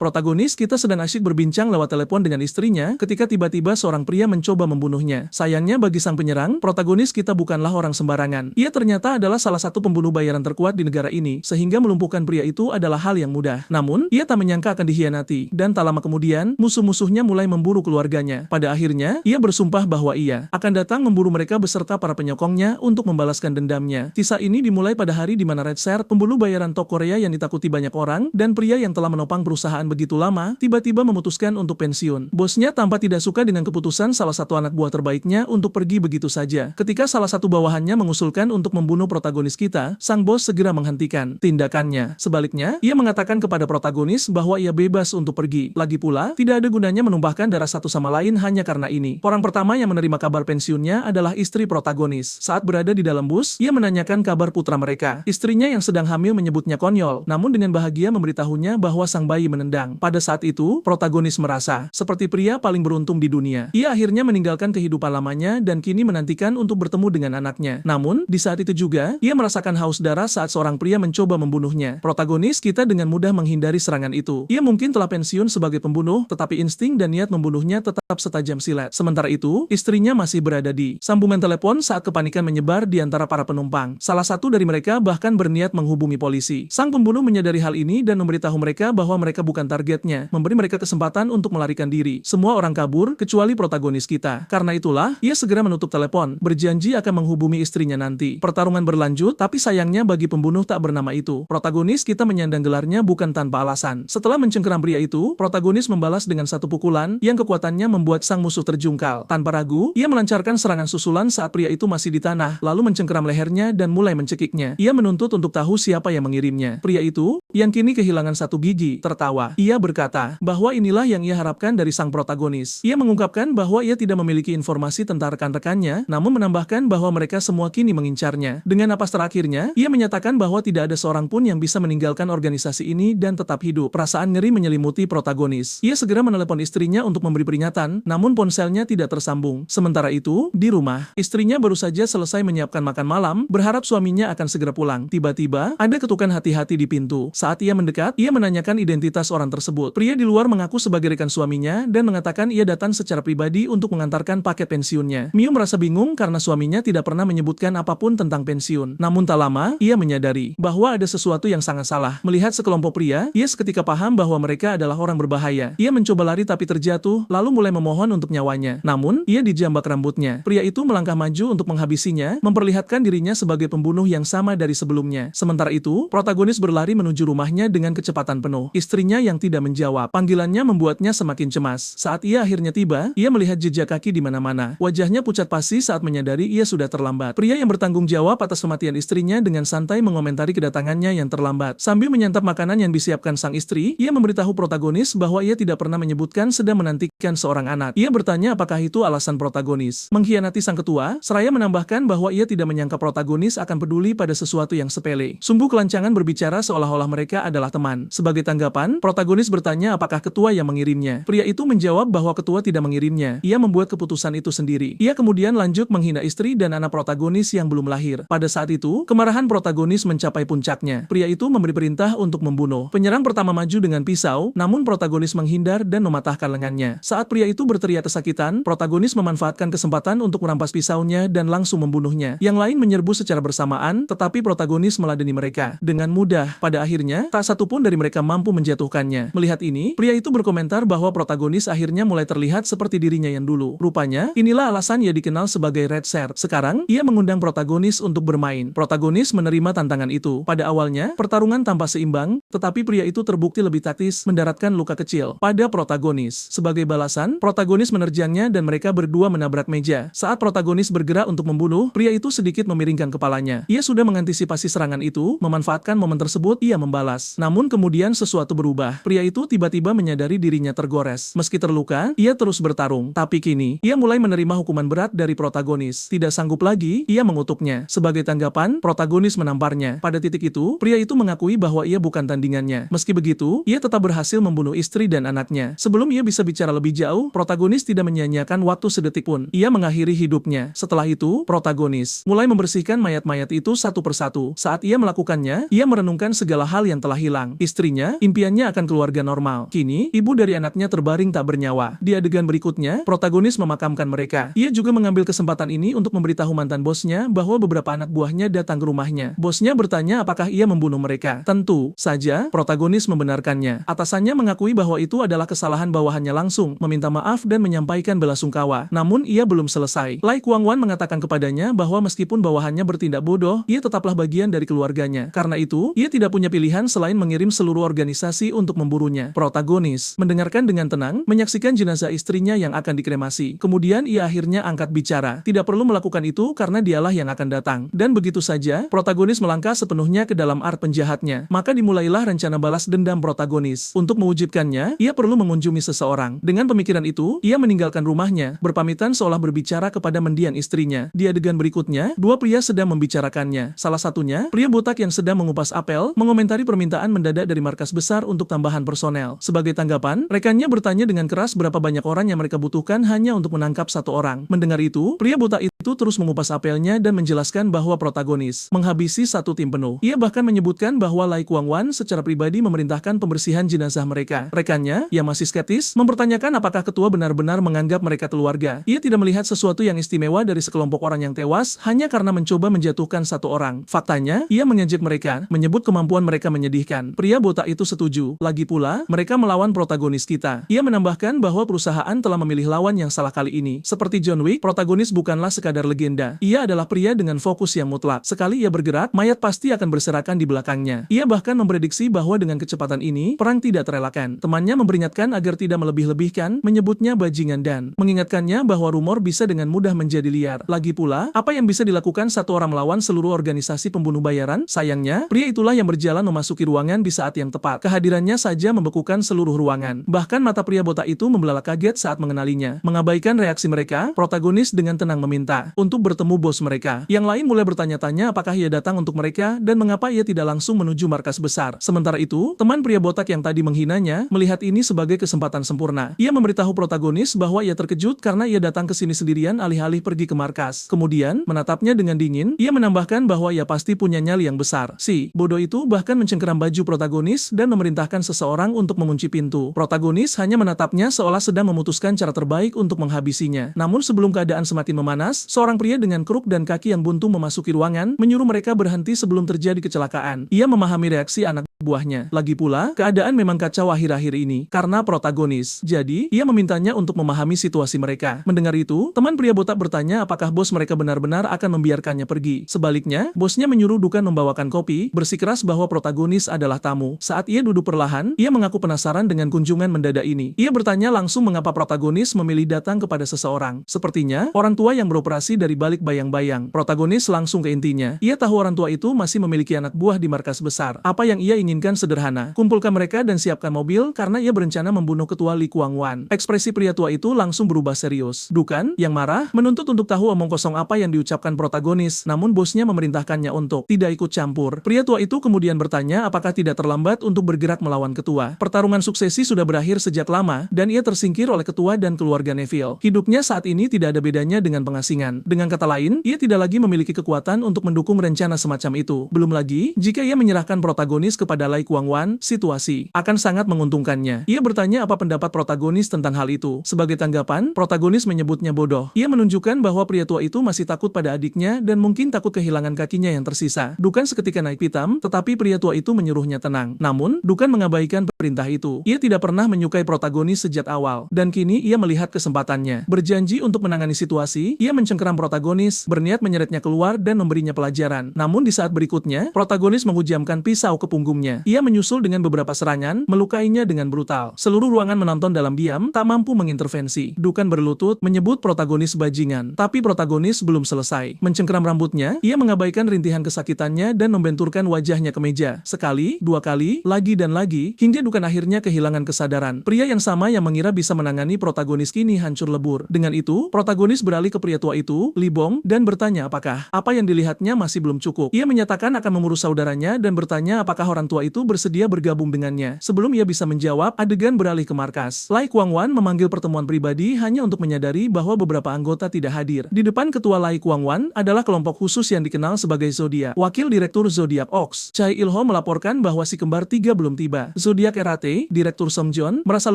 Protagonis kita sedang asyik berbincang lewat telepon dengan istrinya ketika tiba-tiba seorang pria mencoba membunuhnya. Sayangnya bagi sang penyerang, protagonis kita bukanlah orang sembarangan. Ia ternyata adalah salah satu pembunuh bayaran terkuat di negara ini, sehingga melumpuhkan pria itu adalah hal yang mudah. Namun, ia tak menyangka akan dikhianati, dan tak lama kemudian, musuh-musuhnya mulai memburu keluarganya. Pada akhirnya, ia bersumpah bahwa ia akan datang memburu mereka beserta para penyokongnya untuk membalaskan dendamnya. Kisah ini dimulai pada hari di mana Red Shirt, pembunuh bayaran top Korea yang ditakuti banyak orang, dan pria yang telah menopang perusahaan begitu lama, tiba-tiba memutuskan untuk pensiun. Bosnya tampak tidak suka dengan keputusan salah satu anak buah terbaiknya untuk pergi begitu saja. Ketika salah satu bawahannya mengusulkan untuk membunuh protagonis kita, sang bos segera menghentikan tindakannya. Sebaliknya, ia mengatakan kepada protagonis bahwa ia bebas untuk pergi. Lagi pula, tidak ada gunanya menumpahkan darah satu sama lain hanya karena ini. Orang pertama yang menerima kabar pensiunnya adalah istri protagonis. Saat berada di dalam bus, ia menanyakan kabar putra mereka. Istrinya yang sedang hamil menyebutnya konyol, namun dengan bahagia memberitahunya bahwa sang bayi menendang. Pada saat itu, protagonis merasa seperti pria paling beruntung di dunia. Ia akhirnya meninggalkan kehidupan lamanya dan kini menantikan untuk bertemu dengan anaknya. Namun, di saat itu juga, ia merasakan haus darah saat seorang pria mencoba membunuhnya. Protagonis kita dengan mudah menghindari serangan itu. Ia mungkin telah pensiun sebagai pembunuh, tetapi insting dan niat membunuhnya tetap setajam silet. Sementara itu, istrinya masih berada di sambungan telepon saat kepanikan menyebar di antara para penumpang. Salah satu dari mereka bahkan berniat menghubungi polisi. Sang pembunuh menyadari hal ini dan memberitahu mereka bahwa mereka bukan targetnya, memberi mereka kesempatan untuk melarikan diri. Semua orang kabur, kecuali protagonis kita. Karena itulah, ia segera menutup telepon, berjanji akan menghubungi istrinya nanti. Pertarungan berlanjut, tapi sayangnya bagi pembunuh tak bernama itu, protagonis kita menyandang gelarnya bukan tanpa alasan. Setelah mencengkeram pria itu, protagonis membalas dengan satu pukulan, yang kekuatannya membuat sang musuh terjungkal. Tanpa ragu, ia melancarkan serangan susulan saat pria itu masih di tanah, lalu mencengkeram lehernya dan mulai mencekiknya. Ia menuntut untuk tahu siapa yang mengirimnya. Pria itu, yang kini kehilangan satu gigi, tertawa. Ia berkata bahwa inilah yang ia harapkan dari sang protagonis. Ia mengungkapkan bahwa ia tidak memiliki informasi tentang rekan-rekannya, namun menambahkan bahwa mereka semua kini mengincarnya. Dengan napas terakhirnya, ia menyatakan bahwa tidak ada seorang pun yang bisa meninggalkan organisasi ini dan tetap hidup. Perasaan ngeri menyelimuti protagonis. Ia segera menelepon istrinya untuk memberi peringatan, namun ponselnya tidak tersambung. Sementara itu, di rumah, istrinya baru saja selesai menyiapkan makan malam, berharap suaminya akan segera pulang. Tiba-tiba, ada ketukan hati-hati di pintu. Saat ia mendekat, ia menanyakan identitas orang tersebut. Pria di luar mengaku sebagai rekan suaminya dan mengatakan ia datang secara pribadi untuk mengantarkan paket pensiunnya. Mio merasa bingung karena suaminya tidak pernah menyebutkan apapun tentang pensiun. Namun tak lama, ia menyadari bahwa ada sesuatu yang sangat salah. Melihat sekelompok pria, ia seketika paham bahwa mereka adalah orang berbahaya. Ia mencoba lari tapi terjatuh, lalu mulai memohon untuk nyawanya. Namun, ia dijambak rambutnya. Pria itu melangkah maju untuk menghabisinya, memperlihatkan dirinya sebagai pembunuh yang sama dari sebelumnya. Sementara itu, protagonis berlari menuju rumahnya dengan kecepatan penuh. Istrinya yang tidak menjawab. Panggilannya membuatnya semakin cemas. Saat ia akhirnya tiba, ia melihat jejak kaki di mana-mana. Wajahnya pucat pasi saat menyadari ia sudah terlambat. Pria yang bertanggung jawab atas kematian istrinya dengan santai mengomentari kedatangannya yang terlambat. Sambil menyantap makanan yang disiapkan sang istri, ia memberitahu protagonis bahwa ia tidak pernah menyebutkan sedang menantikan seorang anak. Ia bertanya apakah itu alasan protagonis mengkhianati sang ketua, seraya menambahkan bahwa ia tidak menyangka protagonis akan peduli pada sesuatu yang sepele. Sungguh kelancangan berbicara seolah-olah mereka adalah teman. Sebagai tanggapan, protagonis bertanya apakah ketua yang mengirimnya. Pria itu menjawab bahwa ketua tidak mengirimnya. Ia membuat keputusan itu sendiri. Ia kemudian lanjut menghina istri dan anak protagonis yang belum lahir. Pada saat itu, kemarahan protagonis mencapai puncaknya. Pria itu memberi perintah untuk membunuh. Penyerang pertama maju dengan pisau, namun protagonis menghindar dan mematahkan lengannya. Saat pria itu berteriak kesakitan, protagonis memanfaatkan kesempatan untuk merampas pisaunya dan langsung membunuhnya. Yang lain menyerbu secara bersamaan, tetapi protagonis meladeni mereka dengan mudah. Pada akhirnya, tak satu pun dari mereka mampu menjatuhkannya. Melihat ini, pria itu berkomentar bahwa protagonis akhirnya mulai terlihat seperti dirinya yang dulu. Rupanya, inilah alasan ia dikenal sebagai Red Shirt. Sekarang, ia mengundang protagonis untuk bermain. Protagonis menerima tantangan itu. Pada awalnya, pertarungan tampak seimbang, tetapi pria itu terbukti lebih taktis, mendaratkan luka kecil pada protagonis. Sebagai balasan, protagonis menerjangnya dan mereka berdua menabrak meja. Saat protagonis bergerak untuk membunuh, pria itu sedikit memiringkan kepalanya. Ia sudah mengantisipasi serangan itu, memanfaatkan momen tersebut, ia membalas. Namun kemudian sesuatu berubah. Pria itu tiba-tiba menyadari dirinya tergores. Meski terluka, ia terus bertarung. Tapi kini, ia mulai menerima hukuman berat dari protagonis. Tidak sanggup lagi, ia mengutuknya. Sebagai tanggapan, protagonis menamparnya. Pada titik itu, pria itu mengakui bahwa ia bukan tandingannya. Meski begitu, ia tetap berhasil membunuh istri dan anaknya. Sebelum ia bisa bicara lebih jauh, protagonis tidak menyia-nyiakan waktu sedetik pun. Ia mengakhiri hidupnya. Setelah itu, protagonis mulai membersihkan mayat-mayat itu satu persatu. Saat ia melakukannya, ia merenungkan segala hal hal yang telah hilang. Istrinya, impiannya akan keluarga normal. Kini, ibu dari anaknya terbaring tak bernyawa. Di adegan berikutnya, protagonis memakamkan mereka. Ia juga mengambil kesempatan ini untuk memberitahu mantan bosnya bahwa beberapa anak buahnya datang ke rumahnya. Bosnya bertanya apakah ia membunuh mereka. Tentu saja, protagonis membenarkannya. Atasannya mengakui bahwa itu adalah kesalahan bawahannya, langsung meminta maaf dan menyampaikan belasungkawa. Namun ia belum selesai. Lai Kuangwan mengatakan kepadanya bahwa meskipun bawahannya bertindak bodoh, ia tetaplah bagian dari keluarganya. Karena itu, ia tidak punya pilihan selain mengirim seluruh organisasi untuk memburunya. Protagonis mendengarkan dengan tenang, menyaksikan jenazah istrinya yang akan dikremasi. Kemudian ia akhirnya angkat bicara. Tidak perlu melakukan itu karena dialah yang akan datang. Dan begitu saja, protagonis melangkah sepenuhnya ke dalam art penjahatnya. Maka dimulailah rencana balas dendam protagonis. Untuk mewujudkannya, ia perlu mengunjungi seseorang. Dengan pemikiran itu, ia meninggalkan rumahnya, berpamitan seolah berbicara kepada mendiang istrinya. Di adegan berikutnya, dua pria sedang membicarakannya. Salah satunya, pria botak yang sedang mengupas apel, mengomentari permintaan mendadak dari markas besar untuk tambahan personel. Sebagai tanggapan, rekannya bertanya dengan keras berapa banyak orang yang mereka butuhkan hanya untuk menangkap satu orang. Mendengar itu, pria botak itu terus mengupas apelnya dan menjelaskan bahwa protagonis menghabisi satu tim penuh. Ia bahkan menyebutkan bahwa Lai Kuangwan secara pribadi memerintahkan pembersihan jenazah mereka. Rekannya, yang masih skeptis, mempertanyakan apakah ketua benar-benar menganggap mereka keluarga. Ia tidak melihat sesuatu yang istimewa dari sekelompok orang yang tewas hanya karena mencoba menjatuhkan satu orang. Faktanya, ia mengejek mereka, menyebut kemampuan mereka menyedihkan. Pria botak itu setuju. Lagi pula, mereka melawan protagonis kita. Ia menambahkan bahwa perusahaan telah memilih lawan yang salah kali ini. Seperti John Wick, protagonis bukanlah sekadar legenda. Ia adalah pria dengan fokus yang mutlak. Sekali ia bergerak, mayat pasti akan berserakan di belakangnya. Ia bahkan memprediksi bahwa dengan kecepatan ini, perang tidak terelakkan. Temannya memperingatkan agar tidak melebih-lebihkan, menyebutnya bajingan dan mengingatkannya bahwa rumor bisa dengan mudah menjadi liar. Lagi pula, apa yang bisa dilakukan satu orang melawan seluruh organisasi pembunuh bayaran? Sayangnya, pria itulah yang berjalan memasuki ruangan di saat yang tepat. Kehadirannya saja membekukan seluruh ruangan. Bahkan mata pria botak itu membelalak kaget saat mengenalinya. Mengabaikan reaksi mereka, protagonis dengan tenang meminta untuk bertemu bos mereka. Yang lain mulai bertanya-tanya apakah ia datang untuk mereka dan mengapa ia tidak langsung menuju markas besar. Sementara itu, teman pria botak yang tadi menghinanya melihat ini sebagai kesempatan sempurna. Ia memberitahu protagonis bahwa ia terkejut karena ia datang ke sini sendirian alih-alih pergi ke markas. Kemudian, menatapnya dengan dingin, ia menambahkan bahwa ia pasti punya nyali yang besar. Si bodoh itu bahkan mencengkeram baju protagonis dan memerintahkan seseorang untuk mengunci pintu. Protagonis hanya menatapnya seolah sedang memutuskan cara terbaik untuk menghabisinya. Namun sebelum keadaan semakin memanas, seorang pria dengan keruk dan kaki yang buntung memasuki ruangan, menyuruh mereka berhenti sebelum terjadi kecelakaan. Ia memahami reaksi anak buahnya. Lagi pula, keadaan memang kacau akhir-akhir ini karena protagonis. Jadi, ia memintanya untuk memahami situasi mereka. Mendengar itu, teman pria botak bertanya apakah bos mereka benar-benar akan membiarkannya pergi. Sebaliknya, bosnya menyuruh Dukan membawakan kopi, bersikeras bahwa protagonis adalah tamu. Saat ia duduk perlahan, ia mengaku penasaran dengan kunjungan mendadak ini. Ia bertanya langsung mengapa protagonis memilih datang kepada seseorang. Sepertinya, orang tua yang beroperasi dari balik bayang-bayang. Protagonis langsung ke intinya. Ia tahu orang tua itu masih memiliki anak buah di markas besar. Apa yang ia inginkan sederhana. Kumpulkan mereka dan siapkan mobil karena ia berencana membunuh ketua Li Kuangwan. Ekspresi pria tua itu langsung berubah serius. Dukan, yang marah, menuntut untuk tahu omong kosong apa yang diucapkan protagonis, namun bosnya memerintahkannya untuk tidak ikut campur. Pria tua itu kemudian bertanya apakah tidak terlambat untuk bergerak melawan ketua. Pertarungan suksesi sudah berakhir sejak lama, dan ia tersingkir oleh ketua dan keluarga Neville. Hidupnya saat ini tidak ada bedanya dengan pengasingan. Dengan kata lain, ia tidak lagi memiliki kekuatan untuk mendukung rencana semacam itu. Belum lagi, jika ia menyerahkan protagonis kepada Lai Kuangwan, situasi akan sangat menguntungkannya. Ia bertanya apa pendapat protagonis tentang hal itu. Sebagai tanggapan, protagonis menyebutnya bodoh. Ia menunjukkan bahwa pria tua itu masih takut pada adiknya dan mungkin takut kehilangan kakinya yang tersisa. Dukan seketika naik pitam, tetapi pria tua itu menyuruhnya tenang. Namun, Dukan mengabaikan perintah itu. Ia tidak pernah menyukai protagonis sejak awal, dan kini ia melihat kesempatannya. Berjanji untuk menangani situasi, ia mencengkeram protagonis, berniat menyeretnya keluar dan memberinya pelajaran. Namun di saat berikutnya, protagonis menghujamkan pisau ke punggungnya. Ia menyusul dengan beberapa serangan, melukainya dengan brutal. Seluruh ruangan menonton dalam diam, tak mampu mengintervensi. Dukan berlutut, menyebut protagonis bajingan. Tapi protagonis belum selesai. Mencengkeram rambutnya, ia mengabaikan rintihan kesakitannya dan membenturkan wajahnya ke meja. Sekali, dua kali, lagi dan lagi, hingga Dukan akhirnya kehilangan kesadaran. Pria yang sama yang mengira bisa menangani protagonis kini hancur lebur. Dengan itu, protagonis beralih ke pria tua itu, Li Bong, dan bertanya apakah apa yang dilihatnya masih belum cukup. Ia menyatakan akan mengurus saudaranya dan bertanya apakah orang tua itu bersedia bergabung dengannya. Sebelum ia bisa menjawab, adegan beralih ke markas. Lai Kuangwan memanggil pertemuan pribadi hanya untuk menyadari bahwa beberapa anggota tidak hadir. Di depan ketua Lai Kuangwan adalah kelompok khusus yang dikenal sebagai Zodiac. Wakil Direktur Zodiac Ox, Chai Ilho melaporkan bahwa si kembar tiga belum tiba. Zodiac RAT, Direktur Song John, merasa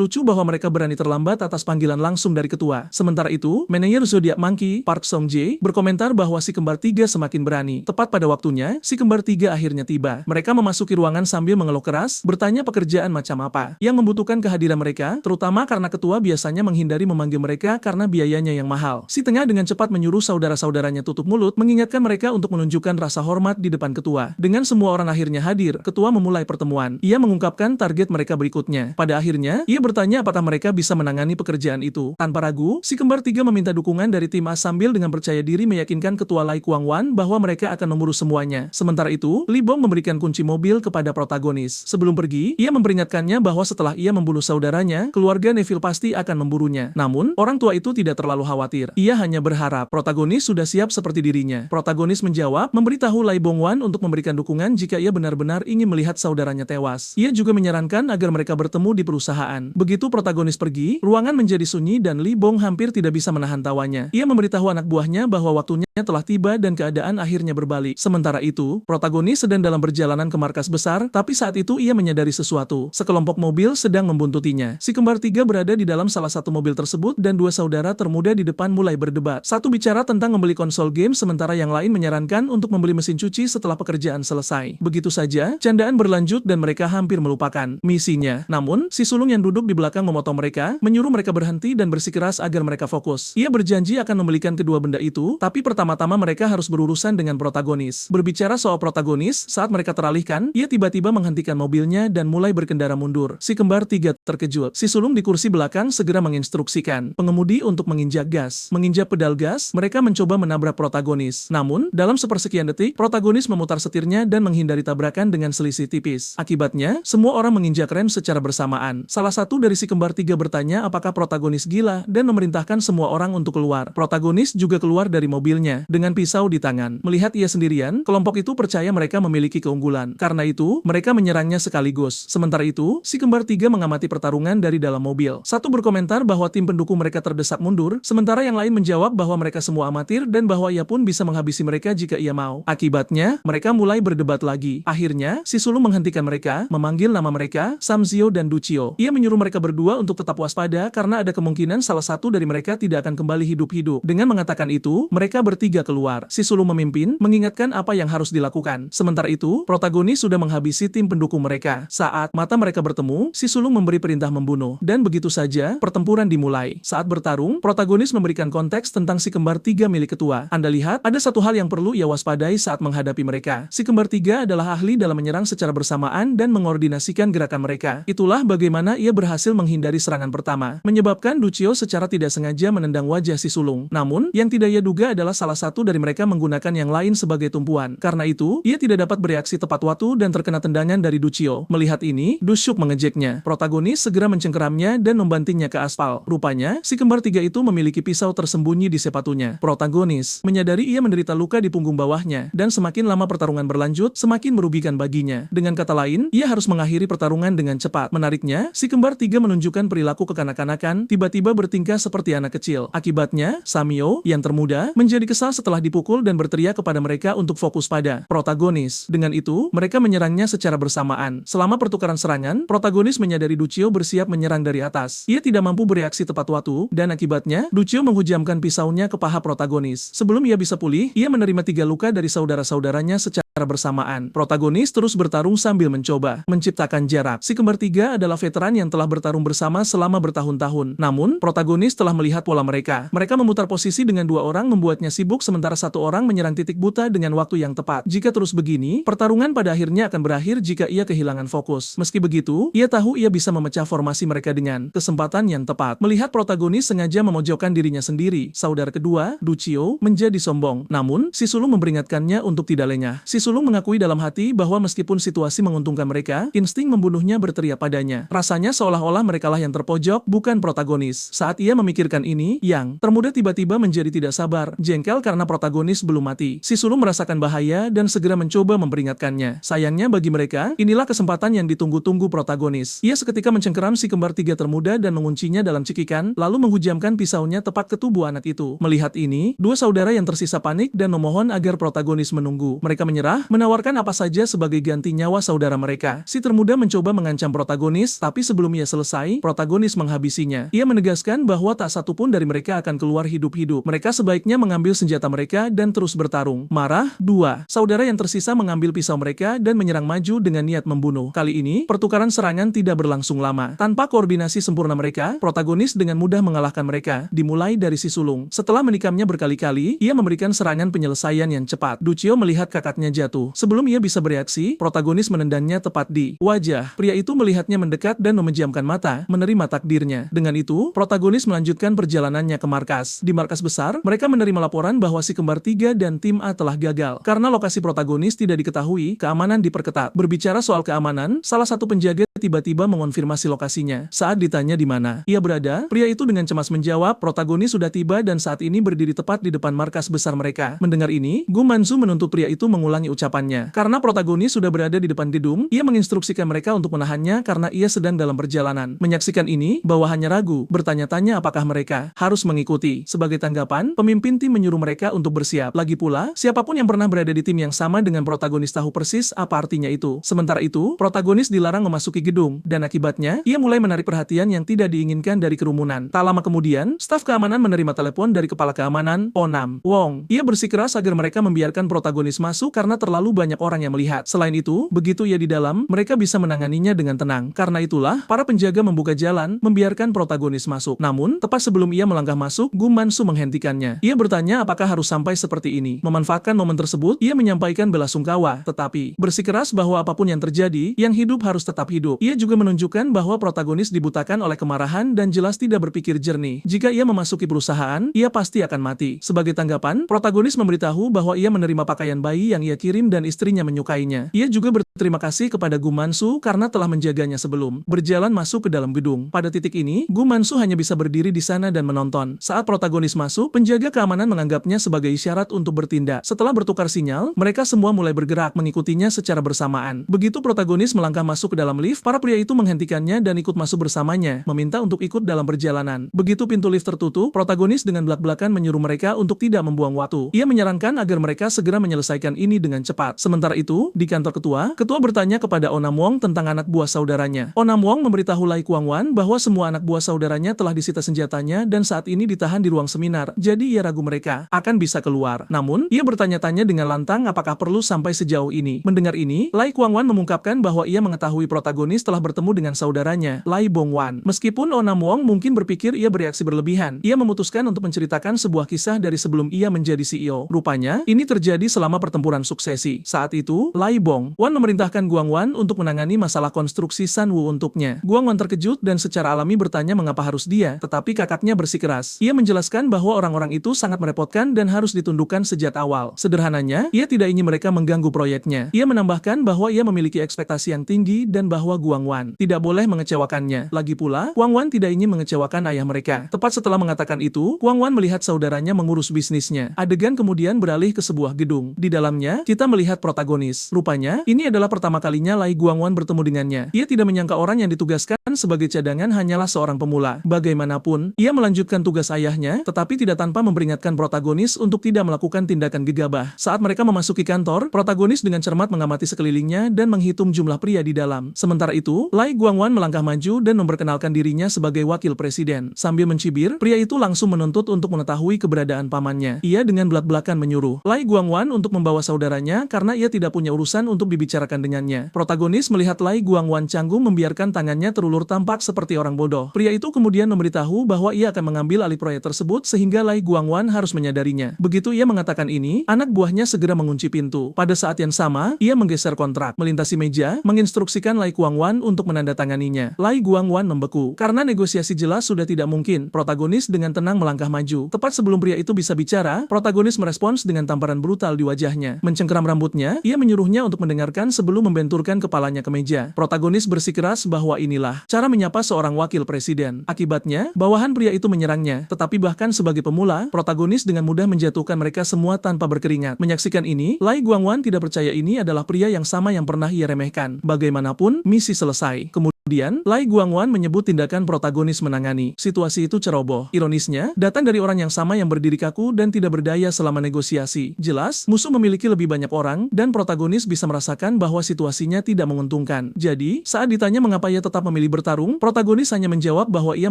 lucu bahwa mereka berani terlambat atas panggilan langsung dari ketua. Sementara itu, manajer Zodiac Monkey, Park Song Jae, berkomentar bahwa si kembar tiga semakin berani. Tepat pada waktunya, si kembar tiga akhirnya tiba. Mereka memasuki ruangan sambil mengeluh keras, bertanya pekerjaan macam apa yang membutuhkan kehadiran mereka, terutama karena ketua biasanya menghindari memanggil mereka karena biayanya yang mahal. Si Tengah dengan cepat menyuruh saudara-saudaranya tutup mulut, mengingatkan mereka untuk menunjukkan rasa hormat di depan ketua. Dengan semua orang akhirnya hadir, ketua memulai pertemuan. Ia mengungkapkan target mereka berikutnya. Pada akhirnya, ia bertanya apakah mereka bisa menangani pekerjaan itu. Tanpa ragu, si kembar tiga meminta dukungan dari tim A sambil dengan percaya diri meyakinkan ketua Lai Kuang Wan bahwa mereka akan mengurus semuanya. Sementara itu, Li Bong memberikan kunci mobil kepada protagonis. Sebelum pergi, ia memperingatkannya bahwa setelah ia membunuh saudaranya, keluarga Neville pasti akan memburunya. Namun, orang tua itu tidak terlalu khawatir. Ia hanya berharap protagonis sudah siap seperti dirinya. Protagonis menjawab, memberitahu Lai Bong Wan untuk memberikan dukungan jika ia benar-benar ingin melihat saudaranya tewas. Ia juga menyarankan agar mereka bertemu di perusahaan. Begitu protagonis pergi, ruangan menjadi sunyi dan Li Bong hampir tidak bisa menahan tawanya. Ia memberitahu anak buahnya bahwa waktunya telah tiba dan keadaan akhirnya berbalik. Sementara itu, protagonis sedang dalam perjalanan ke markas besar, tapi saat itu ia menyadari sesuatu. Sekelompok mobil sedang membuntutinya. Si kembar tiga berada di dalam salah satu mobil tersebut dan dua saudara termuda di depan mulai berdebat. Satu bicara tentang membeli konsol game sementara yang lain menyarankan untuk membeli mesin cuci setelah pekerjaan selesai. Begitu saja, candaan berlanjut dan mereka hampir melupakan misinya. Namun, si sulung yang duduk di belakang memotong mereka, menyuruh mereka berhenti dan bersikeras agar mereka fokus. Ia berjanji akan membelikan kedua benda itu, tapi pertama-tama mereka harus berurusan dengan protagonis. Berbicara soal protagonis, saat mereka teralihkan, ia tiba-tiba menghentikan mobilnya dan mulai berkendara mundur. Si kembar tiga terkejut. Si sulung di kursi belakang segera menginstruksikan pengemudi untuk menginjak gas. Menginjak pedal gas, mereka mencoba menabrak protagonis. Namun, dalam sepersekian detik, protagonis memutar setirnya dan menghindari tabrakan dengan selisih tipis. Akibatnya, semua orang menginjak rem secara bersamaan. Salah satu dari si kembar tiga bertanya apakah protagonis gila dan memerintahkan semua orang untuk keluar. Protagonis juga keluar dari mobilnya dengan pisau di tangan. Melihat ia sendirian, kelompok itu percaya mereka memiliki keunggulan. Karena itu, mereka menyerangnya sekaligus. Sementara itu, si kembar tiga mengamati pertarungan dari dalam mobil. Satu berkomentar bahwa tim pendukung mereka terdesak mundur, sementara yang lain menjawab bahwa mereka semua amatir dan bahwa ia pun bisa menghabisi mereka jika ia mau. Akibatnya, mereka mulai berdebat lagi. Akhirnya, si sulung menghentikan mereka, memanggil nama mereka, Samzio dan Ducio. Ia menyuruh mereka berdua untuk tetap waspada karena ada kemungkinan salah satu dari mereka tidak akan kembali hidup-hidup. Dengan mengatakan itu, mereka bertiga keluar. Si sulung memimpin, mengingatkan apa yang harus dilakukan. Sementara itu, protagonis sudah menghabisi tim pendukung mereka. Saat mata mereka bertemu, si sulung memberi perintah membunuh. Dan begitu saja, pertempuran dimulai. Saat bertarung, protagonis memberikan konteks tentang si kembar tiga milik ketua. Anda lihat, ada satu hal yang perlu ia waspadai saat menghadapi mereka. Si kembar tiga adalah ahli dalam menyerang secara bersamaan dan mengordinasikan gerakan mereka. Itulah bagaimana ia berhasil menghindari serangan pertama, menyebabkan Ducio secara tidak sengaja menendang wajah si sulung. Namun, yang tidak ia duga adalah salah satu dari mereka menggunakan yang lain sebagai tumpuan. Karena itu, ia tidak dapat bereaksi tepat waktu dan terkena tendangan dari Ducio. Melihat ini, Dusyuk mengejeknya. Protagonis segera mencengkeramnya dan membantingnya ke aspal. Rupanya, si kembar tiga itu memiliki pisau tersembunyi di sepatunya. Protagonis menyadari ia menderita luka di punggung bawahnya, dan semakin lama pertarungan berlanjut, semakin merugikan baginya. Dengan kata lain, ia harus mengakhiri pertarungan dengan cepat. Menariknya, si kembar tiga menunjukkan perilaku kekanak-kanakan, tiba-tiba bertingkah seperti anak kecil. Akibatnya, Samio, yang termuda, menjadi kesal setelah dipukul dan berteriak kepada mereka untuk fokus pada protagonis. Dengan itu, mereka menyerangnya secara bersamaan. Selama pertukaran serangan, protagonis menyadari Ducio bersiap menyerang dari atas. Ia tidak mampu bereaksi tepat waktu, dan akibatnya, Ducio menghujamkan pisaunya ke paha protagonis. Sebelum ia bisa pulih, ia menerima 3 luka dari saudara-saudaranya secara bersamaan. Protagonis terus bertarung sambil mencoba menciptakan jarak. Si kembar tiga adalah veteran yang telah bertarung bersama selama bertahun-tahun. Namun, protagonis telah melihat pola mereka. Mereka memutar posisi dengan 2 orang membuatnya sibuk sementara 1 orang menyerang titik buta dengan waktu yang tepat. Jika terus begini, pertarungan pada akhirnya akan berakhir jika ia kehilangan fokus. Meski begitu, ia tahu ia bisa memecah formasi mereka dengan kesempatan yang tepat. Melihat protagonis sengaja memojokkan dirinya sendiri, saudara kedua, Ducio, menjadi sombong. Namun, si sulung memperingatkannya untuk tidak lengah. Si sulung mengakui dalam hati bahwa meskipun situasi menguntungkan mereka, insting membunuhnya berteriak padanya. Rasanya seolah-olah merekalah yang terpojok, bukan protagonis. Saat ia memikirkan ini, Yang termuda tiba-tiba menjadi tidak sabar, jengkel karena protagonis belum mati. Si sulung merasakan bahaya dan segera mencoba memperingatkannya. Sayangnya bagi mereka, inilah kesempatan yang ditunggu-tunggu protagonis. Ia seketika mencengkeram si kembar tiga termuda dan menguncinya dalam cekikan, lalu menghujamkan pisaunya tepat ke tubuh anak itu. Melihat ini, 2 saudara yang tersisa panik dan memohon agar protagonis menunggu. Mereka menyerah marah, menawarkan apa saja sebagai ganti nyawa saudara mereka. Si termuda mencoba mengancam protagonis, tapi sebelum ia selesai, protagonis menghabisinya. Ia menegaskan bahwa tak satupun dari mereka akan keluar hidup-hidup. Mereka sebaiknya mengambil senjata mereka dan terus bertarung. Marah, 2. Saudara yang tersisa mengambil pisau mereka dan menyerang maju dengan niat membunuh. Kali ini, pertukaran serangan tidak berlangsung lama. Tanpa koordinasi sempurna mereka, protagonis dengan mudah mengalahkan mereka, dimulai dari si sulung. Setelah menikamnya berkali-kali, ia memberikan serangan penyelesaian yang cepat. Duccio melihat kakaknya jatuh. Sebelum ia bisa bereaksi, protagonis menendangnya tepat di wajah. Pria itu melihatnya mendekat dan memejamkan mata, menerima takdirnya. Dengan itu, protagonis melanjutkan perjalanannya ke markas. Di markas besar, mereka menerima laporan bahwa si kembar 3 dan tim A telah gagal. Karena lokasi protagonis tidak diketahui, keamanan diperketat. Berbicara soal keamanan, salah satu penjaga tiba-tiba mengonfirmasi lokasinya. Saat ditanya di mana ia berada, pria itu dengan cemas menjawab, protagonis sudah tiba dan saat ini berdiri tepat di depan markas besar mereka. Mendengar ini, Gu Manzu menuntut pria itu mengulangi ucapannya. Karena protagonis sudah berada di depan gedung, ia menginstruksikan mereka untuk menahannya karena ia sedang dalam perjalanan. Menyaksikan ini, bawahannya ragu, bertanya-tanya apakah mereka harus mengikuti. Sebagai tanggapan, pemimpin tim menyuruh mereka untuk bersiap. Lagi pula, siapapun yang pernah berada di tim yang sama dengan protagonis tahu persis apa artinya itu. Sementara itu, protagonis dilarang memasuki gedung, dan akibatnya, ia mulai menarik perhatian yang tidak diinginkan dari kerumunan. Tak lama kemudian, staf keamanan menerima telepon dari kepala keamanan, Onam Wong. Ia bersikeras agar mereka membiarkan protagonis masuk karena terlalu banyak orang yang melihat. Selain itu, begitu ia di dalam, mereka bisa menanganinya dengan tenang. Karena itulah, para penjaga membuka jalan, membiarkan protagonis masuk. Namun, tepat sebelum ia melangkah masuk, Gu Manzu menghentikannya. Ia bertanya apakah harus sampai seperti ini. Memanfaatkan momen tersebut, ia menyampaikan belasungkawa, tetapi bersikeras bahwa apapun yang terjadi, yang hidup harus tetap hidup. Ia juga menunjukkan bahwa protagonis dibutakan oleh kemarahan dan jelas tidak berpikir jernih. Jika ia memasuki perusahaan, ia pasti akan mati. Sebagai tanggapan, protagonis memberitahu bahwa ia menerima pakaian bayi yang ia kirim dan istrinya menyukainya. Ia juga berterima kasih kepada Gu Manzu karena telah menjaganya sebelum berjalan masuk ke dalam gedung. Pada titik ini, Gu Manzu hanya bisa berdiri di sana dan menonton. Saat protagonis masuk, penjaga keamanan menganggapnya sebagai isyarat untuk bertindak. Setelah bertukar sinyal, mereka semua mulai bergerak mengikutinya secara bersamaan. Begitu protagonis melangkah masuk ke dalam lift, para pria itu menghentikannya dan ikut masuk bersamanya, meminta untuk ikut dalam perjalanan. Begitu pintu lift tertutup, protagonis dengan belak-belakan menyuruh mereka untuk tidak membuang waktu. Ia menyarankan agar mereka segera menyelesaikan ini dengan cepat. Sementara itu, di kantor ketua bertanya kepada Onam Wong tentang anak buah saudaranya. Onam Wong memberitahu Lai Kuangwan bahwa semua anak buah saudaranya telah disita senjatanya dan saat ini ditahan di ruang seminar, jadi ia ragu mereka akan bisa keluar. Namun, ia bertanya-tanya dengan lantang apakah perlu sampai sejauh ini. Mendengar ini, Lai Kuangwan mengungkapkan bahwa ia mengetahui protagonis telah bertemu dengan saudaranya, Lai Bongwan. Meskipun Onam Wong mungkin berpikir ia bereaksi berlebihan, ia memutuskan untuk menceritakan sebuah kisah dari sebelum ia menjadi CEO. Rupanya, ini terjadi selama pertempuran suksesi. Saat itu, Lai Bongwan memerintahkan Guangwan untuk menangani masalah konstruksi Sanwu untuknya. Guangwan terkejut dan secara alami bertanya mengapa harus dia, tetapi kakaknya bersikeras. Ia menjelaskan bahwa orang-orang itu sangat merepotkan dan harus ditundukkan sejak awal. Sederhananya, ia tidak ingin mereka mengganggu proyeknya. Ia menambahkan bahwa ia memiliki ekspektasi yang tinggi dan bahwa Guangwan tidak boleh mengecewakannya. Lagi pula, Guangwan tidak ingin mengecewakan ayah mereka. Tepat setelah mengatakan itu, Guangwan melihat saudaranya mengurus bisnisnya. Adegan kemudian beralih ke sebuah gedung. Di dalamnya, kita melihat protagonis. Rupanya, ini adalah pertama kalinya Lai Guangwan bertemu dengannya. Ia tidak menyangka orang yang ditugaskan sebagai cadangan hanyalah seorang pemula. Bagaimanapun, ia melanjutkan tugas ayahnya, tetapi tidak tanpa memperingatkan protagonis untuk tidak melakukan tindakan gegabah. Saat mereka memasuki kantor, protagonis dengan cermat mengamati sekelilingnya dan menghitung jumlah pria di dalam. Sementara itu, Lai Guangwan melangkah maju dan memperkenalkan dirinya sebagai wakil presiden. Sambil mencibir, pria itu langsung menuntut untuk mengetahui keberadaan pamannya. Ia dengan belak-belakan menyuruh Lai Guangwan untuk membawa saudaranya karena ia tidak punya urusan untuk dibicarakan dengannya. Protagonis melihat Lai Guangwan canggung membiarkan tangannya terulur tampak seperti orang bodoh. Pria itu kemudian memberitahu bahwa ia akan mengambil alih proyek tersebut sehingga Lai Guangwan harus menyadarinya. Begitu ia mengatakan ini, anak buahnya segera mengunci pintu. Pada saat yang sama, ia menggeser kontrak, melintasi meja, menginstruksikan Lai Guangwan untuk menandatanganinya. Lai Guangwan membeku. Karena negosiasi jelas sudah tidak mungkin, protagonis dengan tenang melangkah maju. Tepat sebelum pria itu bisa bicara, protagonis merespons dengan tamparan brutal di wajahnya. Mencengkeram rambutnya, ia menyuruhnya untuk mendengarkan sebelum membenturkan kepalanya ke meja. Protagonis bersikeras bahwa inilah cara menyapa seorang wakil presiden. Akibatnya, bawahan pria itu menyerangnya, tetapi bahkan sebagai pemula, protagonis dengan mudah menjatuhkan mereka semua tanpa berkeringat. Menyaksikan ini, Lai Guangwan tidak percaya ini adalah pria yang sama yang pernah ia remehkan. Bagaimanapun, misi selesai. Kemudian Kemudian, Lai Guangwan menyebut tindakan protagonis menangani situasi itu ceroboh. Ironisnya, datang dari orang yang sama yang berdiri kaku dan tidak berdaya selama negosiasi. Jelas, musuh memiliki lebih banyak orang, dan protagonis bisa merasakan bahwa situasinya tidak menguntungkan. Jadi, saat ditanya mengapa ia tetap memilih bertarung, protagonis hanya menjawab bahwa ia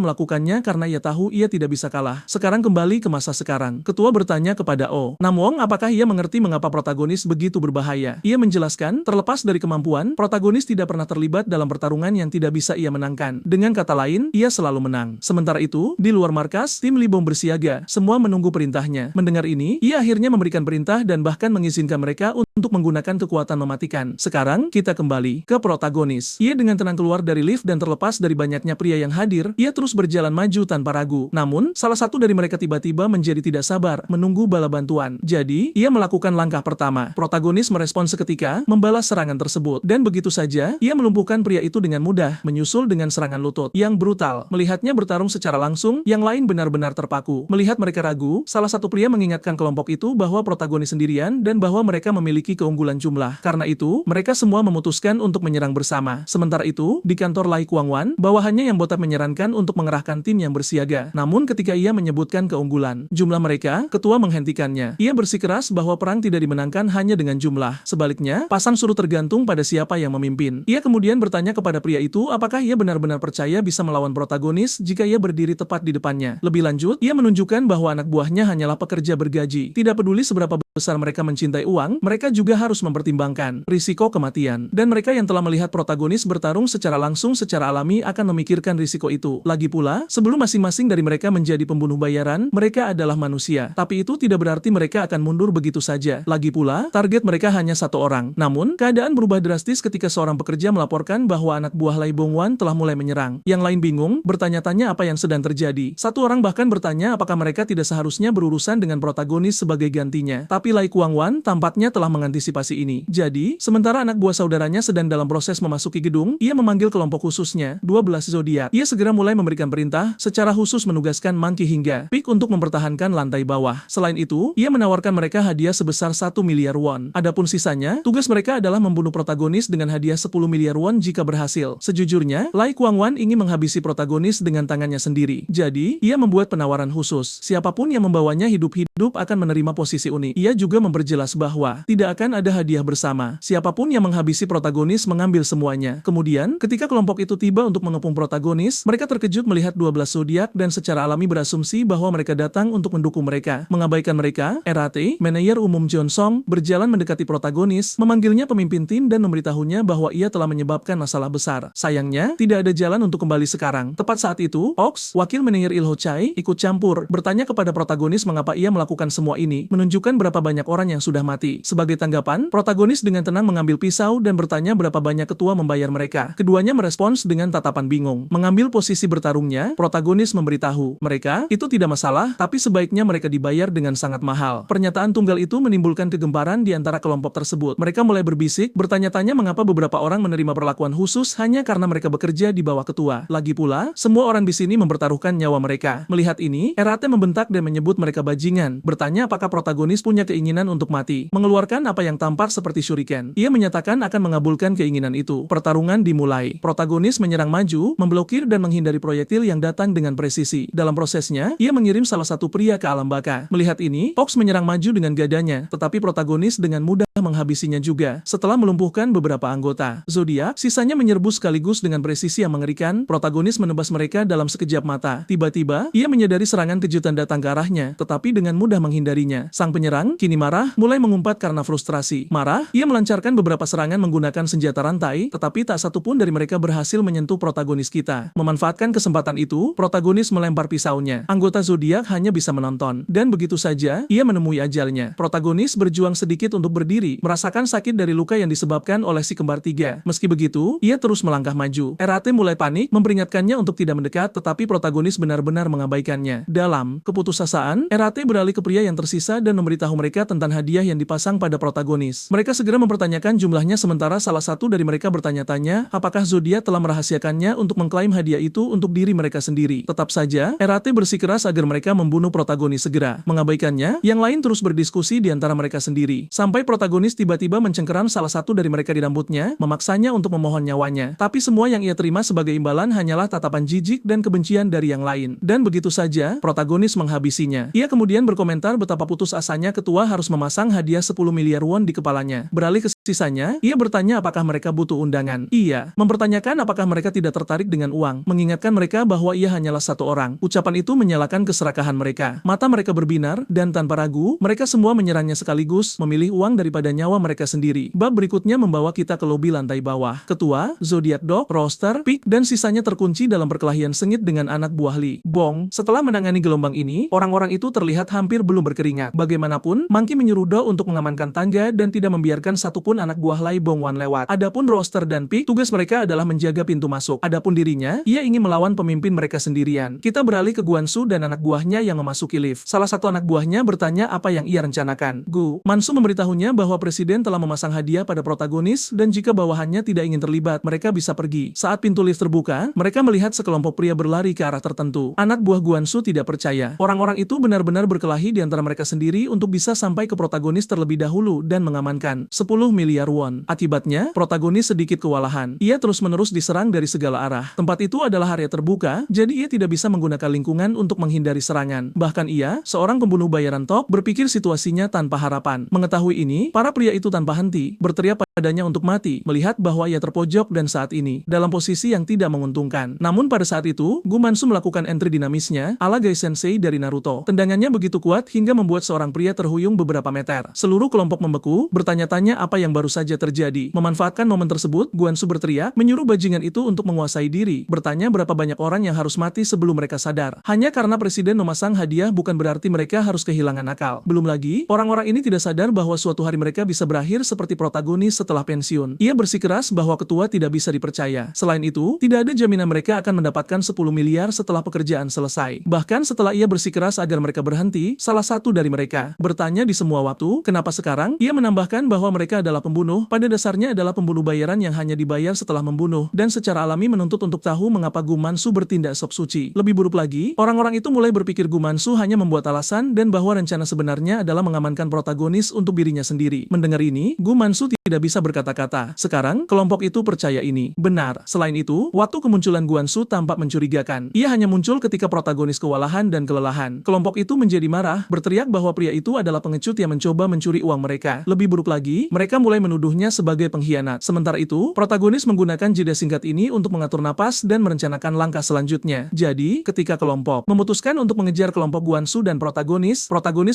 melakukannya karena ia tahu ia tidak bisa kalah. Sekarang kembali ke masa sekarang. Ketua bertanya kepada Oh Nam Wong apakah ia mengerti mengapa protagonis begitu berbahaya. Ia menjelaskan, terlepas dari kemampuan, protagonis tidak pernah terlibat dalam pertarungan yang tidak bisa ia menangkan. Dengan kata lain, ia selalu menang. Sementara itu, di luar markas, tim Li Bong bersiaga. Semua menunggu perintahnya. Mendengar ini, ia akhirnya memberikan perintah dan bahkan mengizinkan mereka untuk menggunakan kekuatan mematikan. Sekarang, kita kembali ke protagonis. Ia dengan tenang keluar dari lift dan terlepas dari banyaknya pria yang hadir, ia terus berjalan maju tanpa ragu. Namun, salah satu dari mereka tiba-tiba menjadi tidak sabar, menunggu bala bantuan. Jadi, ia melakukan langkah pertama. Protagonis merespons seketika, membalas serangan tersebut. Dan begitu saja, ia melumpuhkan pria itu dengan mudah, menyusul dengan serangan lutut yang brutal. Melihatnya bertarung secara langsung, yang lain benar-benar terpaku. Melihat mereka ragu, salah satu pria mengingatkan kelompok itu bahwa protagonis sendirian dan bahwa mereka memiliki keunggulan jumlah. Karena itu, mereka semua memutuskan untuk menyerang bersama. Sementara itu, di kantor Lai Guangwan, bawahannya yang botak menyarankan untuk mengerahkan tim yang bersiaga. Namun ketika ia menyebutkan keunggulan jumlah mereka, ketua menghentikannya. Ia bersikeras bahwa perang tidak dimenangkan hanya dengan jumlah. Sebaliknya, pasang surut tergantung pada siapa yang memimpin. Ia kemudian bertanya kepada pria itu apakah ia benar-benar percaya bisa melawan protagonis jika ia berdiri tepat di depannya. Lebih lanjut, ia menunjukkan bahwa anak buahnya hanyalah pekerja bergaji. Tidak peduli seberapa besar mereka mencintai uang, mereka juga harus mempertimbangkan risiko kematian. Dan mereka yang telah melihat protagonis bertarung secara langsung secara alami akan memikirkan risiko itu. Lagi pula, sebelum masing-masing dari mereka menjadi pembunuh bayaran, mereka adalah manusia. Tapi itu tidak berarti mereka akan mundur begitu saja. Lagi pula, target mereka hanya satu orang. Namun, keadaan berubah drastis ketika seorang pekerja melaporkan bahwa anak buah Lai Bongwan telah mulai menyerang. Yang lain bingung, bertanya-tanya apa yang sedang terjadi. Satu orang bahkan bertanya apakah mereka tidak seharusnya berurusan dengan protagonis sebagai gantinya. Tapi Lai Guangwan tampaknya telah mengantisipasi ini. Jadi, sementara anak buah saudaranya sedang dalam proses memasuki gedung, ia memanggil kelompok khususnya, 12 zodiak. Ia segera mulai memberikan perintah, secara khusus menugaskan Monkey hingga Pig untuk mempertahankan lantai bawah. Selain itu, ia menawarkan mereka hadiah sebesar 1 miliar won. Adapun sisanya, tugas mereka adalah membunuh protagonis dengan hadiah 10 miliar won jika berhasil. Sejujurnya, Lai Guangwan ingin menghabisi protagonis dengan tangannya sendiri. Jadi, ia membuat penawaran khusus. Siapapun yang membawanya hidup-hidup akan menerima posisi unik. Ia juga memperjelas bahwa tidak akan ada hadiah bersama. Siapapun yang menghabisi protagonis mengambil semuanya. Kemudian, ketika kelompok itu tiba untuk mengepung protagonis, mereka terkejut melihat 12 zodiak dan secara alami berasumsi bahwa mereka datang untuk mendukung mereka. Mengabaikan mereka, RAT, manajer umum John Song, berjalan mendekati protagonis, memanggilnya pemimpin tim dan memberitahunya bahwa ia telah menyebabkan masalah besar. Sayangnya, tidak ada jalan untuk kembali sekarang. Tepat saat itu, Ox, wakil manajer Il Ho Chai, ikut campur, bertanya kepada protagonis mengapa ia melakukan semua ini, menunjukkan berapa banyak orang yang sudah mati. Sebagai tanggapan, protagonis dengan tenang mengambil pisau dan bertanya berapa banyak ketua membayar mereka. Keduanya merespons dengan tatapan bingung. Mengambil posisi bertarungnya, protagonis memberitahu mereka, itu tidak masalah, tapi sebaiknya mereka dibayar dengan sangat mahal. Pernyataan tunggal itu menimbulkan kegemparan di antara kelompok tersebut. Mereka mulai berbisik, bertanya-tanya mengapa beberapa orang menerima perlakuan khusus hanya karena mereka bekerja di bawah ketua. Lagi pula, semua orang di sini mempertaruhkan nyawa mereka. Melihat ini, RAT membentak dan menyebut mereka bajingan. Bertanya apakah protagonis punya keinginan untuk mati. Mengeluarkan apa yang tampar seperti shuriken. Ia menyatakan akan mengabulkan keinginan itu. Pertarungan dimulai. Protagonis menyerang maju, memblokir dan menghindari proyektil yang datang dengan presisi. Dalam prosesnya, ia mengirim salah satu pria ke alam baka. Melihat ini, Ox menyerang maju dengan gadanya, tetapi protagonis dengan mudah menghabisinya juga. Setelah melumpuhkan beberapa anggota zodiak, sisanya menyerbu sekaligus dengan presisi yang mengerikan. Protagonis menebas mereka dalam sekejap mata. Tiba-tiba, ia menyadari serangan kejutan datang ke arahnya, tetapi dengan mudah menghindarinya. Sang penyerang, kini marah, mulai mengumpat karena frustrasi. Marah, ia melancarkan beberapa serangan menggunakan senjata rantai, tetapi tak satu pun dari mereka berhasil menyentuh protagonis kita. Memanfaatkan kesempatan itu, protagonis melempar pisaunya. Anggota zodiak hanya bisa menonton. Dan begitu saja, ia menemui ajalnya. Protagonis berjuang sedikit untuk berdiri, merasakan sakit dari luka yang disebabkan oleh si kembar tiga. Meski begitu, ia terus melangkah maju. RAT mulai panik, memperingatkannya untuk tidak mendekat, tetapi protagonis benar-benar mengabaikannya. Dalam keputusasaan, RAT beralih ke pria yang tersisa dan memberitahu mereka tentang hadiah yang dipasang pada protagonis. Mereka segera mempertanyakan jumlahnya sementara salah satu dari mereka bertanya-tanya apakah zodiak telah merahasiakannya untuk mengklaim hadiah itu untuk diri mereka sendiri. Tetap saja, RAT bersikeras agar mereka membunuh protagonis segera. Mengabaikannya, yang lain terus berdiskusi di antara mereka sendiri. Sampai protagonis protagonis tiba-tiba mencengkeram salah satu dari mereka di rambutnya, memaksanya untuk memohon nyawanya. Tapi semua yang ia terima sebagai imbalan hanyalah tatapan jijik dan kebencian dari yang lain. Dan begitu saja, protagonis menghabisinya. Ia kemudian berkomentar betapa putus asanya ketua harus memasang hadiah 10 miliar won di kepalanya. Beralih ke sisanya, ia bertanya apakah mereka butuh undangan. Ia mempertanyakan apakah mereka tidak tertarik dengan uang, mengingatkan mereka bahwa ia hanyalah satu orang. Ucapan itu menyalakan keserakahan mereka. Mata mereka berbinar, dan tanpa ragu, mereka semua menyerangnya sekaligus, memilih uang daripada nyawa mereka sendiri. Bab berikutnya membawa kita ke lobi lantai bawah. Ketua, Zodiac Dog, Roster, Pig, dan sisanya terkunci dalam perkelahian sengit dengan anak buah Lee Bong. Setelah menangani gelombang ini, orang-orang itu terlihat hampir belum berkeringat. Bagaimanapun, Monkey menyuruh Do untuk mengamankan tangga dan tidak membiarkan satupun anak buah Lee Bong Wan lewat. Adapun Roster dan Pig, tugas mereka adalah menjaga pintu masuk. Adapun dirinya, ia ingin melawan pemimpin mereka sendirian. Kita beralih ke Guansu dan anak buahnya yang memasuki lift. Salah satu anak buahnya bertanya apa yang ia rencanakan. Gu Mansu memberitahunya bahwa presiden telah memasang hadiah pada protagonis dan jika bawahannya tidak ingin terlibat, mereka bisa pergi. Saat pintu lift terbuka, mereka melihat sekelompok pria berlari ke arah tertentu. Anak buah Guansu tidak percaya. Orang-orang itu benar-benar berkelahi di antara mereka sendiri untuk bisa sampai ke protagonis terlebih dahulu dan mengamankan 10 miliar won. Akibatnya, protagonis sedikit kewalahan. Ia terus-menerus diserang dari segala arah. Tempat itu adalah area terbuka, jadi ia tidak bisa menggunakan lingkungan untuk menghindari serangan. Bahkan ia, seorang pembunuh bayaran top, berpikir situasinya tanpa harapan. Mengetahui ini, para pria itu tanpa henti berteriak padanya untuk mati, melihat bahwa ia terpojok dan saat ini dalam posisi yang tidak menguntungkan. Namun pada saat itu, Gu Mansu melakukan entry dinamisnya ala Gai Sensei dari Naruto. Tendangannya begitu kuat hingga membuat seorang pria terhuyung beberapa meter. Seluruh kelompok membeku, bertanya-tanya apa yang baru saja terjadi. Memanfaatkan momen tersebut, Guansu berteriak, menyuruh bajingan itu untuk menguasai diri, bertanya berapa banyak orang yang harus mati sebelum mereka sadar. Hanya karena presiden memasang hadiah bukan berarti mereka harus kehilangan akal. Belum lagi, orang-orang ini tidak sadar bahwa suatu hari mereka bisa berakhir seperti protagonis setelah pensiun. Ia bersikeras bahwa ketua tidak bisa dipercaya. Selain itu, tidak ada jaminan mereka akan mendapatkan 10 miliar setelah pekerjaan selesai. Bahkan setelah ia bersikeras agar mereka berhenti, salah satu dari mereka bertanya di semua waktu, kenapa sekarang? Ia menambahkan bahwa mereka adalah pembunuh, pada dasarnya adalah pembunuh bayaran yang hanya dibayar setelah membunuh, dan secara alami menuntut untuk tahu mengapa Gu Mansu bertindak sok suci. Lebih buruk lagi, orang-orang itu mulai berpikir Gu Mansu hanya membuat alasan dan bahwa rencana sebenarnya adalah mengamankan protagonis untuk dirinya sendiri. Mendengar ini, Gu Mansu tidak bisa berkata-kata. Sekarang, kelompok itu percaya ini benar. Selain itu, waktu kemunculan Guansu tampak mencurigakan. Ia hanya muncul ketika protagonis kewalahan dan kelelahan. Kelompok itu menjadi marah, berteriak bahwa pria itu adalah pengecut yang mencoba mencuri uang mereka. Lebih buruk lagi, mereka mulai menuduhnya sebagai pengkhianat. Sementara itu, protagonis menggunakan jeda singkat ini untuk mengatur napas dan merencanakan langkah selanjutnya. Jadi, ketika kelompok memutuskan untuk mengejar kelompok Guansu dan protagonis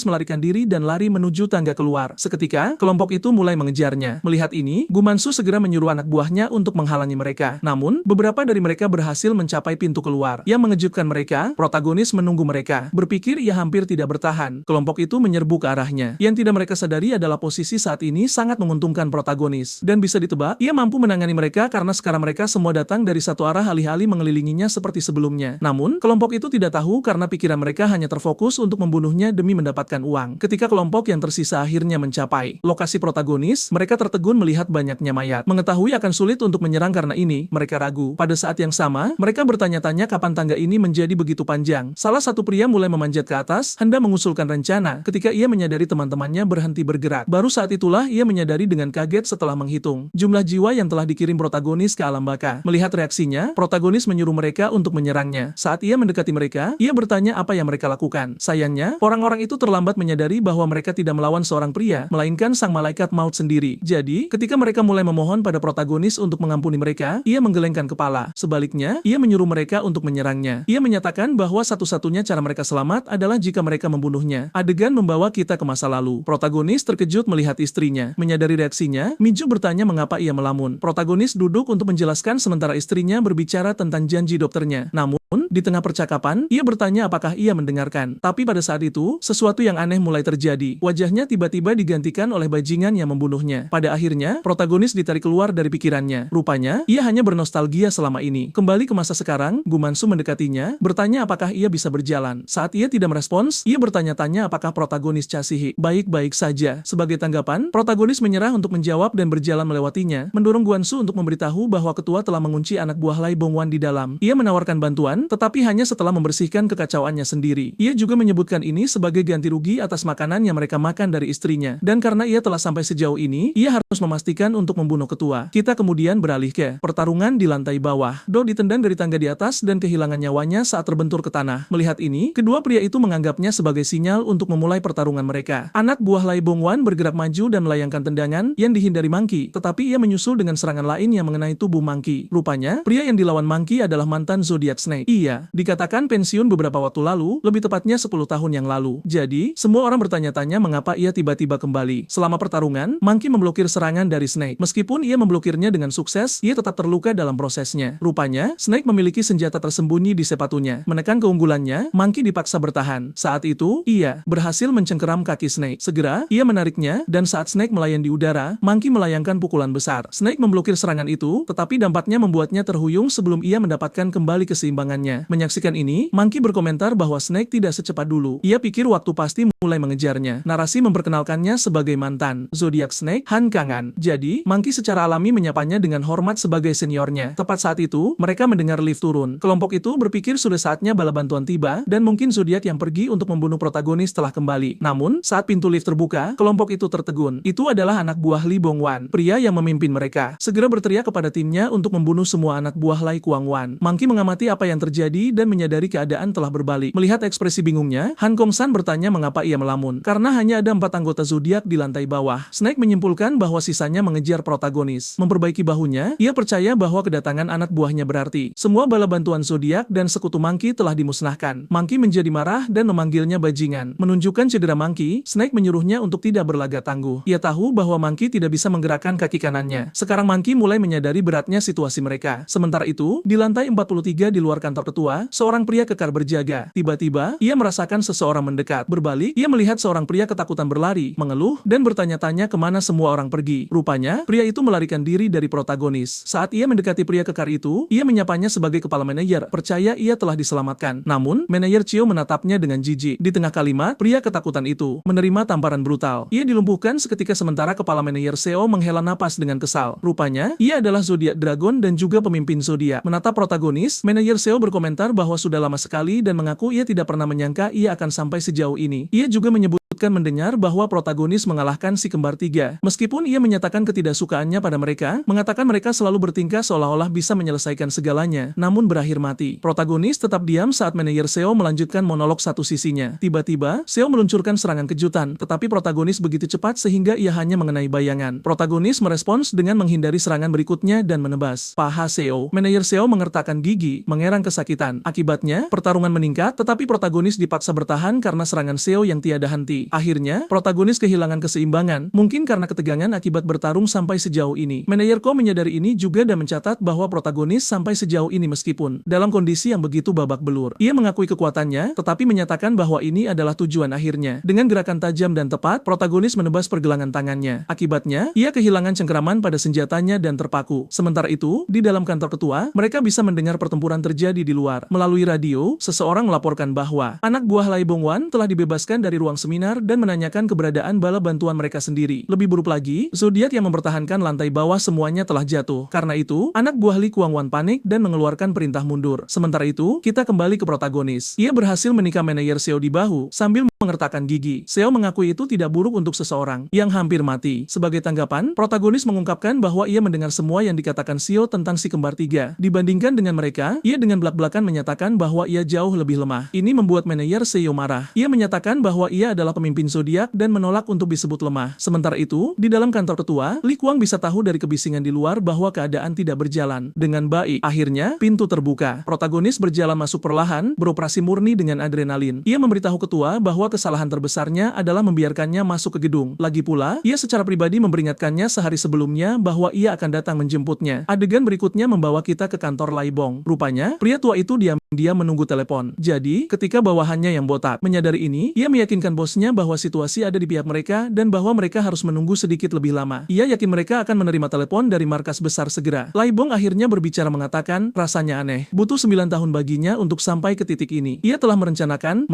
melarikan diri dan lari menuju tangga keluar. Seketika, kelompok itu mulai mengejarnya. Melihat ini, Gu Mansu segera menyuruh anak buahnya untuk menghalangi mereka. Namun, beberapa dari mereka berhasil mencapai pintu keluar. Yang mengejutkan mereka, protagonis menunggu mereka. Berpikir ia hampir tidak bertahan. Kelompok itu menyerbu ke arahnya. Yang tidak mereka sadari adalah posisi saat ini sangat menguntungkan protagonis. Dan bisa ditebak, ia mampu menangani mereka karena sekarang mereka semua datang dari satu arah alih-alih mengelilinginya seperti sebelumnya. Namun, kelompok itu tidak tahu karena pikiran mereka hanya terfokus untuk membunuhnya demi mendapatkan uang. Ketika kelompok yang tersisa akhirnya mencapai lokasi protagonis, mereka tertegun melihat banyaknya mayat. Mengetahui akan sulit untuk menyerang karena ini, mereka ragu. Pada saat yang sama, mereka bertanya-tanya kapan tangga ini menjadi begitu panjang. Salah satu pria mulai memanjat ke atas, hendak mengusulkan rencana, ketika ia menyadari teman-temannya berhenti bergerak. Baru saat itulah ia menyadari dengan kaget setelah menghitung jumlah jiwa yang telah dikirim protagonis ke alam baka. Melihat reaksinya, protagonis menyuruh mereka untuk menyerangnya. Saat ia mendekati mereka, ia bertanya apa yang mereka lakukan. Sayangnya, orang-orang itu terlambat menyadari bahwa mereka tidak melawan seorang pria, melainkan sang malaikat maut sendiri. Jadi, ketika mereka mulai memohon pada protagonis untuk mengampuni mereka, ia menggelengkan kepala. Sebaliknya, ia menyuruh mereka untuk menyerangnya. Ia menyatakan bahwa satu-satunya cara mereka selamat adalah jika mereka membunuhnya. Adegan membawa kita ke masa lalu. Protagonis terkejut melihat istrinya. Menyadari reaksinya, Miju bertanya mengapa ia melamun. Protagonis duduk untuk menjelaskan sementara istrinya berbicara tentang janji dokternya. Namun, di tengah percakapan, ia bertanya apakah ia mendengarkan. Tapi pada saat itu, sesuatu yang aneh mulai terjadi. Wajahnya tiba-tiba digantikan oleh bajingan yang membunuhnya. Pada akhirnya, protagonis ditarik keluar dari pikirannya. Rupanya, ia hanya bernostalgia selama ini. Kembali ke masa sekarang, Gu Mansu mendekatinya, bertanya apakah ia bisa berjalan. Saat ia tidak merespons, ia bertanya-tanya apakah protagonis Chasihi baik-baik saja. Sebagai tanggapan, protagonis menyerah untuk menjawab dan berjalan melewatinya, mendorong Guansu untuk memberitahu bahwa ketua telah mengunci anak buah Lai Bongwan di dalam. Ia menawarkan bantuan, perlahan, tetapi hanya setelah membersihkan kekacauannya sendiri. Ia juga menyebutkan ini sebagai ganti rugi atas makanan yang mereka makan dari istrinya. Dan karena ia telah sampai sejauh ini, ia harus memastikan untuk membunuh ketua. Kita kemudian beralih ke pertarungan di lantai bawah. Do ditendang dari tangga di atas dan kehilangan nyawanya saat terbentur ke tanah. Melihat ini, kedua pria itu menganggapnya sebagai sinyal untuk memulai pertarungan mereka. Anak buah Lai Bongwan bergerak maju dan melayangkan tendangan yang dihindari Monkey, tetapi ia menyusul dengan serangan lain yang mengenai tubuh Monkey. Rupanya, pria yang dilawan Monkey adalah mantan Zodiac Snake. Ia dikatakan pensiun beberapa waktu lalu, lebih tepatnya 10 tahun yang lalu. Jadi, semua orang bertanya-tanya mengapa ia tiba-tiba kembali. Selama pertarungan, Monkey memblokir serangan dari Snake. Meskipun ia memblokirnya dengan sukses, ia tetap terluka dalam prosesnya. Rupanya, Snake memiliki senjata tersembunyi di sepatunya. Menekan keunggulannya, Monkey dipaksa bertahan. Saat itu, ia berhasil mencengkeram kaki Snake. Segera, ia menariknya, dan saat Snake melayang di udara, Monkey melayangkan pukulan besar. Snake memblokir serangan itu, tetapi dampaknya membuatnya terhuyung sebelum ia mendapatkan kembali keseimbangannya. Menyaksikan ini, Monkey berkomentar bahwa Snake tidak secepat dulu. Ia pikir waktu pasti mulai mengejarnya. Narasi memperkenalkannya sebagai mantan Zodiac Snake, Han Kangan. Jadi, Monkey secara alami menyapanya dengan hormat sebagai seniornya. Tepat saat itu, mereka mendengar lift turun. Kelompok itu berpikir sudah saatnya bala bantuan tiba, dan mungkin Zodiac yang pergi untuk membunuh protagonis telah kembali. Namun, saat pintu lift terbuka, kelompok itu tertegun. Itu adalah anak buah Lee Bongwan, pria yang memimpin mereka. Segera berteriak kepada timnya untuk membunuh semua anak buah Lai Kuangwan. Monkey mengamati apa yang terjadi dan menyadari keadaan telah berbalik. Melihat ekspresi bingungnya, Han Kongsan bertanya mengapa ia melamun. Karena hanya ada 4 anggota Zodiac di lantai bawah. Snake menyimpulkan bahwa sisanya mengejar protagonis. Memperbaiki bahunya, ia percaya bahwa kedatangan anak buahnya berarti semua bala bantuan Zodiac dan sekutu Monkey telah dimusnahkan. Monkey menjadi marah dan memanggilnya bajingan. Menunjukkan cedera Monkey, Snake menyuruhnya untuk tidak berlagak tangguh. Ia tahu bahwa Monkey tidak bisa menggerakkan kaki kanannya. Sekarang Monkey mulai menyadari beratnya situasi mereka. Sementara itu, di lantai 43 di luar kantor ketua, seorang pria kekar berjaga. Tiba-tiba, ia merasakan seseorang mendekat. Berbalik, ia melihat seorang pria ketakutan berlari, mengeluh, dan bertanya-tanya kemana semua orang pergi. Rupanya, pria itu melarikan diri dari protagonis. Saat ia mendekati pria kekar itu, ia menyapanya sebagai kepala manajer, percaya ia telah diselamatkan. Namun, manajer Chio menatapnya dengan jijik. Di tengah kalimat, pria ketakutan itu menerima tamparan brutal. Ia dilumpuhkan seketika sementara kepala manajer Seo menghela napas dengan kesal. Rupanya, ia adalah Zodiac Dragon dan juga pemimpin Zodiac. Menatap protagonis, manajer Seo berkomentar bahwa sudah lama sekali dan mengaku ia tidak pernah menyangka ia akan sampai sejauh ini. Ia juga menyebutkan mendengar bahwa protagonis mengalahkan si kembar tiga. Meskipun ia menyatakan ketidaksukaannya pada mereka, mengatakan mereka selalu bertingkah seolah-olah bisa menyelesaikan segalanya, namun berakhir mati. Protagonis tetap diam saat manajer Seo melanjutkan monolog satu sisinya. Tiba-tiba, Seo meluncurkan serangan kejutan, tetapi protagonis begitu cepat sehingga ia hanya mengenai bayangan. Protagonis merespons dengan menghindari serangan berikutnya dan menebas paha Seo. Manajer Seo mengertakkan gigi, mengerang kesakitan. Akibatnya, pertarungan meningkat, tetapi protagonis dipaksa bertahan karena serangan Seo yang tiada henti. Akhirnya, protagonis kehilangan keseimbangan, mungkin karena ketegangan akibat bertarung sampai sejauh ini. Manajer Ko menyadari ini juga dan mencatat bahwa protagonis sampai sejauh ini meskipun dalam kondisi yang begitu babak belur. Ia mengakui kekuatannya, tetapi menyatakan bahwa ini adalah tujuan akhirnya. Dengan gerakan tajam dan tepat, protagonis menebas pergelangan tangannya. Akibatnya, ia kehilangan cengkeraman pada senjatanya dan terpaku. Sementara itu, di dalam kantor ketua, mereka bisa mendengar pertempuran terjadi di luar. Melalui radio, seseorang melaporkan bahwa anak buah Lai Bongwan telah dibebaskan dari ruang seminar dan menanyakan keberadaan bala bantuan mereka sendiri. Lebih buruk lagi, Zodiac yang mempertahankan lantai bawah semuanya telah jatuh. Karena itu, anak buah Lee Kuangwan panik dan mengeluarkan perintah mundur. Sementara itu, kita kembali ke protagonis. Ia berhasil menikam manajer Seo di bahu, sambil mengertakkan gigi. Seo mengakui itu tidak buruk untuk seseorang yang hampir mati. Sebagai tanggapan, protagonis mengungkapkan bahwa ia mendengar semua yang dikatakan Seo tentang si kembar tiga. Dibandingkan dengan mereka, ia dengan belak-belakan menyatakan bahwa ia jauh lebih lemah. Ini membuat manajer Seo marah. Ia menyatakan bahwa ia adalah pemimpin Zodiac dan menolak untuk disebut lemah. Sementara itu, di dalam kantor ketua, Lee Kuang bisa tahu dari kebisingan di luar bahwa keadaan tidak berjalan dengan baik. Akhirnya, pintu terbuka. Protagonis berjalan masuk perlahan, beroperasi murni dengan adrenalin. Ia memberitahu ketua bahwa kesalahan terbesarnya adalah membiarkannya masuk ke gedung. Lagi pula, ia secara pribadi memperingatkannya sehari sebelumnya bahwa ia akan datang menjemputnya. Adegan berikutnya membawa kita ke kantor Lai Bong. Rupanya, pria tua itu diam-diam menunggu telepon. Jadi, ketika bawahannya yang botak menyadari ini, ia meyakinkan bosnya bahwa situasi ada di pihak mereka dan bahwa mereka harus menunggu sedikit lebih lama. Ia yakin mereka akan menerima telepon dari markas besar segera. Lai Bong akhirnya berbicara mengatakan, rasanya aneh. Butuh 9 tahun baginya untuk sampai ke titik ini. Ia telah merencanakan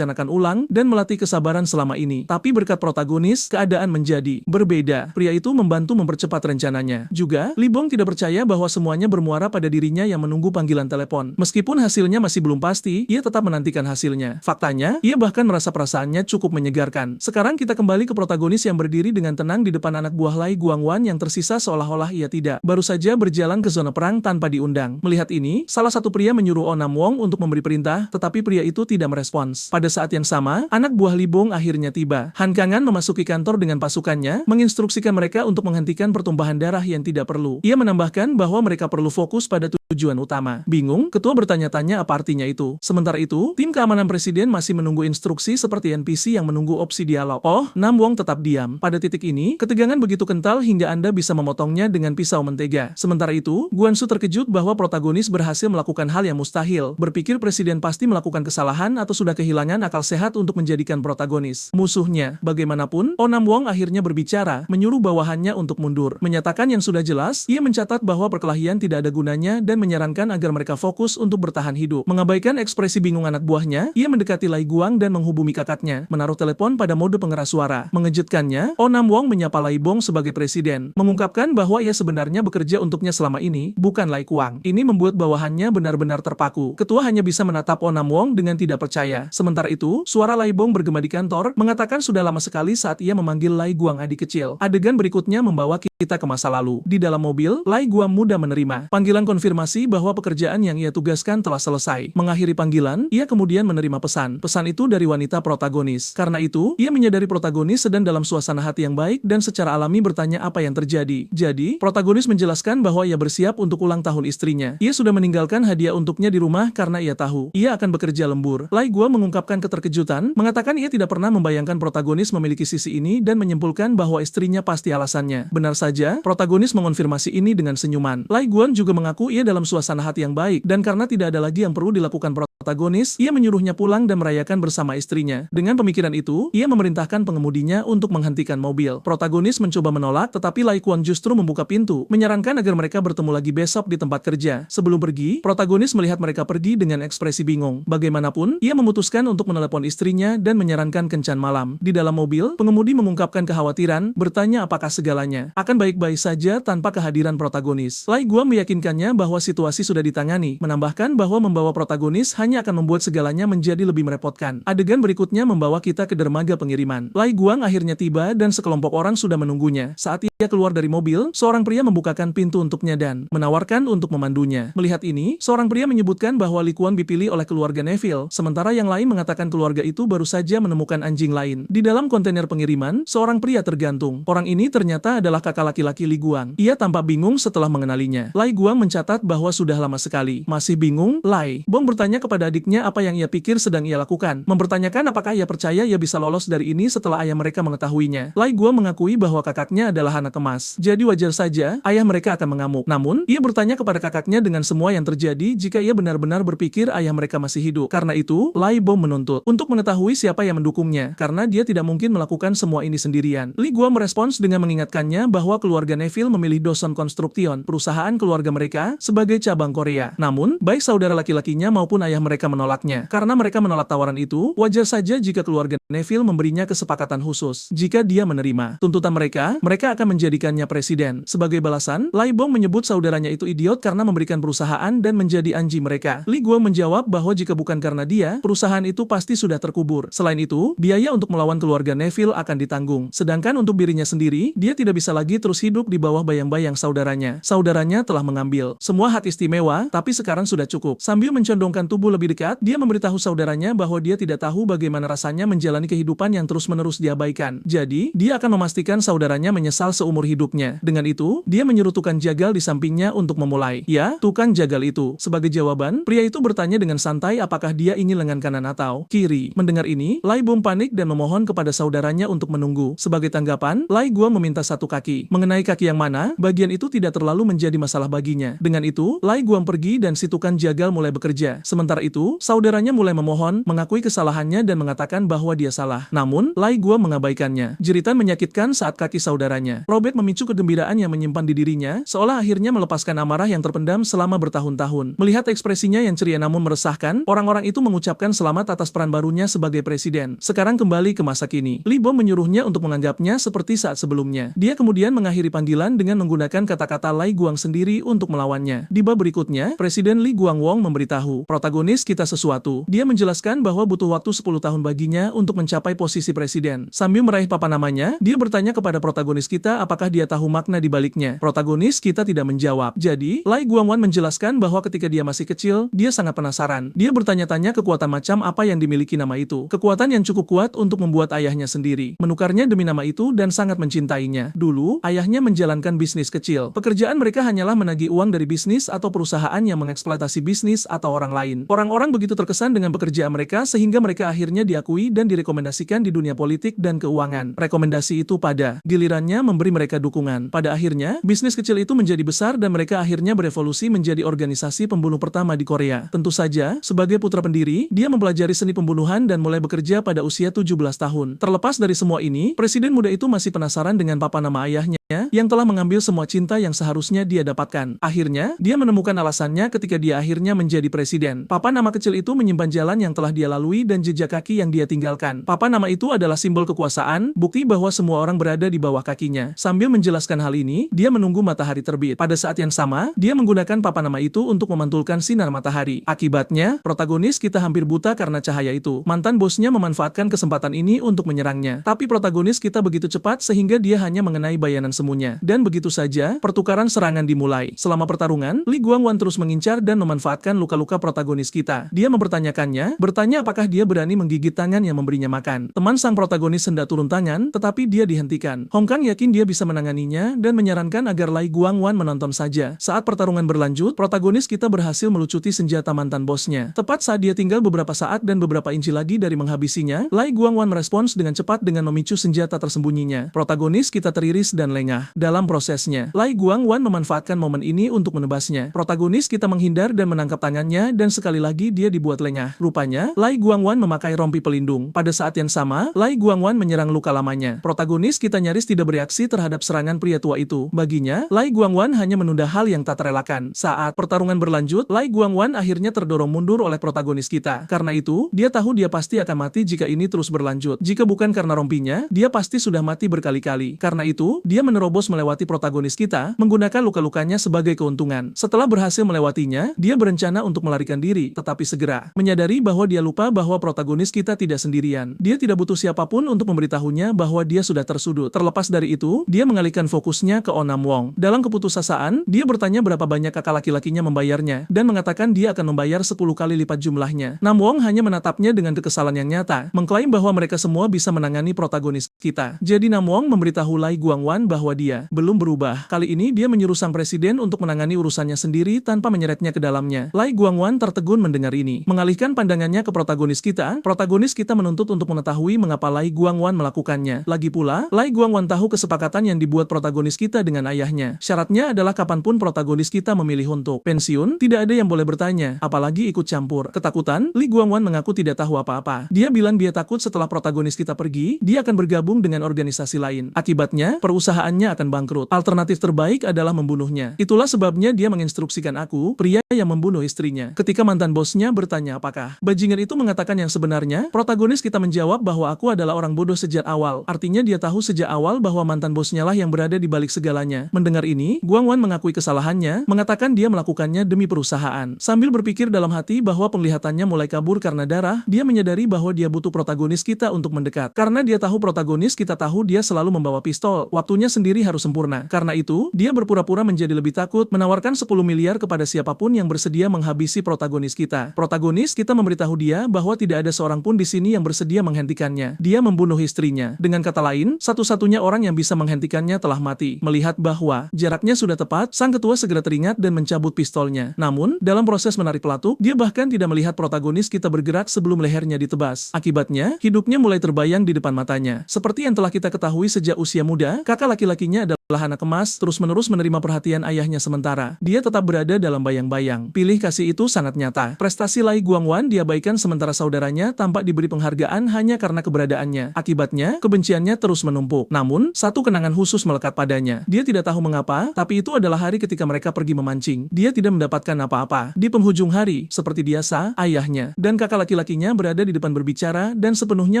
ulang, dan melatih melatih kesabaran selama ini. Tapi berkat protagonis, keadaan menjadi berbeda. Pria itu membantu mempercepat rencananya. Juga, Li Bong tidak percaya bahwa semuanya bermuara pada dirinya yang menunggu panggilan telepon. Meskipun hasilnya masih belum pasti, ia tetap menantikan hasilnya. Faktanya, ia bahkan merasa perasaannya cukup menyegarkan. Sekarang kita kembali ke protagonis yang berdiri dengan tenang di depan anak buah Lai Guangwan yang tersisa seolah-olah ia tidak baru saja berjalan ke zona perang tanpa diundang. Melihat ini, salah satu pria menyuruh Oh Nam Wong untuk memberi perintah, tetapi pria itu tidak merespons. Pada saat yang sama, anak buah Li Bong akhirnya tiba. Han Kangan memasuki kantor dengan pasukannya, menginstruksikan mereka untuk menghentikan pertumpahan darah yang tidak perlu. Ia menambahkan bahwa mereka perlu fokus pada tujuan utama. Bingung, ketua bertanya-tanya apa artinya itu. Sementara itu, tim keamanan presiden masih menunggu instruksi seperti NPC yang menunggu opsi dialog. Oh, Nam Wong tetap diam. Pada titik ini, ketegangan begitu kental hingga Anda bisa memotongnya dengan pisau mentega. Sementara itu, Guansu terkejut bahwa protagonis berhasil melakukan hal yang mustahil. Berpikir presiden pasti melakukan kesalahan atau sudah kehilangan akal sehat untuk menjadikan protagonis musuhnya. Bagaimanapun, Oh Nam Wong akhirnya berbicara, menyuruh bawahannya untuk mundur. Menyatakan yang sudah jelas, ia mencatat bahwa perkelahian tidak ada gunanya dan menyarankan agar mereka fokus untuk bertahan hidup. Mengabaikan ekspresi bingung anak buahnya, ia mendekati Lai Guang dan menghubungi kakaknya, menaruh telepon pada mode pengeras suara. Mengejutkannya, Oh Nam Wong menyapa Lai Bong sebagai presiden, mengungkapkan bahwa ia sebenarnya bekerja untuknya selama ini, bukan Lai Kuang. Ini membuat bawahannya benar-benar terpaku. Ketua hanya bisa menatap Oh Nam Wong dengan tidak percaya. Sementara itu, suara Lai Bong bergema di kantor, mengatakan sudah lama sekali saat ia memanggil Lai Guang adik kecil. Adegan berikutnya membawa kita ke masa lalu. Di dalam mobil, Lai Guang muda menerima panggilan konfirmasi bahwa pekerjaan yang ia tugaskan telah selesai. Mengakhiri panggilan, ia kemudian menerima pesan. Pesan itu dari wanita protagonis. Karena itu, ia menyadari protagonis sedang dalam suasana hati yang baik dan secara alami bertanya apa yang terjadi. Jadi, protagonis menjelaskan bahwa ia bersiap untuk ulang tahun istrinya. Ia sudah meninggalkan hadiah untuknya di rumah karena ia tahu ia akan bekerja lembur. Lai Guang mengungkapkan keterkejutan, mengatakan ia tidak pernah membayangkan protagonis memiliki sisi ini dan menyimpulkan bahwa istrinya pasti alasannya. Benar saja, protagonis mengonfirmasi ini dengan senyuman. Lai Guang juga mengaku ia dalam suasana hati yang baik dan karena tidak ada lagi yang perlu dilakukan protagonis, ia menyuruhnya pulang dan merayakan bersama istrinya. Dengan pemikiran itu, ia memerintahkan pengemudinya untuk menghentikan mobil. Protagonis mencoba menolak, tetapi Lai Guang justru membuka pintu, menyarankan agar mereka bertemu lagi besok di tempat kerja. Sebelum pergi, protagonis melihat mereka pergi dengan ekspresi bingung. Bagaimanapun, ia memutuskan untuk menelepon istrinya dan menyarankan kencan malam. Di dalam mobil, pengemudi mengungkapkan kekhawatiran, bertanya apakah segalanya akan baik-baik saja tanpa kehadiran protagonis. Lai Guang meyakinkannya bahwa situasi sudah ditangani, menambahkan bahwa membawa protagonis hanya akan membuat segalanya menjadi lebih merepotkan. Adegan berikutnya membawa kita ke dermaga pengiriman. Lai Guang akhirnya tiba dan sekelompok orang sudah menunggunya. Saat ia keluar dari mobil, seorang pria membukakan pintu untuknya dan menawarkan untuk memandunya. Melihat ini, seorang pria menyebutkan bahwa Li Quan dipilih oleh keluarga Neville, sementara yang lain mengatakan keluarga itu baru saja menemukan anjing lain. Di dalam kontainer pengiriman, seorang pria tergantung. Orang ini ternyata adalah kakak laki-laki Li Guang. Ia tampak bingung setelah mengenalinya. Lai Guang mencatat bahwa sudah lama sekali. Masih bingung, Lai Bong bertanya kepada adiknya apa yang ia pikir sedang ia lakukan. Mempertanyakan apakah ia percaya ia bisa lolos dari ini setelah ayah mereka mengetahuinya. Lai Guang mengakui bahwa kakaknya adalah anak emas. Jadi wajar saja ayah mereka akan mengamuk. Namun, ia bertanya kepada kakaknya dengan semua yang terjadi jika ia benar-benar berpikir ayah mereka masih hidup. Karena itu, Lai Bong menuntut untuk mengetahui siapa yang mendukungnya, karena dia tidak mungkin melakukan semua ini sendirian. Li Guang merespons dengan mengingatkannya bahwa keluarga Neville memilih Doson Construction, perusahaan keluarga mereka, sebagai cabang Korea. Namun, baik saudara laki-lakinya maupun ayah mereka menolaknya. Karena mereka menolak tawaran itu, wajar saja jika keluarga Neville memberinya kesepakatan khusus. Jika dia menerima tuntutan mereka akan menjadikannya presiden. Sebagai balasan, Lai Bong menyebut saudaranya itu idiot karena memberikan perusahaan dan menjadi anji mereka. Li Guang menjawab bahwa jika bukan karena dia, perusahaan itu pasti sudah terkubur. Selain itu, biaya untuk melawan keluarga Neville akan ditanggung. Sedangkan untuk dirinya sendiri, dia tidak bisa lagi terus hidup di bawah bayang-bayang saudaranya. Saudaranya telah mengambil semua hak istimewa, tapi sekarang sudah cukup. Sambil mencondongkan tubuh lebih dekat, dia memberitahu saudaranya bahwa dia tidak tahu bagaimana rasanya menjalani kehidupan yang terus-menerus diabaikan. Jadi, dia akan memastikan saudaranya menyesal seumur hidupnya. Dengan itu, dia menyuruh tukang jagal di sampingnya untuk memulai. Ya, tukang jagal itu. Sebagai jawaban, pria itu bertanya dengan santai apakah dia ingin lengan kanan atau kiri. Mendengar ini, Lai Bong panik dan memohon kepada saudaranya untuk menunggu. Sebagai tanggapan, Lai Guang meminta satu kaki. Mengenai kaki yang mana, bagian itu tidak terlalu menjadi masalah baginya. Dengan itu, Lai Guang pergi dan si tukang jagal mulai bekerja. Sementara itu, saudaranya mulai memohon, mengakui kesalahannya dan mengatakan bahwa dia salah. Namun, Lai Guang mengabaikannya. Jeritan menyakitkan saat kaki saudaranya robek memicu kegembiraan yang menyimpan di dirinya, seolah akhirnya melepaskan amarah yang terpendam selama bertahun-tahun. Melihat ekspresinya yang ceria namun meresahkan, orang-orang itu mengucapkan selamat atas peran barunya sebagai presiden. Sekarang kembali ke masa kini. Li Bo menyuruhnya untuk menganggapnya seperti saat sebelumnya. Dia kemudian mengakhiri panggilan dengan menggunakan kata-kata Lai Guang sendiri untuk melawannya. Di bab berikutnya, Presiden Li Guangwong memberitahu protagonis kita sesuatu. Dia menjelaskan bahwa butuh waktu 10 tahun baginya untuk mencapai posisi presiden. Sambil meraih papan namanya, dia bertanya kepada protagonis kita apakah dia tahu makna di baliknya. Protagonis kita tidak menjawab. Jadi, Lai Guangwan menjelaskan bahwa ketika dia masih kecil, dia sangat penasaran. Dia bertanya-tanya kekuatan macam apa yang dimiliki nama itu. Kekuatan yang cukup kuat untuk membuat ayahnya sendiri menukarnya demi nama itu dan sangat mencintainya. Dulu, ayahnya menjalankan bisnis kecil. Pekerjaan mereka hanyalah menagih uang dari bisnis atau perusahaan yang mengeksploitasi bisnis atau orang lain. Orang-orang begitu terkesan dengan pekerjaan mereka sehingga mereka akhirnya diakui dan direkomendasikan di dunia politik dan keuangan. Rekomendasi itu pada gilirannya memberi mereka dukungan. Pada akhirnya, bisnis kecil itu menjadi besar dan mereka akhirnya berevolusi menjadi organisasi pembunuh pertama di Korea. Tentu saja, sebagai putra pendiri, dia mempelajari seni pembunuhan dan mulai bekerja pada usia 17 tahun. Terlepas dari semua ini, presiden muda itu masih penasaran dengan papa nama ayahnya yang telah mengambil semua cinta yang seharusnya dia dapatkan. Akhirnya, dia menemukan alasannya ketika dia akhirnya menjadi presiden. Papa nama kecil itu menyimpan jalan yang telah dia lalui dan jejak kaki yang dia tinggalkan. Papa nama itu adalah simbol kekuasaan, bukti bahwa semua orang berada di bawah kakinya. Sambil menjelaskan hal ini, dia menunggu matahari terbit. Pada saat yang sama, dia menggunakan papa nama itu untuk memantulkan sinar matahari. Akibatnya, protagonis kita hampir buta karena cahaya itu. Mantan bosnya memanfaatkan kesempatan ini untuk menyerangnya. Tapi protagonis kita begitu cepat sehingga dia hanya mengenai bayangan semuanya. Dan begitu saja, pertukaran serangan dimulai. Selama pertarungan, Li Guangwan terus mengincar dan memanfaatkan luka-luka protagonis kita. Dia mempertanyakannya, bertanya apakah dia berani menggigit tangan yang memberinya makan. Teman sang protagonis hendak turun tangan, tetapi dia dihentikan. Hong Kang yakin dia bisa menanganinya dan menyarankan agar Lai Guangwan menonton saja. Saat pertarungan berlanjut, protagonis kita berhasil melucuti senjata mantan bosnya. Tepat saat dia tinggal beberapa saat dan beberapa inci lagi dari menghabisinya, Lai Guangwan merespons dengan cepat dengan memicu senjata tersembunyinya. Protagonis kita teriris dan lengah. Dalam prosesnya, Lai Guangwan memanfaatkan momen ini untuk menebasnya. Protagonis kita menghindar dan menangkap tangannya dan sekali lagi dia dibuat lengah. Rupanya, Lai Guangwan memakai rompi pelindung. Pada saat yang sama, Lai Guangwan menyerang luka lamanya. Protagonis kita nyaris tidak bereaksi terhadap serangan pria tua itu. Baginya, Lai Guangwan hanya menunda hal yang tak terelakkan. Saat pertarungan berlanjut, Lai Guangwan akhirnya terdorong mundur oleh protagonis kita. Karena itu, dia tahu dia pasti akan mati jika ini terus berlanjut. Jika bukan karena rompinya, dia pasti sudah mati berkali-kali. Karena itu, dia menerobos melewati protagonis kita, menggunakan luka-lukanya sebagai keuntungan. Setelah berhasil melewatinya, dia berencana untuk melarikan diri, tetapi segera menyadari bahwa dia lupa bahwa protagonis kita tidak sendirian. Dia tidak butuh siapapun untuk memberitahunya bahwa dia sudah tersudut. Terlepas dari itu, dia mengalihkan fokusnya ke Onam Wong. Dalam keputusasaan, dia bertanya berapa banyak kakak laki-lakinya membayarnya, dan mengatakan dia akan membayar 10 kali lipat jumlahnya. Nam Wong hanya menatapnya dengan kekesalan yang nyata, mengklaim bahwa mereka semua bisa menangani protagonis kita. Jadi Nam Wong memberitahu Lai Guangwan bahwa dia belum berubah. Kali ini dia menyuruh sang presiden untuk menangani urusannya sendiri tanpa menyeretnya ke dalamnya. Lai Guangwan tertegun mendengar ini. Mengalihkan pandangannya ke protagonis kita menuntut untuk mengetahui mengapa Lai Guangwan melakukannya. Lagi pula, Lai Guangwan tahu kesepakatan yang dibuat protagonis kita dengan ayahnya. Syaratnya adalah kapanpun protagonis kita memilih untuk pensiun, tidak ada yang boleh bertanya, apalagi ikut campur. Ketakutan, Li Guangwan mengaku tidak tahu apa-apa. Dia bilang dia takut setelah protagonis kita pergi, dia akan bergabung dengan organisasi lain. Akibatnya, perusahaannya akan bangkrut. Alternatif terbaik adalah membunuhnya. Itulah sebabnya dia menginstruksikan aku, pria yang membunuh istrinya. Ketika mantan bosnya bertanya apakah bajingan itu mengatakan yang sebenarnya, protagonis kita menjawab bahwa aku adalah orang bodoh sejak awal. Artinya dia tahu sejak awal bahwa mantan bosnya lah yang berada di balik segalanya. Mendengar ini, Guangwan mengakui kesalahannya, mengatakan dia melakukannya demi perusahaan. Sambil berpikir dalam hati bahwa penglihatannya mulai kabur karena darah, dia menyadari bahwa dia butuh protagonis kita untuk mendekat. Karena dia tahu protagonis kita tahu dia selalu membawa pistol, waktunya sendiri harus sempurna. Karena itu, dia berpura-pura menjadi lebih takut, menawarkan 10 miliar kepada siapapun yang bersedia menghabisi protagonis kita. Protagonis kita memberitahu dia bahwa tidak ada seorang pun di sini yang bersedia menghentikannya. Dia membunuh istrinya. Dengan kata lain, satu-satunya orang yang bisa menghentikannya telah mati. Melihat bahwa jaraknya sudah tepat, sang ketua segera teringat dan mencabut pistolnya. Namun, dalam proses menarik pelatuk, dia bahkan tidak melihat protagonis kita bergerak sebelum lehernya ditebas. Akibatnya, hidupnya mulai terbayang di depan matanya. Seperti yang telah kita ketahui sejak usia muda, kakak laki-lakinya adalah anak emas, terus-menerus menerima perhatian ayahnya sementara dia tetap berada dalam bayang-bayang. Pilih kasih itu sangat nyata. Prestasi Lai Guangwan diabaikan sementara saudaranya tampak diberi penghargaan hanya karena keberadaannya. Akibatnya, kebenciannya terus menumpuk. Namun, satu kenangan khusus melekat padanya. Dia tidak tahu mengapa, tapi itu adalah hari ketika mereka pergi memancing. Dia tidak mendapatkan apa-apa. Di penghujung hari, seperti biasa, ayahnya dan kakak laki-lakinya berada di depan berbicara dan sepenuhnya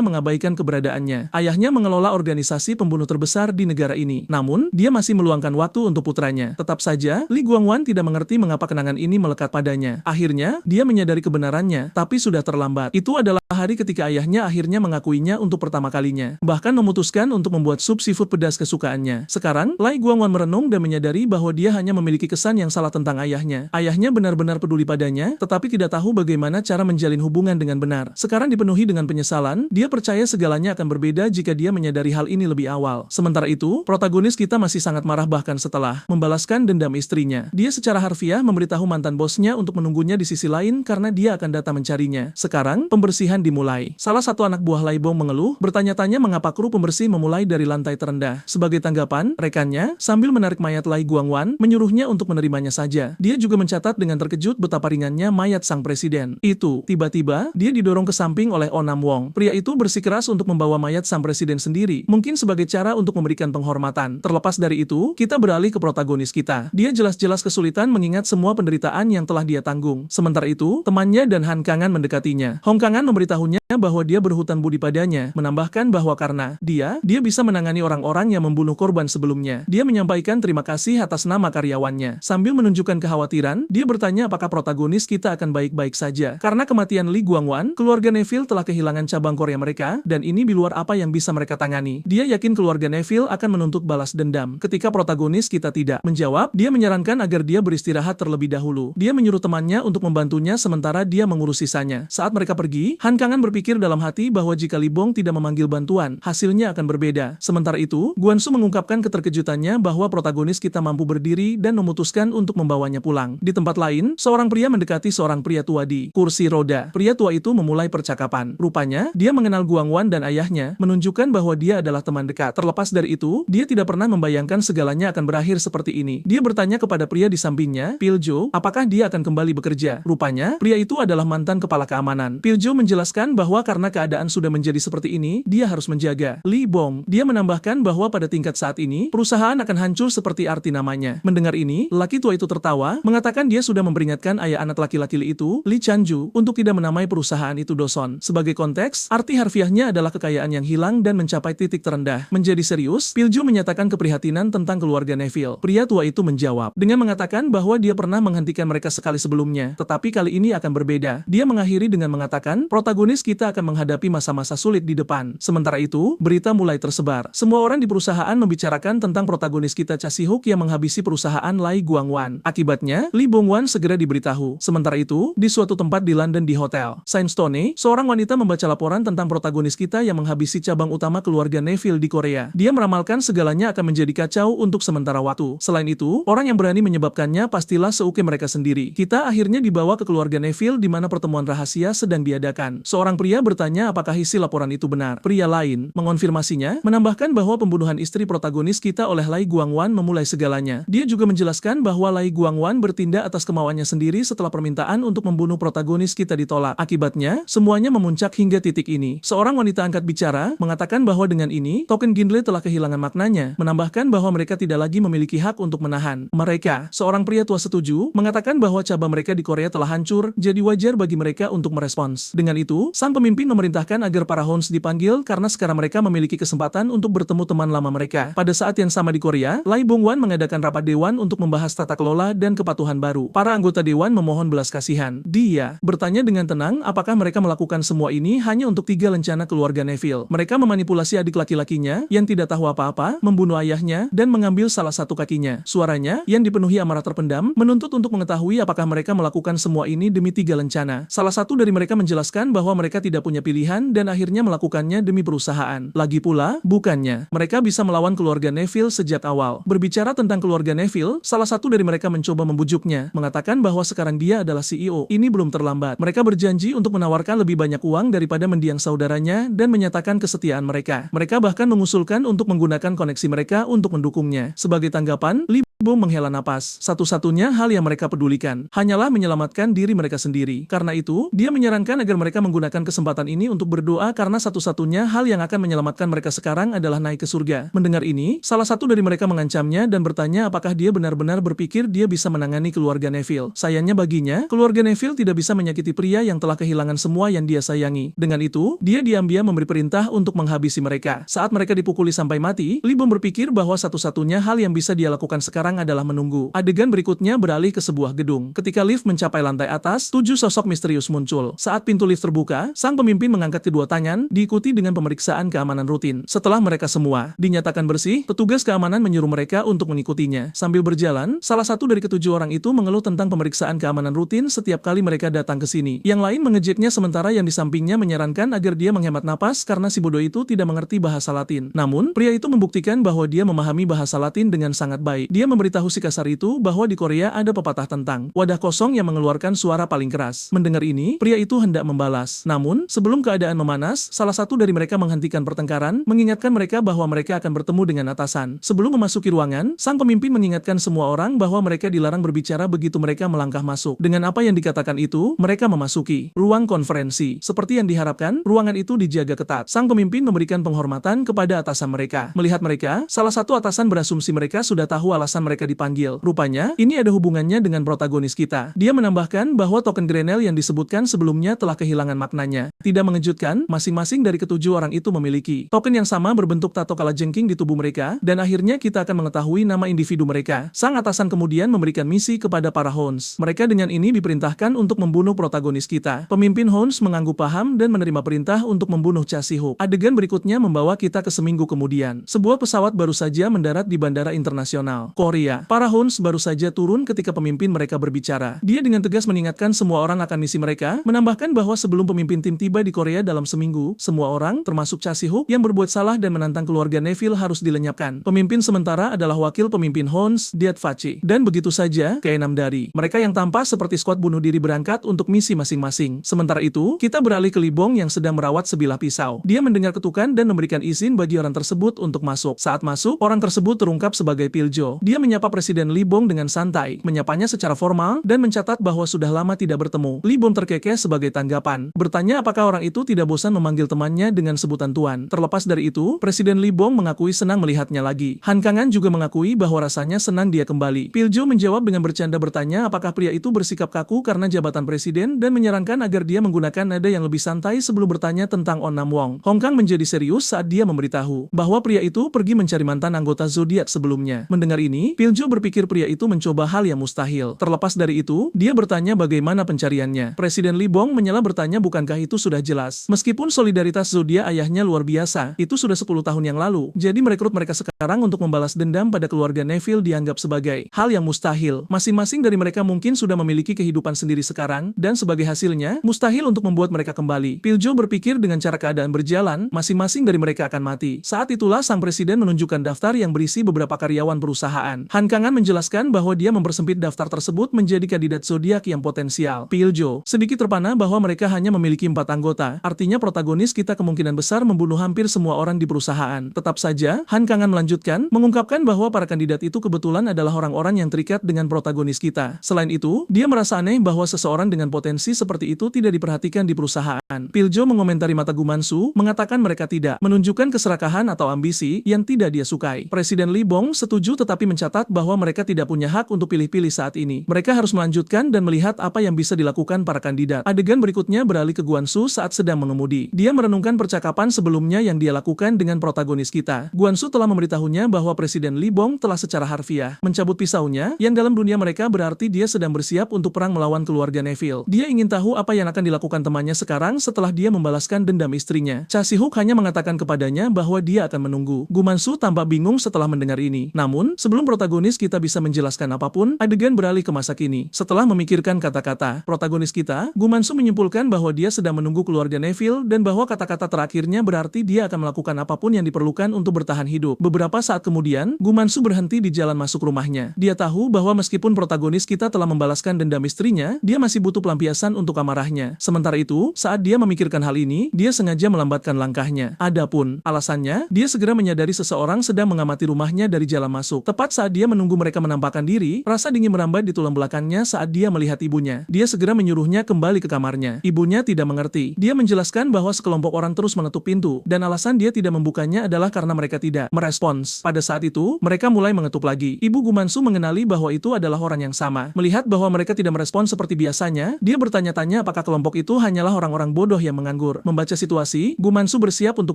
mengabaikan keberadaannya. Ayahnya mengelola organisasi pembunuh terbesar di negara ini. Namun, dia masih meluangkan waktu untuk putranya. Tetap saja, Li Guangwan tidak mengerti mengapa kenangan ini melekat padanya. Akhirnya, dia menyadari kebenarannya, tapi sudah terlambat. Itu adalah hari ketika ayahnya akhirnya mengakuinya untuk pertama kalinya. Bahkan memutuskan untuk membuat sup seafood pedas kesukaannya. Sekarang, Lai Guangwan merenung dan menyadari bahwa dia hanya memiliki kesan yang salah tentang ayahnya. Ayahnya benar-benar peduli padanya, tetapi tidak tahu bagaimana cara menjalin hubungan dengan benar. Sekarang dipenuhi dengan penyesalan, dia percaya segalanya akan berbeda jika dia menyadari hal ini lebih awal. Sementara itu, protagonis kita masih sangat marah bahkan setelah membalaskan dendam istrinya. Dia secara harfiah memberitahu mantan bosnya untuk menunggunya di sisi lain karena dia akan datang mencarinya. Sekarang, pembersihan dimulai. Salah satu anak buah Lai Bong mengeluh, bertanya-tanya mengapa kru pembersih memulai dari lantai terendah. Sebagai tanggapan, rekannya, sambil menarik mayat Lai Guangwan, menyuruhnya untuk menerimanya saja. Dia juga mencatat dengan terkejut betapa ringannya mayat sang presiden. Tiba-tiba, dia didorong ke samping oleh Oh Nam Wong. Pria itu bersikeras untuk membawa mayat sang presiden sendiri, mungkin sebagai cara untuk memberikan penghormatan. Terlepas dari itu, kita beralih ke protagonis kita. Dia jelas-jelas kesulitan mengingat semua penderitaan yang telah dia tanggung. Sementara itu, temannya dan Han Kangan mendekatinya. Hong Kangan memberitahunya bahwa dia berhutang budi padanya, menambahkan bahwa karena dia bisa menangani orang-orang yang membunuh korban sebelumnya. Dia menyampaikan terima kasih atas nama karyawannya. Sambil menunjukkan kekhawatiran, dia bertanya apakah protagonis kita akan baik-baik saja. Karena kematian Li Guangwan, keluarga Neville telah kehilangan cabang Korea mereka, dan ini di luar apa yang bisa mereka tangani. Dia yakin keluarga Neville akan menuntut balas dendam. Ketika protagonis kita tidak menjawab, dia menyarankan agar dia beristirahat terlebih dahulu. Dia menyuruh temannya untuk membantunya sementara dia mengurus sisanya. Saat mereka pergi, Han Kangan berpikir dalam hati bahwa jika Li Bong tidak memanggil bantuan, hasilnya akan berbeda. Sementara itu, Guansu mengungkapkan keterkejutannya bahwa protagonis kita mampu berdiri dan memutuskan untuk membawanya pulang. Di tempat lain, seorang pria mendekati seorang pria tua di kursi roda. Pria tua itu memulai percakapan. Rupanya, dia mengenal Guangwan dan ayahnya, menunjukkan bahwa dia adalah teman dekat. Terlepas dari itu, dia tidak pernah membayangkan segalanya akan berakhir seperti ini. Dia bertanya kepada pria di sampingnya, Piljo, apakah dia akan kembali bekerja? Rupanya, pria itu adalah mantan kepala keamanan. Piljo menjelaskan bahwa karena keadaan sudah menjadi seperti ini, dia harus menjaga Li Bong. Dia menambahkan bahwa pada tingkat saat ini, perusahaan akan hancur seperti arti namanya. Mendengar ini, laki tua itu tertawa, mengatakan dia sudah memperingatkan ayah anak laki-laki itu, Li Chanju, untuk tidak menamai perusahaan itu Doson. Sebagai konteks, arti harfiahnya adalah kekayaan yang hilang dan mencapai titik terendah. Menjadi serius, Pilju menyatakan keprihatinan tentang keluarga Neville. Pria tua itu menjawab dengan mengatakan bahwa dia pernah menghentikan mereka sekali sebelumnya, tetapi kali ini akan berbeda. Dia mengakhiri dengan mengatakan, protagonis kita akan menghadapi masa-masa sulit di depan. Sementara itu, berita mulai tersebar. Semua orang di perusahaan membicarakan tentang protagonis kita Cha Si-hook yang menghabisi perusahaan Lai Guangwan. Akibatnya, Li Bongwan segera diberitahu. Sementara itu, di suatu tempat di London di hotel Sandstone, seorang wanita membaca laporan tentang protagonis kita yang menghabisi cabang utama keluarga Neville di Korea. Dia meramalkan segalanya akan menjadi kacau untuk sementara waktu. Selain itu, orang yang berani menyebabkannya pastilah seuke mereka sendiri. Kita akhirnya dibawa ke keluarga Neville di mana pertemuan rahasia sedang diadakan. Seorang pria bertanya apakah isi laporan itu benar. Pria lain mengonfirmasinya, menambahkan bahwa pembunuhan istri protagonis kita oleh Lai Guangwan memulai segalanya. Dia juga menjelaskan bahwa Lai Guangwan bertindak atas kemauannya sendiri setelah permintaan untuk membunuh protagonis kita ditolak. Akibatnya, semuanya memuncak hingga titik ini. Seorang wanita angkat bicara, mengatakan bahwa dengan ini, token Gindle telah kehilangan maknanya, menambahkan bahwa mereka tidak lagi memiliki hak untuk menahan mereka. Seorang pria tua setuju, mengatakan bahwa cabang mereka di Korea telah hancur, jadi wajar bagi mereka untuk merespons. Dengan itu, sang pemimpin memerintahkan agar para Hounds dipanggil karena sekarang mereka memiliki kesempatan untuk bertemu teman lama mereka. Pada saat yang sama di Korea, Lai Bongwan mengadakan rapat dewan untuk membahas tata kelola dan kepatuhan baru. Para anggota dewan memohon belas kasihan. Dia bertanya dengan tenang apakah mereka melakukan semua ini hanya untuk 3 lencana keluarga Neville. Mereka memanipulasi adik laki-lakinya yang tidak tahu apa-apa, membunuh ayahnya, dan mengambil salah satu kakinya. Suaranya, yang dipenuhi amarah terpendam, menuntut untuk mengetahui apakah mereka melakukan semua ini demi 3 lencana. Salah satu dari mereka menjelaskan bahwa mereka tidak punya pilihan dan akhirnya melakukannya demi perusahaan. Lagi pula, bukannya mereka bisa melawan keluarga Neville sejak awal. Berbicara tentang keluarga Neville, salah satu dari mereka mencoba membujuknya, mengatakan bahwa sekarang dia adalah CEO. Ini belum terlambat. Mereka berjanji untuk menawarkan lebih banyak uang daripada mendiang saudaranya dan menyatakan kesetiaan mereka. Mereka bahkan mengusulkan untuk menggunakan koneksi mereka untuk untuk mendukungnya. Sebagai tanggapan, Lee Bo menghela napas. Satu-satunya hal yang mereka pedulikan hanyalah menyelamatkan diri mereka sendiri. Karena itu, dia menyarankan agar mereka menggunakan kesempatan ini untuk berdoa karena satu-satunya hal yang akan menyelamatkan mereka sekarang adalah naik ke surga. Mendengar ini, salah satu dari mereka mengancamnya dan bertanya apakah dia benar-benar berpikir dia bisa menangani keluarga Neville. Sayangnya baginya, keluarga Neville tidak bisa menyakiti pria yang telah kehilangan semua yang dia sayangi. Dengan itu, dia diam-diam memberi perintah untuk menghabisi mereka. Saat mereka dipukuli sampai mati, Lee Bo berpikir bahwa satu-satunya hal yang bisa dia lakukan sekarang adalah menunggu. Adegan berikutnya beralih ke sebuah gedung. Ketika lift mencapai lantai atas, 7 sosok misterius muncul. Saat pintu lift terbuka, sang pemimpin mengangkat kedua tangan, diikuti dengan pemeriksaan keamanan rutin. Setelah mereka semua dinyatakan bersih, petugas keamanan menyuruh mereka untuk mengikutinya. Sambil berjalan, salah satu dari ketujuh orang itu mengeluh tentang pemeriksaan keamanan rutin setiap kali mereka datang ke sini. Yang lain mengejeknya sementara yang di sampingnya menyarankan agar dia menghemat napas karena si bodoh itu tidak mengerti bahasa Latin. Namun, pria itu membuktikan bahwa dia memahami bahasa Latin dengan sangat baik. Dia memberitahu si kasar itu bahwa di Korea ada pepatah tentang wadah kosong yang mengeluarkan suara paling keras. Mendengar ini, pria itu hendak membalas. Namun, sebelum keadaan memanas, salah satu dari mereka menghentikan pertengkaran, mengingatkan mereka bahwa mereka akan bertemu dengan atasan. Sebelum memasuki ruangan, sang pemimpin mengingatkan semua orang bahwa mereka dilarang berbicara begitu mereka melangkah masuk. Dengan apa yang dikatakan itu, mereka memasuki ruang konferensi. Seperti yang diharapkan, ruangan itu dijaga ketat. Sang pemimpin memberikan penghormatan kepada atasan mereka. Melihat mereka, salah satu atasan berasumsi mereka sudah tahu alasan mereka dipanggil. Rupanya, ini ada hubungannya dengan protagonis kita. Dia menambahkan bahwa token Grenell yang disebutkan sebelumnya telah kehilangan maknanya. Tidak mengejutkan, masing-masing dari ketujuh orang itu memiliki token yang sama berbentuk tato kalajengking di tubuh mereka, dan akhirnya kita akan mengetahui nama individu mereka. Sang atasan kemudian memberikan misi kepada para Hounds. Mereka dengan ini diperintahkan untuk membunuh protagonis kita. Pemimpin Hounds mengangguk paham dan menerima perintah untuk membunuh Cha Si-hook. Adegan berikutnya membawa kita ke seminggu kemudian. Sebuah pesawat baru saja mendarat di Bandara Internasional Korea. Para Hounds baru saja turun ketika pemimpin mereka berbicara. Dia dengan tegas mengingatkan semua orang akan misi mereka, menambahkan bahwa sebelum pemimpin tim tiba di Korea dalam seminggu, semua orang, termasuk Cha Si-hook, yang berbuat salah dan menantang keluarga Neville harus dilenyapkan. Pemimpin sementara adalah wakil pemimpin Hounds, Diat Faci. Dan begitu saja, keenam dari mereka yang tampak seperti skuad bunuh diri berangkat untuk misi masing-masing. Sementara itu, kita beralih ke Lee Bong yang sedang merawat sebilah pisau. Dia mendengar ketukan dan memberikan izin bagi orang tersebut untuk masuk. Saat masuk, orang tersebut terungkap sebagai Piljo. Dia menyapa Presiden Lee Bong dengan santai, menyapanya secara formal, dan mencatat bahwa sudah lama tidak bertemu. Lee Bong terkekeh sebagai tanggapan, bertanya apakah orang itu tidak bosan memanggil temannya dengan sebutan tuan. Terlepas dari itu, Presiden Lee Bong mengakui senang melihatnya lagi. Han Kang-an juga mengakui bahwa rasanya senang dia kembali. Piljo menjawab dengan bercanda bertanya apakah pria itu bersikap kaku karena jabatan presiden dan menyarankan agar dia menggunakan nada yang lebih santai sebelum bertanya tentang On Nam Wong. Hong Kang menjadi serius saat dia memberitahu bahwa pria itu pergi mencari mantan anggota zodiak sebelumnya. Mendengar ini, Piljo berpikir pria itu mencoba hal yang mustahil. Terlepas dari itu, dia bertanya bagaimana pencariannya. Presiden Lee Bong menyela bertanya bukankah itu sudah jelas. Meskipun solidaritas zodiak ayahnya luar biasa, itu sudah 10 tahun yang lalu. Jadi merekrut mereka sekarang untuk membalas dendam pada keluarga Neville dianggap sebagai hal yang mustahil. Masing-masing dari mereka mungkin sudah memiliki kehidupan sendiri sekarang, dan sebagai hasilnya, mustahil untuk membuat mereka kembali. Piljo berpikir dengan cara keadaan berjalan, masing-masing dari mereka akan mati. Saat itulah sang presiden menunjukkan daftar yang berisi beberapa karyawan perusahaan. Han Kang-an menjelaskan bahwa dia mempersempit daftar tersebut menjadi kandidat zodiak yang potensial. Piljo sedikit terpana bahwa mereka hanya memiliki 4 anggota, artinya protagonis kita kemungkinan besar membunuh hampir semua orang di perusahaan. Tetap saja, Han Kang-an melanjutkan, mengungkapkan bahwa para kandidat itu kebetulan adalah orang-orang yang terikat dengan protagonis kita. Selain itu, dia merasa aneh bahwa seseorang dengan potensi seperti itu tidak diperhatikan di perusahaan. Piljo mengomentari mata Gumansu, mengatakan mereka tidak menunjukkan keserakahan atau ambisi yang tidak dia sukai. Presiden Lee Bong setuju tetapi mencatat bahwa mereka tidak punya hak untuk pilih-pilih saat ini. Mereka harus melanjutkan dan melihat apa yang bisa dilakukan para kandidat. Adegan berikutnya beralih ke Guansu saat sedang mengemudi. Dia merenungkan percakapan sebelumnya yang dia lakukan dengan protagonis kita. Guansu telah memberitahunya bahwa Presiden Lee Bong telah secara harfiah mencabut pisaunya, yang dalam dunia mereka berarti dia sedang bersiap untuk perang melawan keluarga Neville. Dia ingin tahu apa yang akan dilakukan temannya sekarang setelah dia membalaskan dendam istrinya. Cha Si-hook hanya mengatakan kepadanya bahwa dia akan menunggu. Gumansu tampak bingung setelah mendengar ini. Namun, sebelum protagonis kita bisa menjelaskan apapun, adegan beralih ke masa kini. Setelah memikirkan kata-kata, protagonis kita, Gu Mansu menyimpulkan bahwa dia sedang menunggu keluarga Neville dan bahwa kata-kata terakhirnya berarti dia akan melakukan apapun yang diperlukan untuk bertahan hidup. Beberapa saat kemudian, Gu Mansu berhenti di jalan masuk rumahnya. Dia tahu bahwa meskipun protagonis kita telah membalaskan dendam istrinya, dia masih butuh pelampiasan untuk amarahnya. Sementara itu, saat dia memikirkan hal ini, dia sengaja melambatkan langkahnya. Adapun alasannya, dia segera menyadari seseorang sedang mengamati rumahnya dari jalan masuk. Tepat saat dia menunggu mereka menampakkan diri, rasa dingin merambat di tulang belakangnya saat dia melihat ibunya. Dia segera menyuruhnya kembali ke kamarnya. Ibunya tidak mengerti. Dia menjelaskan bahwa sekelompok orang terus menutup pintu, dan alasan dia tidak membukanya adalah karena mereka tidak merespons. Pada saat itu, mereka mulai mengetuk lagi. Ibu Gu Mansu mengenali bahwa itu adalah orang yang sama. Melihat bahwa mereka tidak merespons seperti biasanya, dia bertanya-tanya apakah kelompok itu hanyalah orang-orang bodoh yang menganggur. Membaca situasi, Gu Mansu bersiap untuk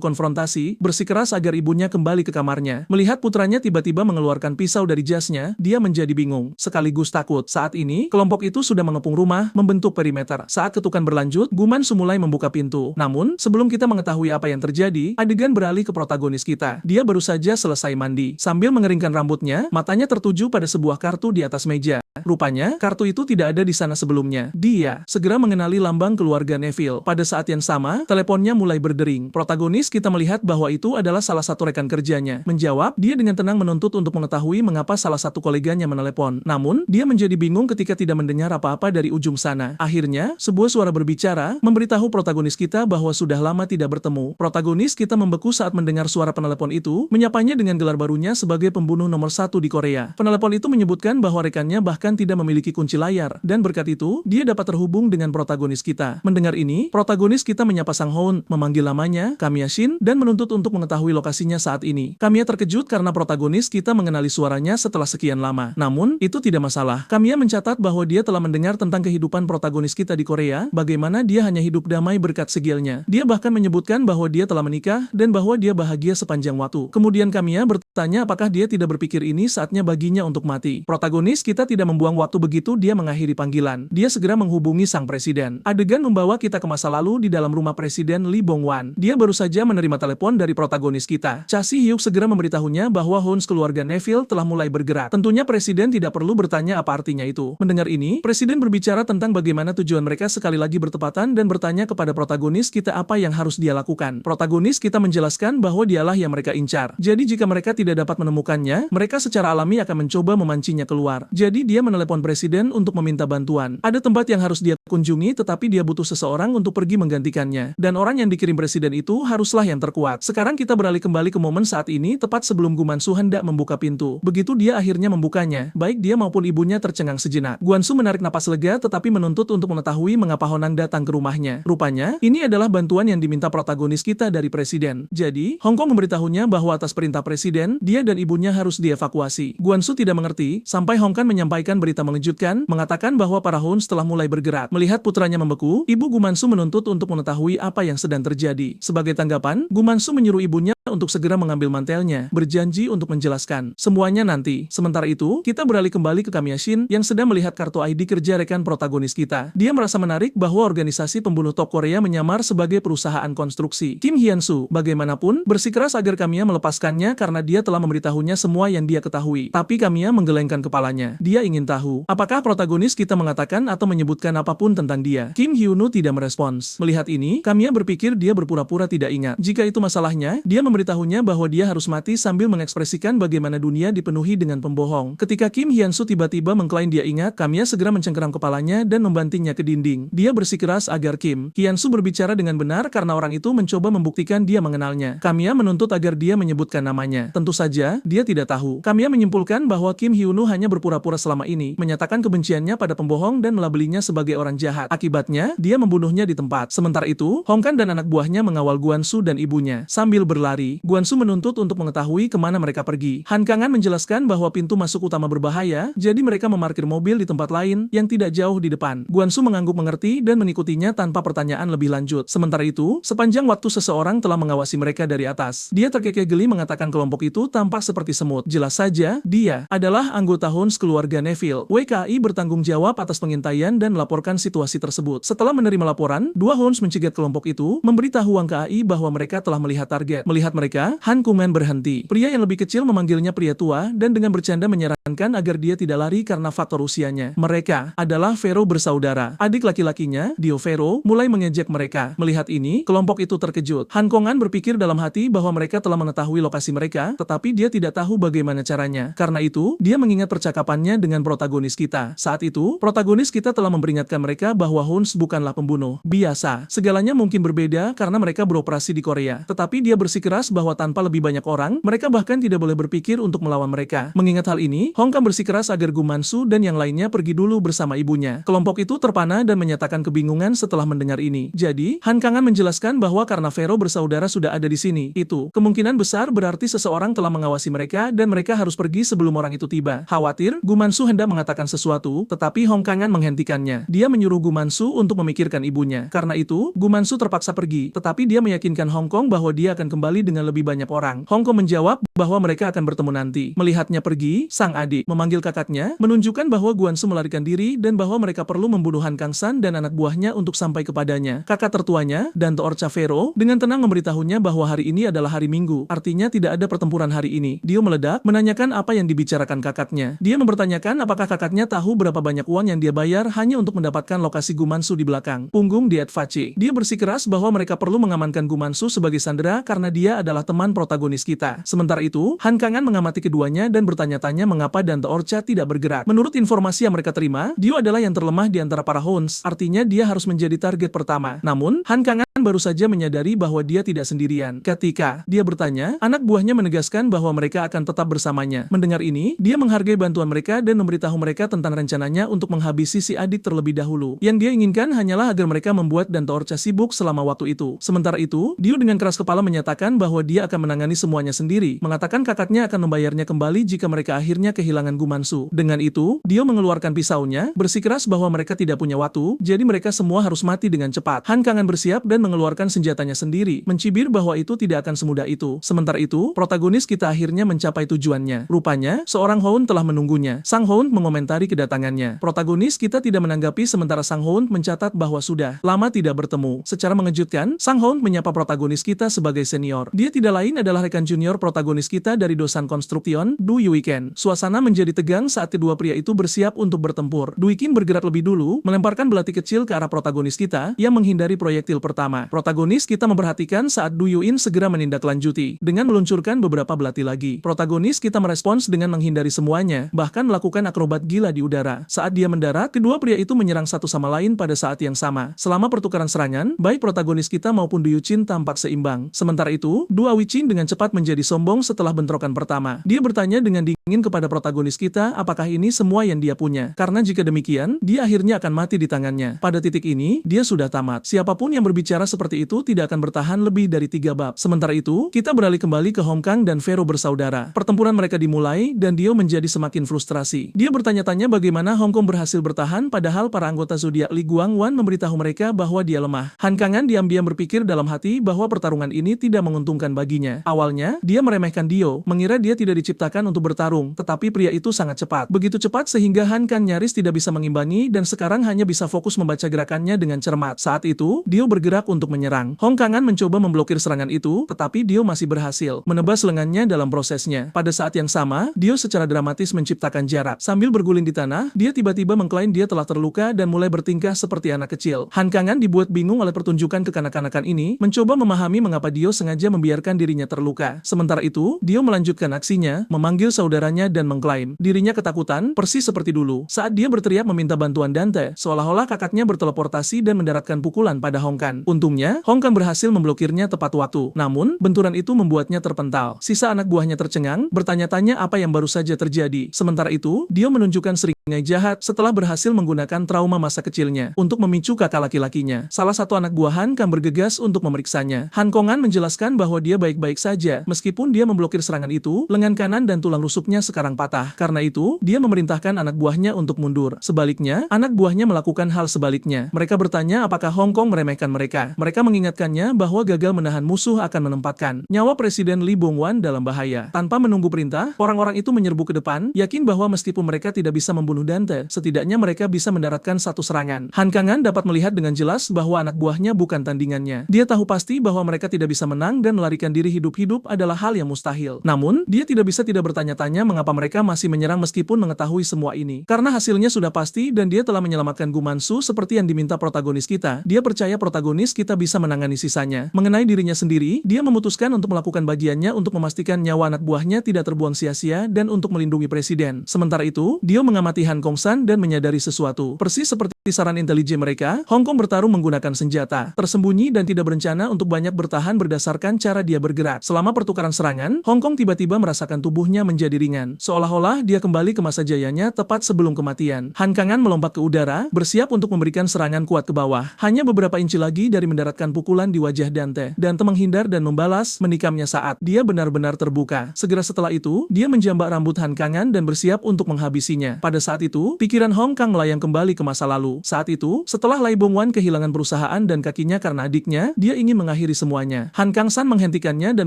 konfrontasi, bersikeras agar ibunya kembali ke kamarnya. Melihat putranya tiba-tiba mengeluarkan pisau dari jasnya, dia menjadi bingung, sekaligus takut. Saat ini, kelompok itu sudah mengepung rumah, membentuk perimeter. Saat ketukan berlanjut, Gu Mansu mulai membuka pintu. Namun, sebelum kita mengetahui apa yang terjadi, adegan beralih ke protagonis kita. Dia baru saja selesai mandi. Sambil mengeringkan rambutnya, matanya tertuju pada sebuah kartu di atas meja. Rupanya, kartu itu tidak ada di sana sebelumnya. Dia segera mengenali lambang keluarga Neville. Pada saat yang sama, teleponnya mulai berdering. Protagonis kita melihat bahwa itu adalah salah satu rekan kerjanya. Menjawab, dia dengan tenang menuntut untuk mengetahui mengapa salah satu koleganya menelepon. Namun, dia menjadi bingung ketika tidak mendengar apa-apa dari ujung sana. Akhirnya, sebuah suara berbicara, memberitahu protagonis kita bahwa sudah lama tidak bertemu. Protagonis kita membeku saat mendengar suara penelepon itu, menyapanya dengan gelar barunya sebagai pembunuh nomor 1 di Korea. Penelepon itu menyebutkan bahwa rekannya bahkan tidak memiliki kunci layar, dan berkat itu, dia dapat terhubung dengan protagonis kita. Mendengar ini, protagonis kita menyapa Sang Houn, memanggil namanya, Kamiya Shin, dan menuntut untuk mengetahui lokasinya saat ini. Kamiya terkejut karena protagonis kita mengenali suaranya setelah sekian lama. Namun, itu tidak masalah. Kamiya mencatat bahwa dia telah mendengar tentang kehidupan protagonis kita di Korea, bagaimana dia hanya hidup damai berkat sigilnya. Dia bahkan menyebutkan bahwa dia telah menikah, dan bahwa dia bahagia sepanjang waktu. Kemudian Kamiya bertanya apakah dia tidak berpikir ini saatnya baginya untuk mati. Protagonis kita tidak membuang waktu begitu dia mengakhiri panggilan. Dia segera menghubungi sang presiden. Adegan membawa kita ke masa lalu di dalam rumah Presiden Lee Bong-wan. Dia baru saja menerima telepon dari protagonis kita. Cha Si-hyuk segera memberitahunya bahwa Houn's keluarga Neville telah mulai bergerak. Tentunya presiden tidak perlu bertanya apa artinya itu. Mendengar ini, presiden berbicara tentang bagaimana tujuan mereka sekali lagi bertepatan dan bertanya kepada protagonis kita apa yang harus dia lakukan. Protagonis kita menjelaskan bahwa dialah yang mereka incar. Jadi jika mereka tidak dapat menemukannya, mereka secara alami akan mencoba memancingnya keluar. Jadi dia menelepon presiden untuk meminta bantuan. Ada tempat yang harus dia kunjungi tetapi dia butuh seseorang untuk pergi menggantikannya. Dan orang yang dikirim presiden itu haruslah yang terkuat. Sekarang kita beralih kembali ke momen saat ini tepat sebelum Gu Mansu hendak membuka pintu. Begitu dia akhirnya membukanya, baik dia maupun ibunya tercengang sejenak. Gu Mansu menarik napas lega tetapi menuntut untuk mengetahui mengapa Honang datang ke rumahnya. Rupanya, ini adalah bantuan yang diminta protagonis kita dari presiden. Jadi, Hong Kong memberitahunya bahwa atas perintah presiden, dia dan ibunya harus dievakuasi. Gu Mansu tidak mengerti, sampai Hong Kong menyampaikan berita mengejutkan, mengatakan bahwa para Houn telah mulai bergerak. Melihat putranya membeku, ibu Gu Mansu menuntut untuk mengetahui apa yang sedang terjadi. Sebagai tanggapan, Gu Mansu menyuruh ibunya untuk segera mengambil mantelnya, berjanji untuk menjelaskan semuanya nanti. Sementara itu, kita beralih kembali ke Kamiya Shin yang sedang melihat kartu ID kerja rekan protagonis kita. Dia merasa menarik bahwa organisasi pembunuh top Korea menyamar sebagai perusahaan konstruksi. Kim Hyun-soo, bagaimanapun, bersikeras agar Kamiya melepaskannya karena dia telah memberitahunya semua yang dia ketahui. Tapi Kamiya menggelengkan kepalanya. Dia ingin tahu, apakah protagonis kita mengatakan atau menyebutkan apapun tentang dia. Kim Hyun-woo tidak merespons. Melihat ini, Kamiya berpikir dia berpura-pura tidak ingat. Jika itu masalahnya, dia memberitahunya bahwa dia harus mati sambil mengekspresikan bagaimana dunia dipenuhi dengan pembohong. Ketika Kim Hyun-soo tiba-tiba mengklaim dia ingat, Kamiya segera mencengkeram kepalanya dan membantingnya ke dinding. Dia bersikeras agar Kim Hyun-soo berbicara dengan benar karena orang itu mencoba membuktikan dia mengenalnya. Kamiya menuntut agar dia menyebutkan namanya. Tentu saja, dia tidak tahu. Kamiya menyimpulkan bahwa Kim Hyun-woo hanya berpura-pura selama ini, menyatakan kebenciannya pada pembohong dan melabelinya sebagai orang jahat. Akibatnya, dia membunuhnya di tempat. Sementara itu, Hong Kong dan anak buahnya mengawal Gu Mansu dan ibunya. Sambil berlari, Gu Mansu menuntut untuk mengetahui kemana mereka pergi. Han Kangan menjelaskan bahwa pintu masuk utama berbahaya, jadi mereka memarkir mobil di tempat lain yang tidak jauh di depan. Gu Mansu mengangguk mengerti dan mengikutinya tanpa pertanyaan lebih lanjut. Sementara itu, sepanjang waktu seseorang telah mengawasi mereka dari atas. Dia terkekeh geli mengatakan kelompok itu tampak seperti semut. Jelas saja, dia adalah anggota Houn's keluarga Neville. WKI bertanggung jawab atas pengintaian dan melaporkan situasi tersebut. Setelah menerima laporan, dua Houn's mencegat kelompok itu, memberitahu Wang KAI bahwa mereka telah melihat target. Melihat mereka, Han Kuman berhenti. Pria yang lebih kecil memanggilnya pria tua dan dengan bercanda menyarankan agar dia tidak lari karena faktor usianya. Mereka adalah Vero bersaudara. Adik laki-lakinya, Dio Vero, mulai mengejek mereka. Melihat ini, kelompok itu terkejut. Han Kongan berpikir dalam hati bahwa mereka telah mengetahui lokasi mereka, tetapi dia tidak tahu bagaimana caranya. Karena itu, dia mengingat percakapannya dengan protagonis kita. Saat itu, protagonis kita telah memperingatkan mereka bahwa Huns bukanlah pembunuh biasa. Segalanya mungkin berbeda karena mereka beroperasi di Korea. Tetapi dia bersikeras bahwa tanpa lebih banyak orang, mereka bahkan tidak boleh berpikir untuk melawan mereka. Mengingat hal ini, Hong Kang bersikeras agar Gu Mansu dan yang lainnya pergi dulu bersama ibunya. Kelompok itu terpana dan menyatakan kebingungan setelah mendengar ini. Jadi, Han Kangan menjelaskan bahwa karena Vero bersaudara sudah ada di sini, itu kemungkinan besar berarti seseorang telah mengawasi mereka dan mereka harus pergi sebelum orang itu tiba. Khawatir, Gu Mansu hendak mengatakan sesuatu, tetapi Hong Kangan menghentikannya. Dia menyuruh Gu Mansu untuk memikirkan ibunya. Karena itu, Gu Mansu terpaksa pergi, tetapi dia meyakinkan Hong Kong bahwa dia akan kembali dengan lebih banyak orang. Hong Kong menjawab bahwa mereka akan bertemu nanti. Melihatnya pergi, sang adik memanggil kakaknya, menunjukkan bahwa Guansu melarikan diri dan bahwa mereka perlu membunuh Han Kangsan dan anak buahnya untuk sampai kepadanya. Kakak tertuanya, Danto Orca Vero, dengan tenang memberitahunya bahwa hari ini adalah hari Minggu, artinya tidak ada pertempuran hari ini. Dio meledak, menanyakan apa yang dibicarakan kakaknya. Dia mempertanyakan apakah kakaknya tahu berapa banyak uang yang dia bayar hanya untuk mendapatkan lokasi Gu Mansu di belakang punggung Diet Faci. Dia bersikeras bahwa mereka perlu mengamankan Gu Mansu sebagai sandera karena dia adalah teman protagonis kita. Sementara itu, Han Kangan mengamati keduanya dan bertanya-tanya mengapa Danto Orca tidak bergerak. Menurut informasi yang mereka terima, Dio adalah yang terlemah di antara para Huns, artinya dia harus menjadi target pertama. Namun, Han Kangan baru saja menyadari bahwa dia tidak sendirian. Ketika dia bertanya, anak buahnya menegaskan bahwa mereka akan tetap bersamanya. Mendengar ini, dia menghargai bantuan mereka dan memberitahu mereka tentang rencananya untuk menghabisi si adik terlebih dahulu. Yang dia inginkan hanyalah agar mereka membuat Danto Orca sibuk selama waktu itu. Sementara itu, Dio dengan keras kepala menyatakan bahwa dia akan menangani semuanya sendiri, mengatakan kakaknya akan membayarnya kembali jika mereka akhirnya kehilangan Gu Mansu. Dengan itu, Dio mengeluarkan pisaunya, bersikeras bahwa mereka tidak punya waktu, jadi mereka semua harus mati dengan cepat. Han Kangan bersiap dan mengeluarkan senjatanya sendiri, mencibir bahwa itu tidak akan semudah itu. Sementara itu, protagonis kita akhirnya mencapai tujuannya. Rupanya, seorang Hound telah menunggunya. Sang Hound mengomentari kedatangannya. Protagonis kita tidak menanggapi sementara Sang Hound mencatat bahwa sudah lama tidak bertemu. Secara mengejutkan, Sang Hound menyapa protagonis kita sebagai senior. Dia tidak lain adalah rekan junior protagonis kita dari Dosan Construction, Du Yuiken. Suasana menjadi tegang saat kedua pria itu bersiap untuk bertempur. Du Yuiken bergerak lebih dulu, melemparkan belati kecil ke arah protagonis kita yang menghindari proyektil pertama. Protagonis kita memperhatikan saat Du Yuin segera menindaklanjuti dengan meluncurkan beberapa belati lagi. Protagonis kita merespons dengan menghindari semuanya, bahkan melakukan akrobat gila di udara. Saat dia mendarat, kedua pria itu menyerang satu sama lain pada saat yang sama. Selama pertukaran serangan, baik protagonis kita maupun Du Yuchin tampak seimbang. Sementara itu, Du Awichin dengan cepat menjadi sombong setelah bentrokan pertama. Dia bertanya dengan dingin kepada protagonis kita apakah ini semua yang dia punya. Karena jika demikian, dia akhirnya akan mati di tangannya. Pada titik ini, dia sudah tamat. Siapapun yang berbicara seperti itu tidak akan bertahan lebih dari 3 bab. Sementara itu, kita beralih kembali ke Hong Kang dan Vero bersaudara. Pertempuran mereka dimulai dan Dio menjadi semakin frustrasi. Dia bertanya-tanya bagaimana Hong Kong berhasil bertahan padahal para anggota zodiak Li Guangwan memberitahu mereka bahwa dia lemah. Han Kangan diam-diam berpikir dalam hati bahwa pertarungan ini tidak menguntungkan baginya. Awalnya, dia meremehkan Dio, mengira dia tidak diciptakan untuk bertarung, tetapi pria itu sangat cepat. Begitu cepat sehingga Han Kang nyaris tidak bisa mengimbangi dan sekarang hanya bisa fokus membaca gerakannya dengan cermat. Saat itu, Dio bergerak untuk menyerang. Hong Kangan mencoba memblokir serangan itu, tetapi Dio masih berhasil menebas lengannya dalam prosesnya. Pada saat yang sama, Dio secara dramatis menciptakan jarak. Sambil berguling di tanah, dia tiba-tiba mengklaim dia telah terluka dan mulai bertingkah seperti anak kecil. Han Kangan dibuat bingung oleh pertunjukan kekanak-kanakan ini, mencoba memahami mengapa Dio sengaja membiarkan dirinya terluka. Sementara itu, Dio melanjutkan aksinya, memanggil saudaranya dan mengklaim dirinya ketakutan, persis seperti dulu. Saat dia berteriak meminta bantuan Dante, seolah-olah kakaknya berteleportasi dan mendaratkan pukulan pada Hong Kang. Untungnya, Hong Kang berhasil memblokirnya tepat waktu. Namun, benturan itu membuatnya terpental. Sisa anak buahnya tercengang, bertanya-tanya apa yang baru saja terjadi. Sementara itu, Dio menunjukkan seringai jahat setelah berhasil menggunakan trauma masa kecilnya untuk memicu kakak laki-lakinya. Salah satu anak buah Han Kang bergegas untuk memeriksanya. Han Kongan menjelaskan bahwa dia baik-baik saja, meskipun dia memblokir serangan itu, lengan kanan dan tulang rusuknya sekarang patah. Karena itu, dia memerintahkan anak buahnya untuk mundur. Sebaliknya, anak buahnya melakukan hal sebaliknya. Mereka bertanya apakah Hong Kong meremehkan mereka. mereka. Mereka mengingatkannya bahwa gagal menahan musuh akan menempatkan nyawa Presiden Lee Bong-wan dalam bahaya. Tanpa menunggu perintah, orang-orang itu menyerbu ke depan, yakin bahwa meskipun mereka tidak bisa membunuh Dante, setidaknya mereka bisa mendaratkan satu serangan. Han Kang-an dapat melihat dengan jelas bahwa anak buahnya bukan tandingannya. Dia tahu pasti bahwa mereka tidak bisa menang dan melarikan diri hidup-hidup adalah hal yang mustahil. Namun, dia tidak bisa tidak bertanya-tanya mengapa mereka masih menyerang meskipun mengetahui semua ini. Karena hasilnya sudah pasti dan dia telah menyelamatkan Gu Mansu seperti yang diminta protagonis kita. Dia percaya protagonis kita bisa menangani sisanya. Mengenai dirinya sendiri, dia memutuskan untuk melakukan bagiannya untuk memastikan nyawa anak buahnya tidak terbuang sia-sia dan untuk melindungi presiden. Sementara itu, dia mengamati Han Kong-san dan menyadari sesuatu. Persis seperti saran intelijen mereka, Hong Kong bertarung menggunakan senjata, tersembunyi dan tidak berencana untuk banyak bertahan berdasarkan cara dia bergerak. Selama pertukaran serangan, Hong Kong tiba-tiba merasakan tubuhnya menjadi ringan. Seolah-olah dia kembali ke masa jayanya tepat sebelum kematian. Han Kang-an melompat ke udara, bersiap untuk memberikan serangan kuat ke bawah. Hanya beberapa inci lagi dari mendaratkan pukulan di wajah Dante. Dante menghindar dan membalas, menikamnya saat dia benar-benar terbuka. Segera setelah itu, dia menjambak rambut Han Kang-an dan bersiap untuk menghabisinya. Pada saat itu, pikiran Hong Kong melayang kembali ke masa lalu. Saat itu, setelah Lee Bong-wan kehilangan perusahaan dan kakinya karena adiknya, dia ingin mengakhiri semuanya. Han Kang-san menghentikannya dan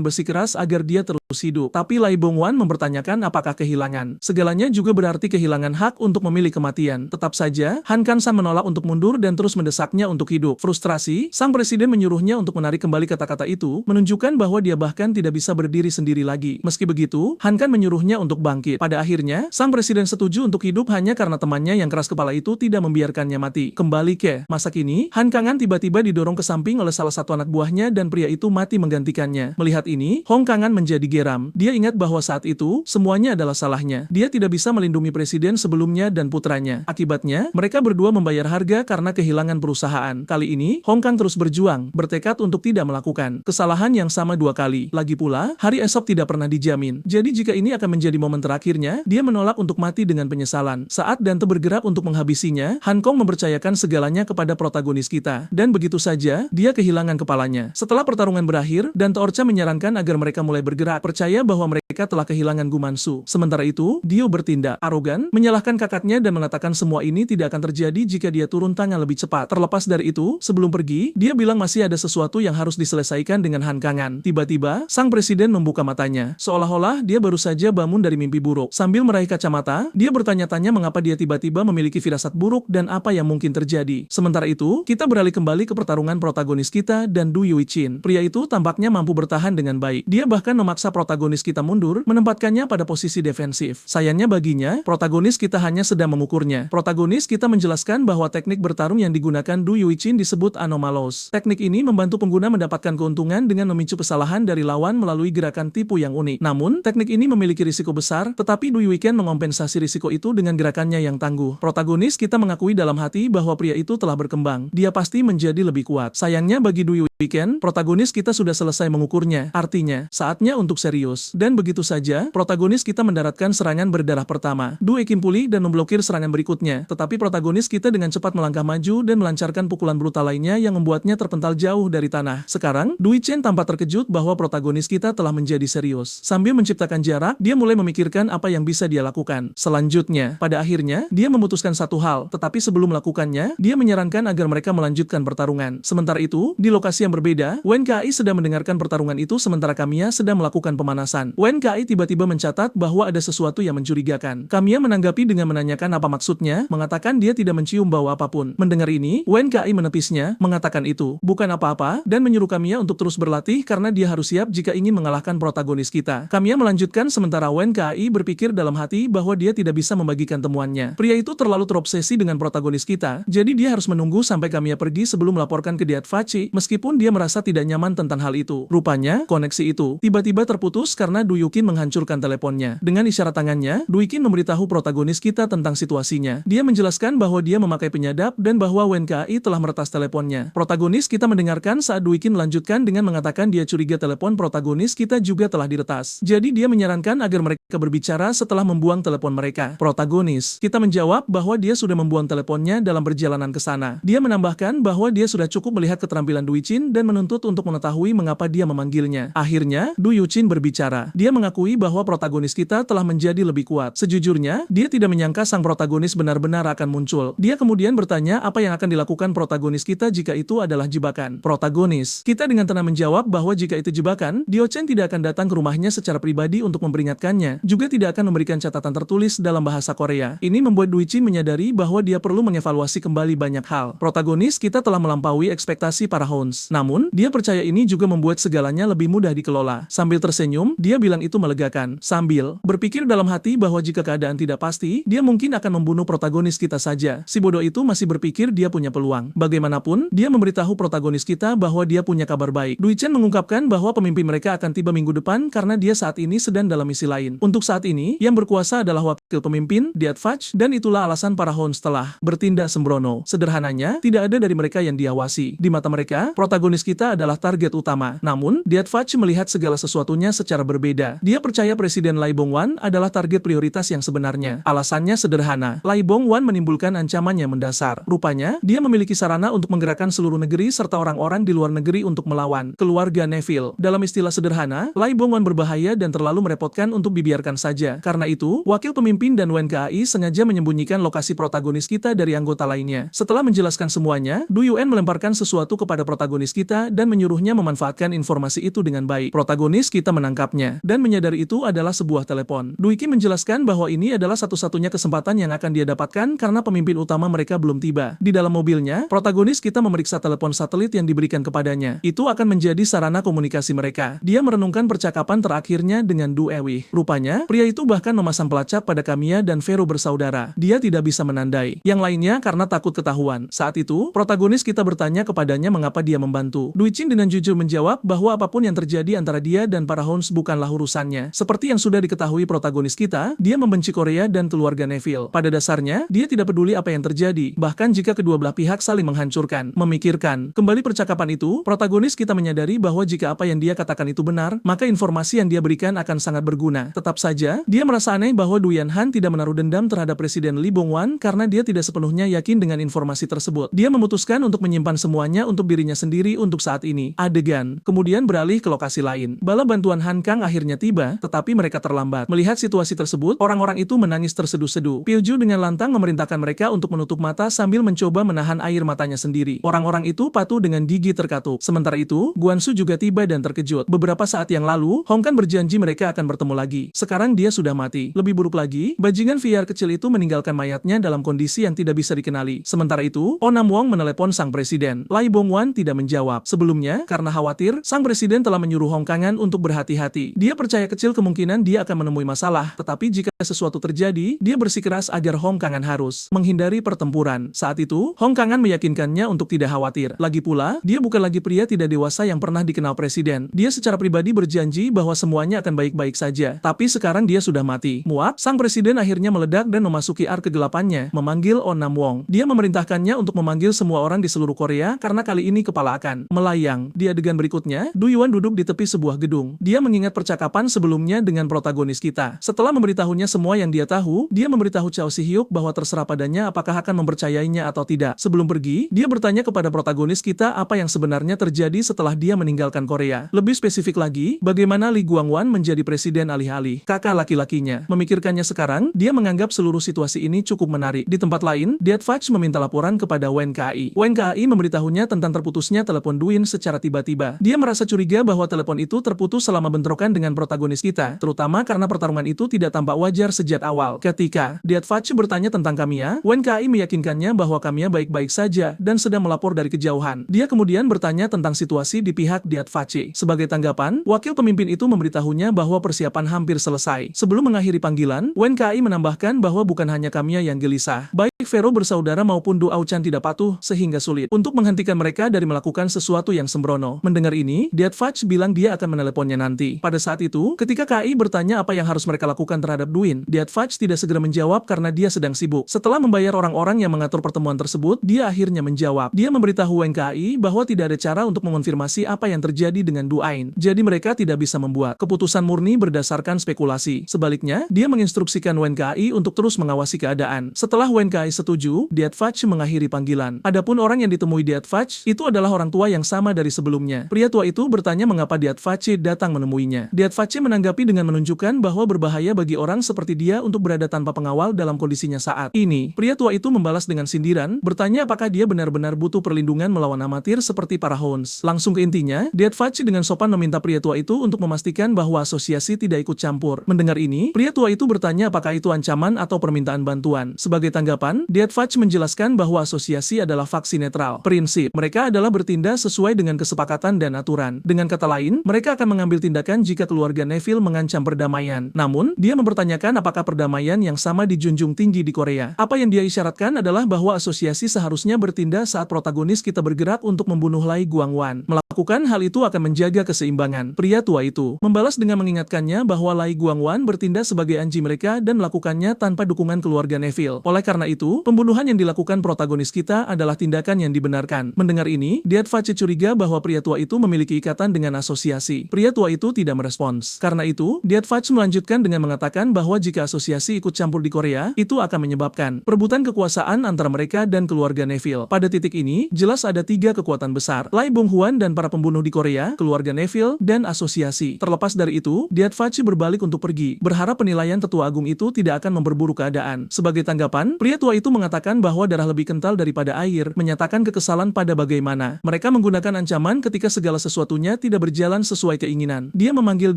bersikeras agar dia terus hidup. Tapi Lee Bong-wan mempertanyakan apakah kehilangan segalanya juga berarti kehilangan hak untuk memilih kematian. Tetap saja, Han Kang-san menolak untuk mundur dan terus mendesaknya untuk hidup. Frustrasi, sang presiden menyuruhnya untuk menarik kembali kata-kata itu, menunjukkan bahwa dia bahkan tidak bisa berdiri sendiri lagi. Meski begitu, Han Kang menyuruhnya untuk bangkit. Pada akhirnya, sang presiden setuju untuk hidup hanya karena temannya yang keras kepala itu tidak membiarkannya mati. Kembali ke masa kini, Han Kang-an tiba-tiba didorong ke samping oleh salah satu anak buahnya dan pria itu mati menggantikannya. Melihat ini, Hong Kang-an menjadi geram. Dia ingat bahwa saat itu, semuanya adalah salahnya. Dia tidak bisa melindungi presiden sebelumnya dan putranya. Akibatnya, mereka berdua membayar harga karena kehilangan perusahaan. Kali ini, Hong Kang terus berjuang, bertekad untuk tidak melakukan kesalahan yang sama dua kali. Lagi pula, hari esok tidak pernah dijamin. Jadi jika ini akan menjadi momen terakhirnya, dia menolak untuk mati dengan penyesalan. Saat Dante bergerak untuk menghabisinya, Han Kong mempercayakan segalanya kepada protagonis kita. Dan begitu saja, dia kehilangan kepalanya. Setelah pertarungan berakhir, Dante Orca menyarankan agar mereka mulai bergerak, percaya bahwa mereka telah kehilangan Gu Mansu. Sementara itu, Dio bertindak arogan, menyalahkan kakaknya dan mengatakan semua ini tidak akan terjadi jika dia turun tangan lebih cepat. Terlepas dari itu, sebelum pergi, dia bilang masih ada sesuatu yang harus diselesaikan dengan Han Kang-an. Tiba-tiba, sang presiden membuka matanya, seolah-olah dia baru saja bangun dari mimpi buruk. Sambil meraih kacamata, dia bertanya-tanya mengapa dia tiba-tiba memiliki firasat buruk dan apa yang mungkin terjadi. Sementara itu, kita beralih kembali ke pertarungan protagonis kita dan Du Yuichin. Pria itu tampaknya mampu bertahan dengan baik. Dia bahkan memaksa protagonis kita mundur, menempatkannya pada posisi defensif. Sayangnya baginya, protagonis kita hanya sedang mengukurnya. Protagonis kita menjelaskan bahwa teknik bertarung yang digunakan Du Yuichin disebut Anomalos. Teknik ini membantu pengguna mendapatkan keuntungan dengan memicu kesalahan dari lawan melalui gerakan tipu yang unik. Namun, teknik ini memiliki risiko besar, tetapi Du Yuichin mengompensasi risiko itu dengan gerakannya yang tangguh. Protagonis kita mengakui dalam hati bahwa pria itu telah berkembang. Dia pasti menjadi lebih kuat. Sayangnya bagi Du Yuichin, protagonis kita sudah selesai mengukurnya. Artinya, saatnya untuk serius. Dan begitu saja, protagonis kita mendaratkan serangan berdarah pertama. Du Ekim pulih dan memblokir serangan berikutnya. Tetapi protagonis kita dengan cepat melangkah maju dan melancarkan pukulan brutal lainnya yang membuatnya terpental jauh dari tanah. Sekarang, Du Yuichin tampak terkejut bahwa protagonis kita telah menjadi serius. Sambil menciptakan jarak, dia mulai memikirkan apa yang bisa dia lakukan. Selanjutnya, pada akhirnya, dia memutuskan satu hal, tetapi sebelum melakukannya, dia menyarankan agar mereka melanjutkan pertarungan. Sementara itu, di lokasi yang berbeda, Wen Kai sedang mendengarkan pertarungan itu sementara Kamiya sedang melakukan pemanasan. Wen Kai tiba-tiba mencatat bahwa ada sesuatu yang mencurigakan. Kamiya menanggapi dengan menanyakan apa maksudnya, mengatakan dia tidak mencium bau apapun. Mendengar ini, Wen Kai menepisnya, mengatakan itu bukan apa-apa, dan menyuruh Kamiya untuk terus berlatih karena dia harus siap jika ingin mengalahkan protagonis kita. Kamiya melanjutkan sementara Wen Kai berpikir dalam hati bahwa dia tidak bisa membagikan temuannya. Pria itu terlalu terobsesi dengan protagonis kita, jadi dia harus menunggu sampai Kamiya pergi sebelum melaporkan ke Diat Faci, meskipun dia merasa tidak nyaman tentang hal itu. Rupanya, koneksi itu tiba-tiba terputus karena Du Yuichin menghancurkan teleponnya. Dengan isyarat tangannya, Du Yuichin memberitahu protagonis kita tentang situasinya. Dia menjelaskan bahwa dia memakai penyadap dan bahwa Wen Kai telah meretas teleponnya. Protagonis kita mendengarkan saat Du Yuichin melanjutkan dengan mengatakan dia curiga telepon protagonis kita juga telah diretas. Jadi dia menyarankan agar mereka berbicara setelah membuang telepon mereka. Protagonis kita menjawab bahwa dia sudah membuang teleponnya dalam perjalanan ke sana. Dia menambahkan bahwa dia sudah cukup melihat keterampilan Du Yuichin dan menuntut untuk mengetahui mengapa dia memanggilnya. Akhirnya, Du Yuichin berbicara. Dia mengakui bahwa protagonis kita telah menjadi lebih kuat. Sejujurnya, dia tidak menyangka sang protagonis benar-benar akan muncul. Dia kemudian bertanya apa yang akan dilakukan protagonis kita jika itu adalah jebakan. Protagonis kita dengan tenang menjawab bahwa jika itu jebakan, Dio Chen tidak akan datang ke rumahnya secara pribadi untuk memperingatkannya, juga tidak akan memberikan catatan tertulis dalam bahasa Korea. Ini membuat Dui Chin menyadari bahwa dia perlu mengevaluasi kembali banyak hal. Protagonis kita telah melampaui ekspektasi para Hounds. Namun, dia percaya ini juga membuat segalanya lebih mudah dikelola. Sambil tersenyum, dia bilang itu melegakan. Sambil berpikir dalam hati bahwa jika keadaan tidak pasti, dia mungkin akan membunuh protagonis kita saja. Si bodoh itu masih berpikir dia punya peluang. Bagaimanapun, dia memberitahu protagonis kita bahwa dia punya kabar baik. Dui Chen mengungkapkan bahwa pemimpin mereka akan tiba minggu depan karena dia saat ini sedang dalam misi lain. Untuk saat ini, yang berkuasa adalah wakil pemimpin, Diat Fach, dan itulah alasan para Hounds telah bertindak sembrono. Sederhananya, tidak ada dari mereka yang diawasi. Di mata mereka, protagonis kita adalah target utama. Namun, Diat Fach melihat segala sesuatunya secara berbeda. Dia percaya Presiden Lai Bongwan adalah target prioritas yang sebenarnya. Alasannya sederhana. Lai Bongwan menimbulkan ancaman yang mendasar. Rupanya, dia memiliki sarana untuk menggerakkan seluruh negeri serta orang-orang di luar negeri untuk melawan keluarga Neville. Dalam istilah sederhana, Lai Bongwan berbahaya dan terlalu merepotkan untuk dibiarkan saja. Karena itu, wakil pemimpin dan WNKAI sengaja menyembunyikan lokasi protagonis kita dari anggota lainnya. Setelah menjelaskan semuanya, Du Yuan melemparkan sesuatu kepada protagonis kita dan menyuruhnya memanfaatkan informasi itu dengan baik. Protagonis kita menangkapnya dan menyadari itu adalah sebuah telepon. Du Qi menjelaskan bahwa ini adalah satu-satunya kesempatan yang akan dia dapatkan karena pemimpin utama mereka belum tiba. Di dalam mobilnya, protagonis kita memeriksa telepon satelit yang diberikan kepadanya. Itu akan menjadi sarana komunikasi mereka. Dia merenungkan percakapan terakhirnya dengan Du Ewi. Rupanya, pria itu bahkan memasang pelacak pada Kamiya dan Vero bersaudara. Dia tidak bisa menandai. Yang lainnya karena takut ketahuan. Saat itu, protagonis kita bertanya kepadanya mengapa dia membantu. Dui Chin dengan jujur menjawab bahwa apapun yang terjadi antara dia dan para Hounds bukanlah urusannya. Seperti yang sudah diketahui protagonis kita, dia membenci Korea dan keluarga Neville. Pada dasarnya, dia tidak peduli apa yang terjadi, bahkan jika kedua belah pihak saling menghancurkan. Memikirkan kembali percakapan itu, protagonis kita menyadari bahwa jika apa yang dia katakan itu benar, maka informasi yang dia berikan akan sangat berguna. Tetap saja, dia merasa aneh bahwa Du Yanhan tidak menaruh dendam terhadap Presiden Lee Bongwan karena dia tidak sepenuhnya yakin dengan informasi tersebut. Dia memutuskan untuk menyimpan semuanya untuk dirinya sendiri untuk saat ini. Adegan kemudian beralih ke lokasi lain. Bala bantuan Han Kang akhirnya tiba, tetapi mereka terlambat. Melihat situasi tersebut, orang-orang itu menangis terseduh-seduh. Piuju dengan lantang memerintahkan mereka untuk menutup mata sambil mencoba menahan air matanya sendiri. Orang-orang itu patuh dengan gigi terkatup. Sementara itu, Guansu juga tiba dan terkejut. Beberapa saat yang lalu, Hong Kan berjanji mereka akan bertemu lagi. Sekarang dia sudah mati. Lebih buruk lagi, bajingan VR kecil itu meninggalkan mayatnya dalam kondisi yang tidak bisa dikenali. Sementara itu, Oh Nam Wong menelepon sang presiden. Lai Bongwan tidak menjawab. Sebelumnya, karena khawatir, sang presiden telah menyuruh Hong Kangan untuk berhati-hati. Dia percaya kecil kemungkinan dia akan menemui masalah, tetapi jika sesuatu terjadi, dia bersikeras agar Hong Kangan harus menghindari pertempuran. Saat itu, Hong Kangan meyakinkannya untuk tidak khawatir. Lagi pula, dia bukan lagi pria tidak dewasa yang pernah dikenal presiden. Dia secara pribadi berjanji bahwa semuanya akan baik-baik saja. Tapi sekarang dia sudah mati. Muak, sang presiden akhirnya meledak dan memasuki ark kegelapannya, memanggil Oh Nam Wong. Dia memerintahkannya untuk memanggil semua orang di seluruh Korea karena kali ini kepala akan melayang. Di adegan berikutnya, Du Yuan duduk di tepi sebuah gedung. Dia mengingat percakapan sebelumnya dengan protagonis kita. Setelah memberitahunya semua yang dia tahu, dia memberitahu Chao Si-hyuk bahwa terserah padanya apakah akan mempercayainya atau tidak. Sebelum pergi, dia bertanya kepada protagonis kita apa yang sebenarnya terjadi setelah dia meninggalkan Korea. Lebih spesifik lagi, bagaimana Lee Guangwan menjadi presiden alih-alih kakak laki-lakinya. Memikirkannya sekarang, dia menganggap seluruh situasi ini cukup menarik. Di tempat lain, Diat Fach meminta laporan kepada WNKAI. WNKAI memberitahunya tentang terputusnya telepon Duin secara tiba-tiba. Dia merasa curiga bahwa telepon itu terputus selama bentrokan dengan protagonis kita, terutama karena pertarungan itu tidak tampak wajar sejak awal. Ketika Diat Fach bertanya tentang Kamiya, WNKAI meyakinkannya bahwa Kamiya baik-baik saja dan sedang melapor dari kejauhan. Dia kemudian bertanya tentang situasi di pihak Diat Fach. Sebagai tanggapan, wakil pemimpin itu memberitahunya bahwa persiapan hampir selesai. Sebelum mengakhiri panggilan, WNKAI menambahkan bahwa bukan hanya Kamiya yang gelisah. Baik Vero bersaudara maupun Du Auchan tidak patuh sehingga sulit untuk menghentikan mereka dari melakukan sesuatu yang sembrono. Mendengar ini, Diat Fach bilang dia akan meneleponnya nanti. Pada saat itu, ketika KAI bertanya apa yang harus mereka lakukan terhadap Duin, Diat Fach tidak segera menjawab karena dia sedang sibuk. Setelah membayar orang-orang yang mengatur pertemuan tersebut, dia akhirnya menjawab. Dia memberitahu WNKAI bahwa tidak ada cara untuk mengonfirmasi apa yang terjadi dengan Du Ain. Jadi mereka tidak bisa membuat keputusan murni berdasarkan spekulasi. Sebaliknya, dia menginstruksikan WNKAI untuk terus mengawasi keadaan. Setelah WNKAI setuju, Diat Fach mengakhiri panggilan. Adapun orang yang ditemui Diat Fach, itu adalah orang tua yang sama dari sebelumnya. Pria tua itu bertanya mengapa Diat Fach datang menemuinya. Diatface menanggapi dengan menunjukkan bahwa berbahaya bagi orang seperti dia untuk berada tanpa pengawal dalam kondisinya saat ini. Pria tua itu membalas dengan sindiran, bertanya apakah dia benar-benar butuh perlindungan melawan amatir seperti para Hounds. Langsung ke intinya, Diatface dengan sopan meminta pria tua itu untuk memastikan bahwa asosiasi tidak ikut campur. Mendengar ini, pria tua itu bertanya apakah itu ancaman atau permintaan bantuan. Sebagai tanggapan, Diatface menjelaskan bahwa asosiasi adalah faksi netral. Prinsip mereka adalah bertindak sesuai dengan kesepakatan dan aturan. Dengan kata lain, mereka akan mengambil tindakan jika keluarga Neville mengancam perdamaian. Namun, dia mempertanyakan apakah perdamaian yang sama dijunjung tinggi di Korea. Apa yang dia isyaratkan adalah bahwa asosiasi seharusnya bertindak saat protagonis kita bergerak untuk membunuh Lai Guangwan. Melakukan hal itu akan menjaga keseimbangan. Pria tua itu membalas dengan mengingatkannya bahwa Lai Guangwan bertindak sebagai anji mereka dan melakukannya tanpa dukungan keluarga Neville. Oleh karena itu, pembunuhan yang dilakukan protagonis kita adalah tindakan yang dibenarkan. Mendengar ini, Diatface curiga bahwa pria tua itu memiliki ikatan dengan asosiasi. Pria tua itu tidak merespons. Karena itu, Diatface melanjutkan dengan mengatakan bahwa jika asosiasi ikut campur di Korea, itu akan menyebabkan perebutan kekuasaan antara mereka dan keluarga Neville. Pada titik ini, jelas ada 3 kekuatan besar, Lai Bonghuan dan para pembunuh di Korea, keluarga Neville, dan asosiasi. Terlepas dari itu, Diatface berbalik untuk pergi, berharap penilaian tetua agung itu tidak akan memperburuk keadaan. Sebagai tanggapan, pria tua itu mengatakan bahwa darah lebih kental daripada air, menyatakan kekesalan pada bagaimana mereka menggunakan ancaman ketika segala sesuatunya tidak berjalan sesuai keinginan. Dia memanggil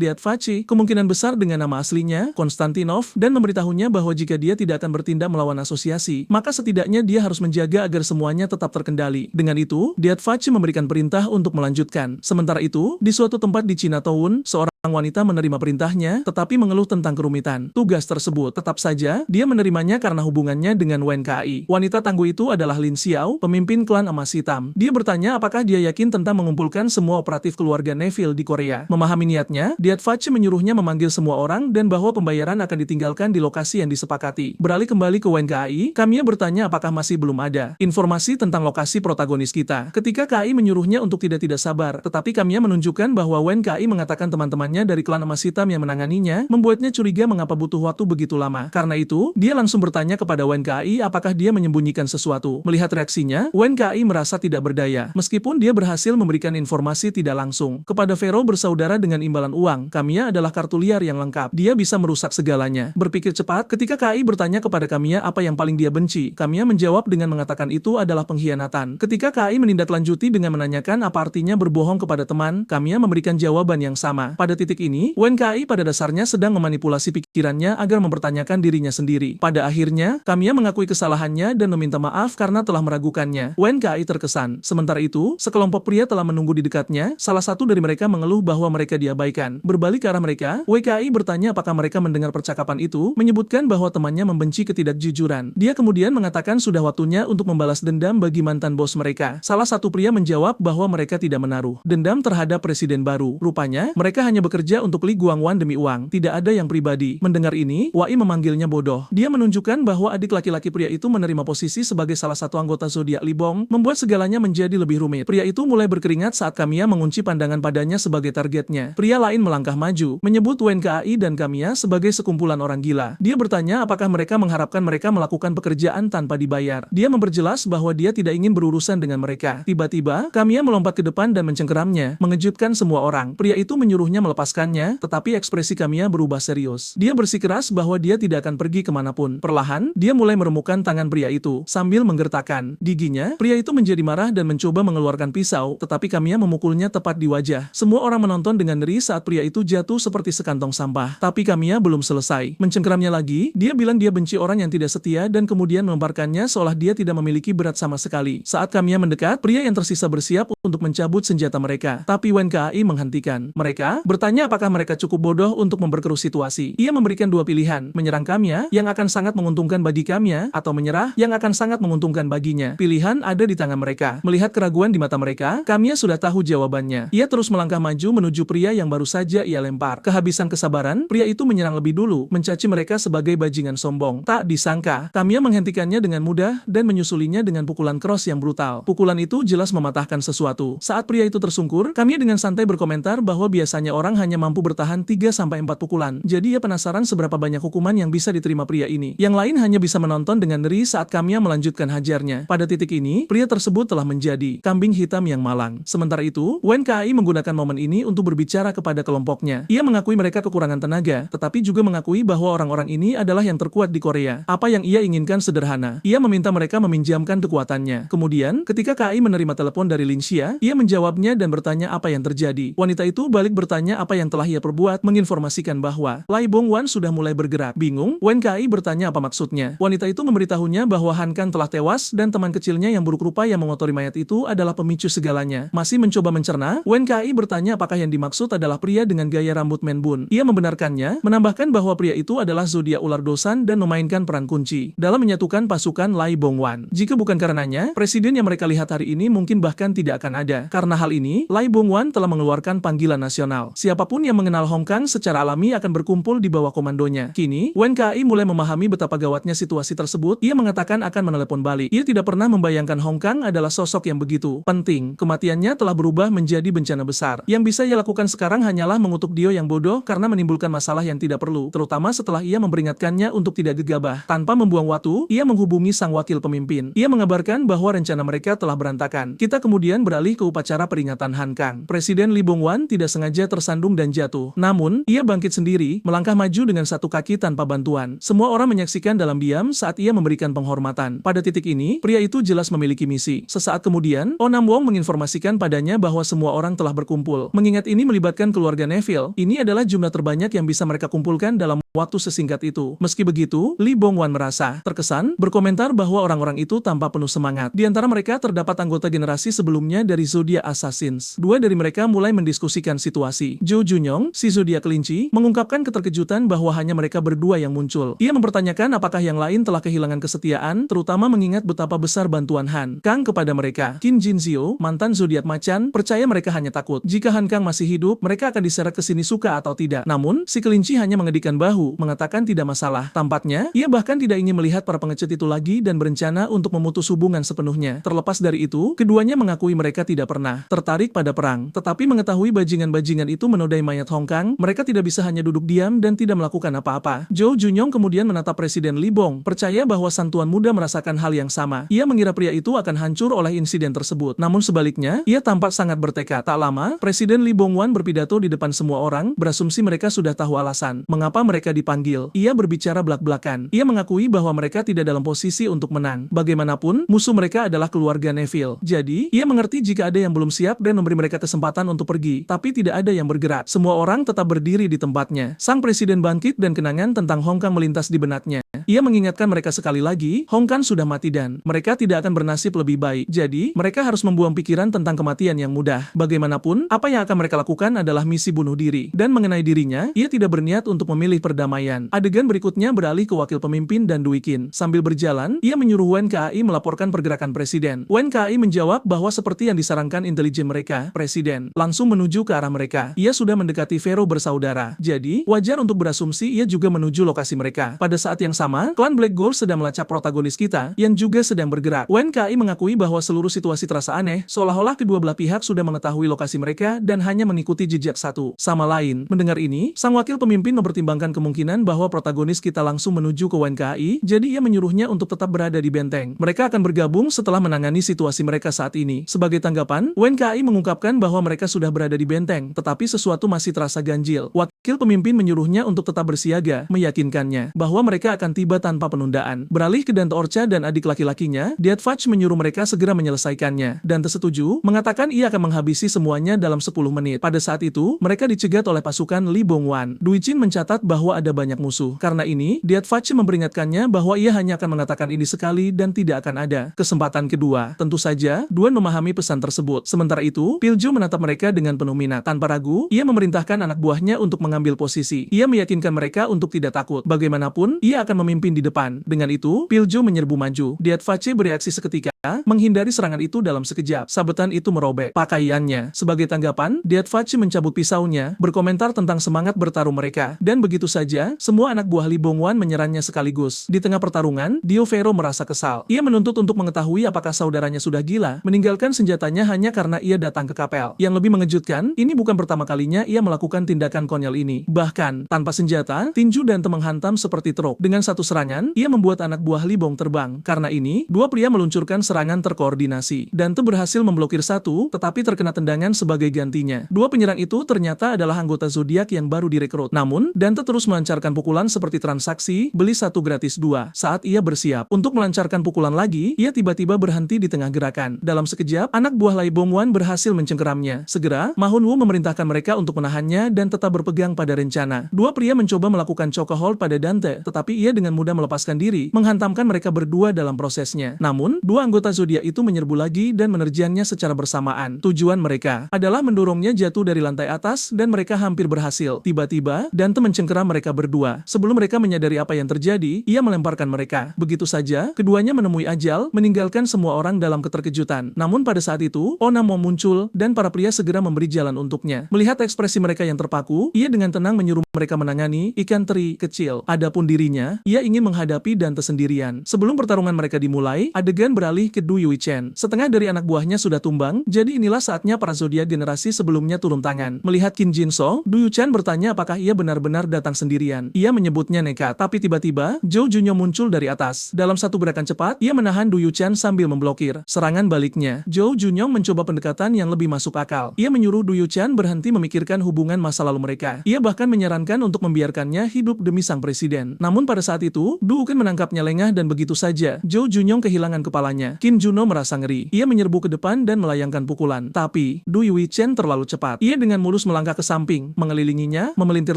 Diatface, kemungkinan besar dengan nama aslinya, Konstantinov, dan memberitahunya bahwa jika dia tidak akan bertindak melawan asosiasi, maka setidaknya dia harus menjaga agar semuanya tetap terkendali. Dengan itu, Diatface memberikan perintah untuk melanjutkan. Sementara itu, di suatu tempat di Chinatown, seorang wanita menerima perintahnya, tetapi mengeluh tentang kerumitan tugas tersebut. Tetap saja, dia menerimanya karena hubungannya dengan WNKI. Wanita tangguh itu adalah Lin Xiao, pemimpin klan Emas Hitam. Dia bertanya apakah dia yakin tentang mengumpulkan semua operatif keluarga Neville di Korea. Memahami niatnya, Diatface menyuruhnya memanggil semua orang dan bahwa pembayaran akan ditinggalkan di lokasi yang disepakati. Beralih kembali ke WNKI, Kamiya bertanya apakah masih belum ada informasi tentang lokasi protagonis kita. Ketika KI menyuruhnya untuk tidak sabar, tetapi Kamiya menunjukkan bahwa WNKI mengatakan teman-temannya dari klan Emas Hitam yang menanganinya, membuatnya curiga mengapa butuh waktu begitu lama. Karena itu, dia langsung bertanya kepada WNKI apakah dia menyembunyikan sesuatu. Melihat reaksinya, WNKI merasa tidak berdaya. Meskipun dia berhasil memberikan informasi tidak langsung kepada Vero bersaudara dengan imbalan uang, Kamiya adalah kartu liar yang lengkap. Dia bisa merusak segalanya. Berpikir cepat, ketika KI bertanya kepada Kamiya apa yang paling dia benci, Kamiya menjawab dengan mengatakan itu adalah pengkhianatan. Ketika KI menindaklanjuti dengan menanyakan apa artinya berbohong kepada teman, Kamiya memberikan jawaban yang sama. Pada titik ini, WNKI pada dasarnya sedang memanipulasi pikirannya agar mempertanyakan dirinya sendiri. Pada akhirnya, Kamiya mengakui kesalahannya dan meminta maaf karena telah meragukannya. WNKI terkesan. Sementara itu, sekelompok pria telah menunggu di dekatnya. Salah satu dari mereka mengeluh bahwa mereka diabaikan. Berbalik ke arah mereka, WNKI bertanya apakah mereka mendengar percakapan itu, menyebutkan bahwa temannya membenci ketidakjujuran. Dia kemudian mengatakan sudah waktunya untuk membalas dendam bagi mantan bos mereka. Salah satu pria menjawab bahwa mereka tidak menaruh dendam terhadap presiden baru. Rupanya, mereka hanya bekerja untuk Li Guangwan demi uang, tidak ada yang pribadi. Mendengar ini, Wai memanggilnya bodoh. Dia menunjukkan bahwa adik laki-laki pria itu menerima posisi sebagai salah satu anggota zodiak Li Bong, membuat segalanya menjadi lebih rumit. Pria itu mulai berkeringat saat Kamiya mengunci pandangan padanya sebagai targetnya. Pria lain melangkah maju, menyebut WNKI dan Kamiya sebagai sekumpulan orang gila. Dia bertanya apakah mereka mengharapkan mereka melakukan pekerjaan tanpa dibayar. Dia memperjelas bahwa dia tidak ingin berurusan dengan mereka. Tiba-tiba, Kamiya melompat ke depan dan mencengkeramnya, mengejutkan semua orang. Pria itu menyuruhnya melepaskannya, tetapi ekspresi Kamiya berubah serius. Dia bersikeras bahwa dia tidak akan pergi kemanapun. Perlahan, dia mulai meremukkan tangan pria itu, sambil menggertakkan giginya. Pria itu menjadi marah dan mencoba mengeluarkan pisau, tetapi Kamiya memukulnya tepat di wajah. Semua orang menonton dengan ngeri saat pria itu jatuh seperti sekantong sampah. Tapi Kamiya belum selesai. Mencengkeramnya lagi, dia bilang dia benci orang yang tidak setia dan kemudian melemparkannya seolah dia tidak memiliki berat sama sekali. Saat Kamiya mendekat, pria yang tersisa bersiap untuk mencabut senjata mereka. Tapi WNKI menghentikan mereka, bertanya apakah mereka cukup bodoh untuk memperkeruh situasi. Ia memberikan dua pilihan, menyerang Kamiya yang akan sangat menguntungkan bagi Kamiya, atau menyerah yang akan sangat menguntungkan baginya. Pilihan ada di tangan mereka. Melihat keraguan di mata mereka, Kamiya sudah tahu jawabannya. Ia terus melangkah maju menuju pria yang baru saja ia lempar. Kehabisan kesabaran, pria itu menyerang lebih dulu, mencaci mereka sebagai bajingan sombong. Tak disangka, Kamiya menghentikannya dengan mudah dan menyusulinya dengan pukulan cross yang brutal. Pukulan itu jelas mematahkan sesuatu. Saat pria itu tersungkur, Kamiya dengan santai berkomentar bahwa biasanya orang Chang hanya mampu bertahan 3-4 pukulan. Jadi ia penasaran seberapa banyak hukuman yang bisa diterima pria ini. Yang lain hanya bisa menonton dengan ngeri saat Kamiya melanjutkan hajarnya. Pada titik ini, pria tersebut telah menjadi kambing hitam yang malang. Sementara itu, Wen Kai menggunakan momen ini untuk berbicara kepada kelompoknya. Ia mengakui mereka kekurangan tenaga, tetapi juga mengakui bahwa orang-orang ini adalah yang terkuat di Korea. Apa yang ia inginkan sederhana. Ia meminta mereka meminjamkan kekuatannya. Kemudian, ketika Kai menerima telepon dari Lin Xia, ia menjawabnya dan bertanya apa yang terjadi. Wanita itu balik bertanya apa yang telah ia perbuat, menginformasikan bahwa Lai Bongwan sudah mulai bergerak. Bingung, Wen Kai bertanya apa maksudnya. Wanita itu memberitahunya bahwa Han Kang telah tewas dan teman kecilnya yang buruk rupa yang mengotori mayat itu adalah pemicu segalanya. Masih mencoba mencerna, Wen Kai bertanya apakah yang dimaksud adalah pria dengan gaya rambut men bun. Ia membenarkannya, menambahkan bahwa pria itu adalah zodiak ular dosan dan memainkan peran kunci dalam menyatukan pasukan Lai Bongwan. Jika bukan karenanya, presiden yang mereka lihat hari ini mungkin bahkan tidak akan ada. Karena hal ini, Lai Bongwan telah mengeluarkan panggilan nasional. Siapapun yang mengenal Hong Kong secara alami akan berkumpul di bawah komandonya. Kini, Wen Kai mulai memahami betapa gawatnya situasi tersebut. Ia mengatakan akan menelepon balik. Ia tidak pernah membayangkan Hong Kong adalah sosok yang begitu penting. Kematiannya telah berubah menjadi bencana besar. Yang bisa ia lakukan sekarang hanyalah mengutuk Dio yang bodoh karena menimbulkan masalah yang tidak perlu, terutama setelah ia memperingatkannya untuk tidak gegabah. Tanpa membuang waktu, ia menghubungi sang wakil pemimpin. Ia mengabarkan bahwa rencana mereka telah berantakan. Kita kemudian beralih ke upacara peringatan Han Kang. Presiden Lee Bongwan tidak sengaja tersandung dan jatuh. Namun, ia bangkit sendiri, melangkah maju dengan satu kaki tanpa bantuan. Semua orang menyaksikan dalam diam saat ia memberikan penghormatan. Pada titik ini, pria itu jelas memiliki misi. Sesaat kemudian, Oh Nam Wong menginformasikan padanya bahwa semua orang telah berkumpul. Mengingat ini melibatkan keluarga Neville, ini adalah jumlah terbanyak yang bisa mereka kumpulkan dalam waktu sesingkat itu. Meski begitu, Lee Bongwan merasa terkesan, berkomentar bahwa orang-orang itu tampak penuh semangat. Di antara mereka terdapat anggota generasi sebelumnya dari Zodiac Assassins. Dua dari mereka mulai mendiskusikan situasi. Jo Junyong, si Zodiac Kelinci, mengungkapkan keterkejutan bahwa hanya mereka berdua yang muncul. Ia mempertanyakan apakah yang lain telah kehilangan kesetiaan, terutama mengingat betapa besar bantuan Han Kang kepada mereka. Qin Jinzio, mantan Zodiac Macan, percaya mereka hanya takut. Jika Han Kang masih hidup, mereka akan diseret ke sini suka atau tidak. Namun, si Kelinci hanya mengedikkan bahu, mengatakan tidak masalah. Tampaknya, ia bahkan tidak ingin melihat para pengecut itu lagi dan berencana untuk memutus hubungan sepenuhnya. Terlepas dari itu, keduanya mengakui mereka tidak pernah tertarik pada perang. Tetapi mengetahui bajingan-bajingan itu menodai mayat Hong Kong, mereka tidak bisa hanya duduk diam dan tidak melakukan apa-apa. Jo Junyong kemudian menatap Presiden Lee Bong, percaya bahwa sang tuan muda merasakan hal yang sama. Ia mengira pria itu akan hancur oleh insiden tersebut. Namun sebaliknya, ia tampak sangat bertekad. Tak lama, Presiden Lee Bongwan berpidato di depan semua orang, berasumsi mereka sudah tahu alasan mengapa mereka dipanggil. Ia berbicara belak-belakan. Ia mengakui bahwa mereka tidak dalam posisi untuk menang. Bagaimanapun, musuh mereka adalah keluarga Neville. Jadi, ia mengerti jika ada yang belum siap dan memberi mereka kesempatan untuk pergi. Tapi tidak ada yang bergerak. Semua orang tetap berdiri di tempatnya. Sang presiden bangkit dan kenangan tentang Hong Kong melintas di benaknya. Ia mengingatkan mereka sekali lagi, Hong Kong sudah mati dan mereka tidak akan bernasib lebih baik. Jadi, mereka harus membuang pikiran tentang kematian yang mudah. Bagaimanapun, apa yang akan mereka lakukan adalah misi bunuh diri. Dan mengenai dirinya, ia tidak berniat untuk memilih perdamaian. Adegan berikutnya beralih ke wakil pemimpin dan Dui Qin. Sambil berjalan, ia menyuruh Wen Kai melaporkan pergerakan presiden. Wen Kai menjawab bahwa seperti yang disarankan intelijen mereka, presiden langsung menuju ke arah mereka. Ia sudah mendekati Vero bersaudara. Jadi, wajar untuk berasumsi ia juga menuju lokasi mereka. Pada saat yang sama, klan Black Gold sedang melacak protagonis kita, yang juga sedang bergerak. Wen Kai mengakui bahwa seluruh situasi terasa aneh, seolah-olah kedua belah pihak sudah mengetahui lokasi mereka dan hanya mengikuti jejak satu sama lain. Mendengar ini, sang wakil pemimpin mempertimbangkan kemungkinan bahwa protagonis kita langsung menuju ke Wen Kai, jadi ia menyuruhnya untuk tetap berada di benteng. Mereka akan bergabung setelah menangani situasi mereka saat ini. Sebagai tanggapan, Wen Kai mengungkapkan bahwa mereka sudah berada di benteng, tetapi sesuatu masih terasa ganjil. Wakil pemimpin menyuruhnya untuk tetap bersiaga, meyakinkannya bahwa mereka akan tiba tanpa penundaan. Beralih ke Dante Orcha dan adik laki-lakinya, Diet Fudge menyuruh mereka segera menyelesaikannya. Dante setuju, mengatakan ia akan menghabisi semuanya dalam 10 menit. Pada saat itu, mereka dicegat oleh pasukan Lee Bongwan. Dui Qin mencatat bahwa ada banyak musuh. Karena ini, Diet Fudge memperingatkannya bahwa ia hanya akan mengatakan ini sekali dan tidak akan ada kesempatan kedua. Tentu saja, Duan memahami pesan tersebut. Sementara itu, Pilju menatap mereka dengan penuh minat. Tanpa ragu, ia memerintahkan anak buahnya untuk mengambil posisi. Ia meyakinkan mereka untuk tidak takut. Bagaimanapun, ia akan memimpin di depan. Dengan itu, Pilju menyerbu maju. Diet Fudge bereaksi seketika. menghindari serangan itu dalam sekejap. Sabetan itu merobek pakaiannya. Sebagai tanggapan, Diatfachi mencabut pisaunya, berkomentar tentang semangat bertarung mereka. Dan begitu saja, semua anak buah Li Bongwan menyerangnya sekaligus. Di tengah pertarungan, Dio Vero merasa kesal. Ia menuntut untuk mengetahui apakah saudaranya sudah gila, meninggalkan senjatanya hanya karena ia datang ke kapel. Yang lebih mengejutkan, ini bukan pertama kalinya ia melakukan tindakan konyol ini. Bahkan, tanpa senjata, tinju Dante menghantam seperti truk. Dengan satu serangan, ia membuat anak buah Li Bong terbang. Karena ini, dua pria meluncurkan serangan terkoordinasi. Dante berhasil memblokir satu, tetapi terkena tendangan sebagai gantinya. Dua penyerang itu ternyata adalah anggota zodiak yang baru direkrut. Namun, Dante terus melancarkan pukulan seperti transaksi, beli satu gratis dua. Saat ia bersiap untuk melancarkan pukulan lagi, ia tiba-tiba berhenti di tengah gerakan. Dalam sekejap, anak buah Lai Bongwan berhasil mencengkeramnya. Segera, Ma Hunwoo memerintahkan mereka untuk menahannya dan tetap berpegang pada rencana. Dua pria mencoba melakukan chokehold pada Dante, tetapi ia dengan mudah melepaskan diri, menghantamkan mereka berdua dalam prosesnya. Namun, dua anggota zodiak itu menyerbu lagi dan menerjangnya secara bersamaan. Tujuan mereka adalah mendorongnya jatuh dari lantai atas dan mereka hampir berhasil. Tiba-tiba, Dante mencengkeram mereka berdua. Sebelum mereka menyadari apa yang terjadi, ia melemparkan mereka. Begitu saja, keduanya menemui ajal, meninggalkan semua orang dalam keterkejutan. Namun pada saat itu, Onamo muncul dan para pria segera memberi jalan untuknya. Melihat ekspresi mereka yang terpaku, ia dengan tenang menyuruh mereka menangani ikan teri kecil. Adapun dirinya, ia ingin menghadapi Dante sendirian. Sebelum pertarungan mereka dimulai, adegan beralih ke Du Yuichen. Setengah dari anak buahnya sudah tumbang, jadi inilah saatnya para zodiak generasi sebelumnya turun tangan. Melihat Qin Jinso, Du Yuichen bertanya apakah ia benar-benar datang sendirian. Ia menyebutnya nekat, tapi tiba-tiba, Zhou Junyo muncul dari atas. Dalam satu gerakan cepat, ia menahan Du Yuichen sambil memblokir serangan baliknya. Zhou Junyo mencoba pendekatan yang lebih masuk akal. Ia menyuruh Du Yuichen berhenti memikirkan hubungan masa lalu mereka. Ia bahkan menyarankan untuk membiarkannya hidup demi sang presiden. Namun pada saat itu, Du Uken menangkapnya lengah dan begitu saja, Zhou Junyong kehilangan kepalanya. Qin Juno merasa ngeri. Ia menyerbu ke depan dan melayangkan pukulan. Tapi, Du Yuichen terlalu cepat. Ia dengan mulus melangkah ke samping, mengelilinginya, memelintir